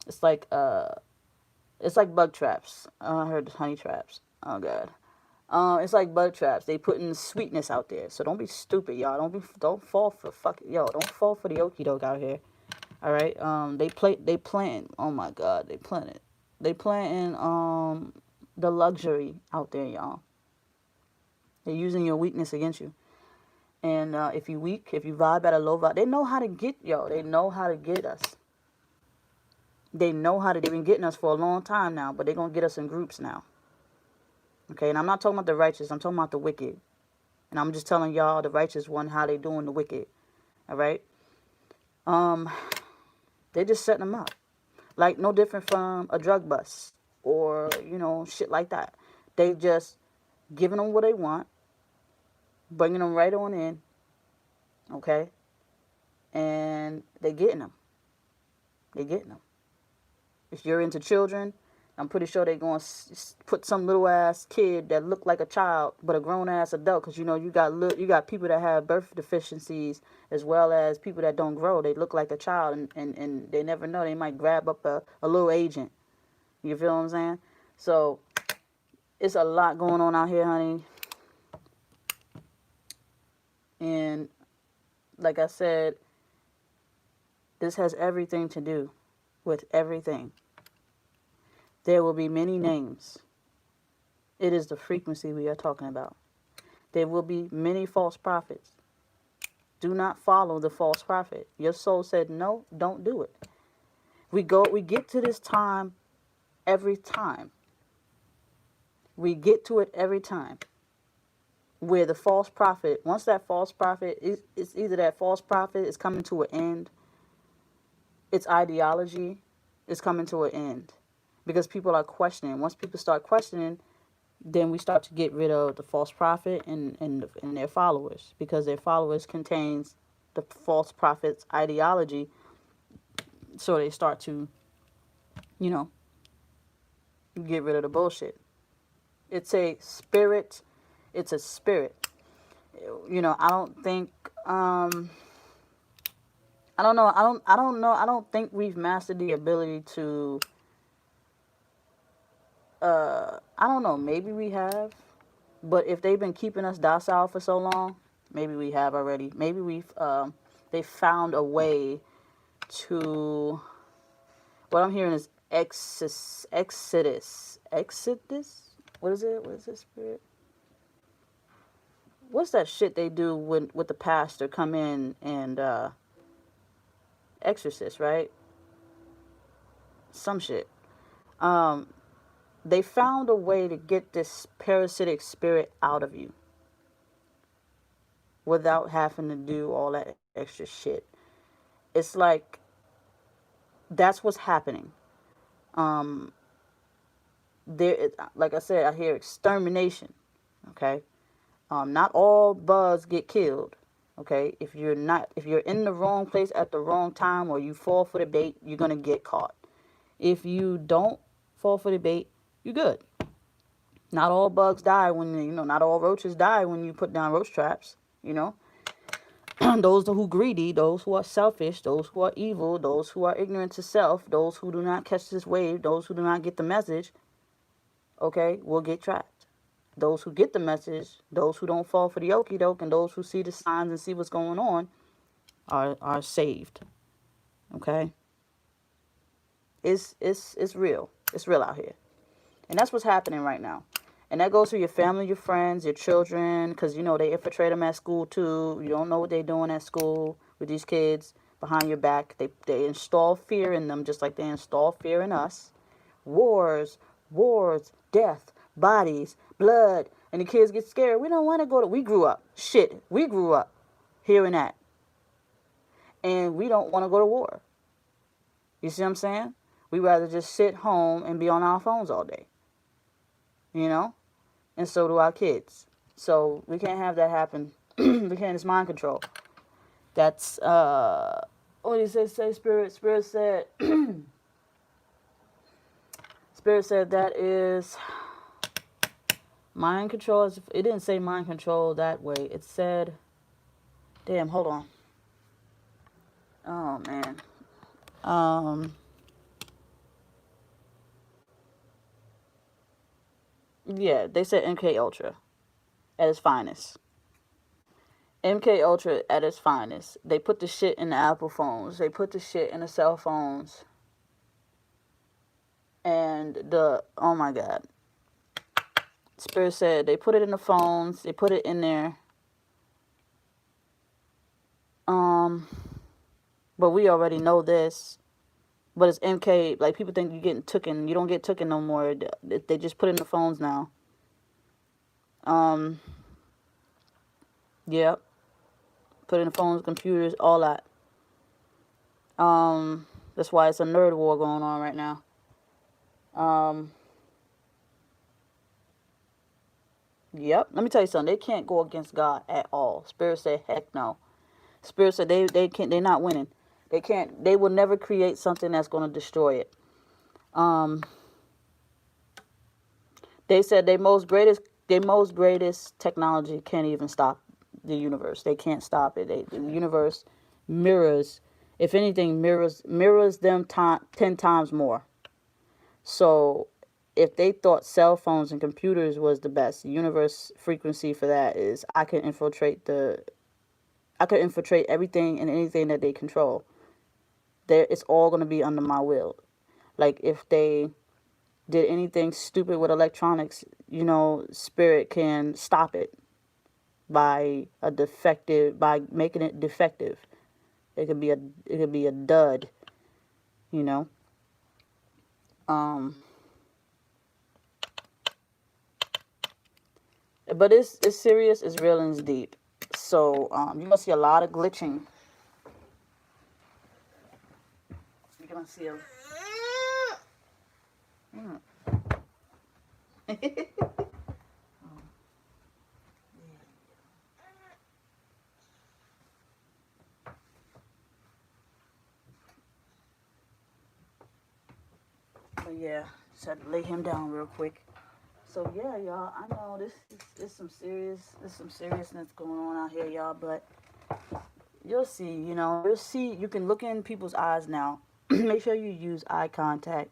It's like bug traps. I heard honey traps. Oh god. It's like bug traps. They putting sweetness out there. So don't be stupid, y'all. Don't fall for don't fall for the okie doke out here. All right. They planting. Oh my god, they planted. They planting the luxury out there, y'all. They're using your weakness against you. And if you weak, if you vibe at a low vibe, they know how to get y'all. They know how to get us. They know how to. They've been getting us for a long time now, but they're gonna get us in groups now. Okay, and I'm not talking about the righteous. I'm talking about the wicked. And I'm just telling y'all, the righteous one, how they doing the wicked. All right. Um, they just setting them up, like no different from a drug bust or shit like that. They just giving them what they want, bringing them right on in. Okay, and they getting them. They getting them. If you're into children, I'm pretty sure they're going to put some little ass kid that look like a child, but a grown ass adult. Because you got people that have birth deficiencies as well as people that don't grow. They look like a child, and they never know. They might grab up a little agent. You feel what I'm saying? So it's a lot going on out here, honey. And like I said, this has everything to do with everything. There will be many names. It is the frequency we are talking about. There will be many false prophets. Do not follow the false prophet. Your soul said no, don't do it. We get to this time every time. We get to it every time. Where the false prophet, once that false prophet it's either that false prophet is coming to an end, its ideology is coming to an end. Because people are questioning. Once people start questioning, then we start to get rid of the false prophet and their followers, because their followers contains the false prophet's ideology. So they start to, you know, get rid of the bullshit. It's a spirit. It's a spirit. I don't think. I don't know. I don't know. I don't think we've mastered the ability to. I don't know. Maybe we have. But if they've been keeping us docile for so long, maybe we have already. Maybe they found a way to. What I'm hearing is exodus. Exodus. What is it? What is this spirit? What's that shit they do when with the pastor come in and exorcist, right? Some shit. Um, they found a way to get this parasitic spirit out of you without having to do all that extra shit. It's like that's what's happening. Um, like I said, I hear extermination. Okay, not all bugs get killed. Okay, if you're in the wrong place at the wrong time, or you fall for the bait, you're gonna get caught. If you don't fall for the bait, you're good. Not all bugs die not all roaches die when you put down roach traps. You know, those who are greedy, those who are selfish, those who are evil, those who are ignorant to self, those who do not catch this wave, those who do not get the message, okay, will get trapped. Those who get the message, those who don't fall for the okie doke, and those who see the signs and see what's going on are saved. Okay, it's real. It's real out here, and that's what's happening right now. And that goes for your family, your friends, your children, because they infiltrate them at school too. You don't know what they're doing at school with these kids behind your back. They install fear in them, just like they install fear in us. Wars, death, bodies, blood, and the kids get scared. We don't want to go to. We grew up. Shit, we grew up hearing that, and we don't want to go to war. You see what I'm saying? We rather just sit home and be on our phones all day. You know, and so do our kids. So we can't have that happen. We can't. It's mind control. That's what did he say? Spirit said. Spirit said that is mind control. It didn't say mind control that way. It said, damn, hold on. Oh man. Yeah, they said MK Ultra at its finest. MK Ultra at its finest. They put the shit in the Apple phones. They put the shit in the cell phones. And oh my God. Spirit said they put it in the phones. They put it in there. But we already know this. But it's MK. Like, people think you're getting tooken. You don't get tooken no more. They just put it in the phones now. Yep. Put it in the phones, computers, all that. That's why it's a nerd war going on right now. Yep. Let me tell you something. They can't go against God at all. Spirit said, heck no. Spirit said they can't. They're not winning. They can't. They will never create something that's going to destroy it. They said their most greatest technology can't even stop the universe. They can't stop it. The universe mirrors, if anything, mirrors them 10 times more. So if they thought cell phones and computers was the best, the universe frequency for that is I could infiltrate everything and anything that they control. There, it's all gonna be under my will. Like if they did anything stupid with electronics, spirit can stop it by making it defective. It could be a dud, you know. Um, but it's serious, it's real, and it's deep. So you're gonna see a lot of glitching. You're gonna see a. Mm. But yeah, just had to lay him down real quick. So yeah, y'all, I know this there's some seriousness going on out here, y'all. But you'll see, you can look in people's eyes now. Make sure you use eye contact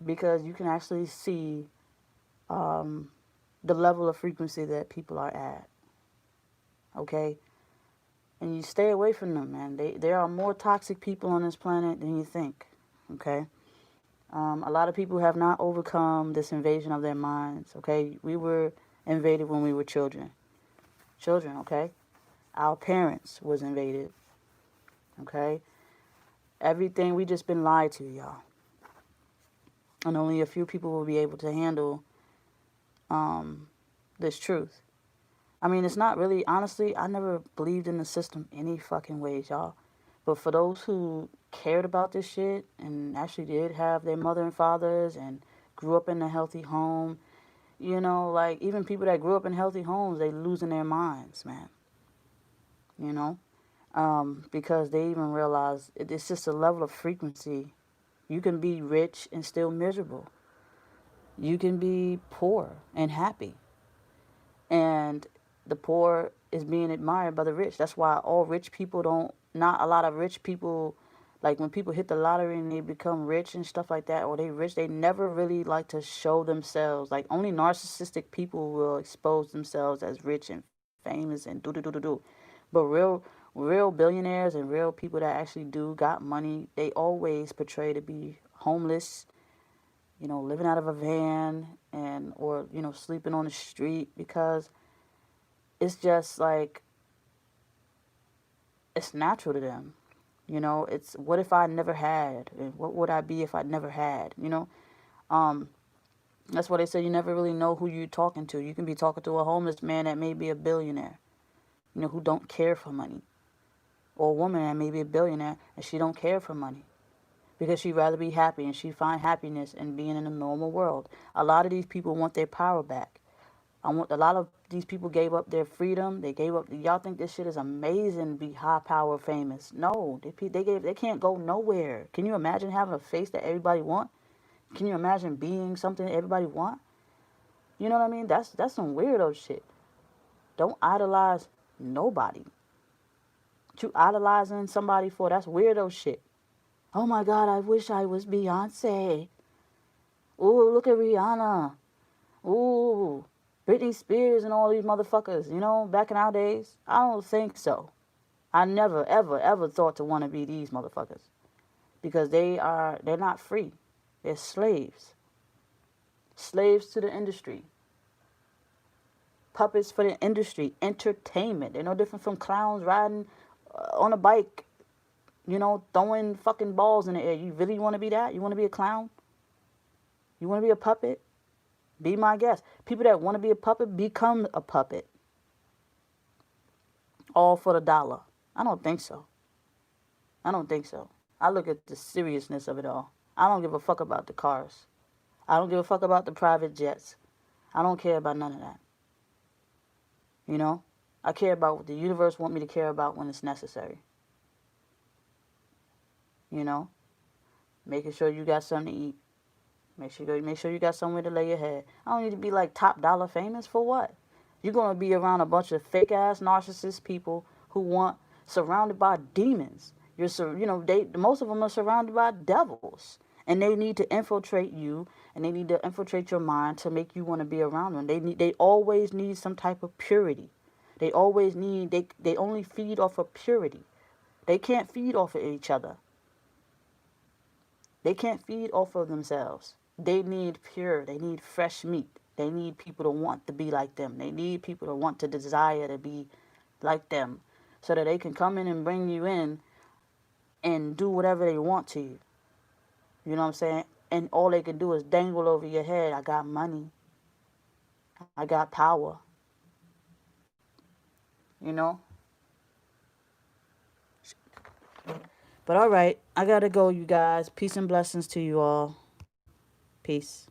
because you can actually see um, the level of frequency that people are at. Okay, and you stay away from them, man. There are more toxic people on this planet than you think. Okay. A lot of people have not overcome this invasion of their minds. Okay, we were invaded when we were children. Children, okay. Our parents was invaded. Okay, everything we just been lied to, y'all, and only a few people will be able to handle um, this truth. I mean, it's not really, honestly, I never believed in the system any fucking ways, y'all. But for those who cared about this shit and actually did have their mother and fathers and grew up in a healthy home, like even people that grew up in healthy homes, they losing their minds, man. You know, because they even realize it's just a level of frequency. You can be rich and still miserable. You can be poor and happy. And the poor is being admired by the rich. That's why all rich people don't, not a lot of rich people, like when people hit the lottery and they become rich and stuff like that, or they rich, they never really like to show themselves. Like only narcissistic people will expose themselves as rich and famous and do do do do do. But real billionaires and real people that actually do got money, they always portray to be homeless, living out of a van and or sleeping on the street because it's just like it's natural to them. It's what if I never had, and what would I be if I never had? Um, that's why they say you never really know who you're talking to. You can be talking to a homeless man that may be a billionaire, who don't care for money, or a woman that may be a billionaire and she don't care for money because she'd rather be happy and she find happiness in being in a normal world. A lot of these people want their power back. A lot of these people gave up their freedom. They gave up. Y'all think this shit is amazing? Be high power famous? No, they can't go nowhere. Can you imagine having a face that everybody want? Can you imagine being something that everybody want? You know what I mean? That's some weirdo shit. Don't idolize nobody. What you idolizing somebody for? That's weirdo shit. Oh my God, I wish I was Beyonce. Ooh, look at Rihanna. Ooh, Britney Spears and all these motherfuckers, back in our days? I don't think so. I never, ever, ever thought to want to be these motherfuckers because they're not free. They're slaves. Slaves to the industry. Puppets for the industry. Entertainment. They're no different from clowns riding on a bike, throwing fucking balls in the air. You really want to be that? You want to be a clown? You want to be a puppet? Be my guest. People that want to be a puppet become a puppet. All for the dollar. I don't think so. I don't think so. I look at the seriousness of it all. I don't give a fuck about the cars. I don't give a fuck about the private jets. I don't care about none of that. You know? I care about what the universe want me to care about when it's necessary. You know? Making sure you got something to eat. Make sure you got somewhere to lay your head. I don't need to be like top dollar famous for what? You're gonna be around a bunch of fake ass narcissist people who want surrounded by demons. They most of them are surrounded by devils, and they need to infiltrate you, and they need to infiltrate your mind to make you want to be around them. They always need some type of purity. They only feed off of purity. They can't feed off of each other. They can't feed off of themselves. They need pure, they need fresh meat. They need people to want to be like them. They need people to want to desire to be like them so that they can come in and bring you in and do whatever they want to you. You know what I'm saying? And all they can do is dangle over your head. I got money. I got power. You know? But all right, I gotta go, you guys. Peace and blessings to you all. Peace.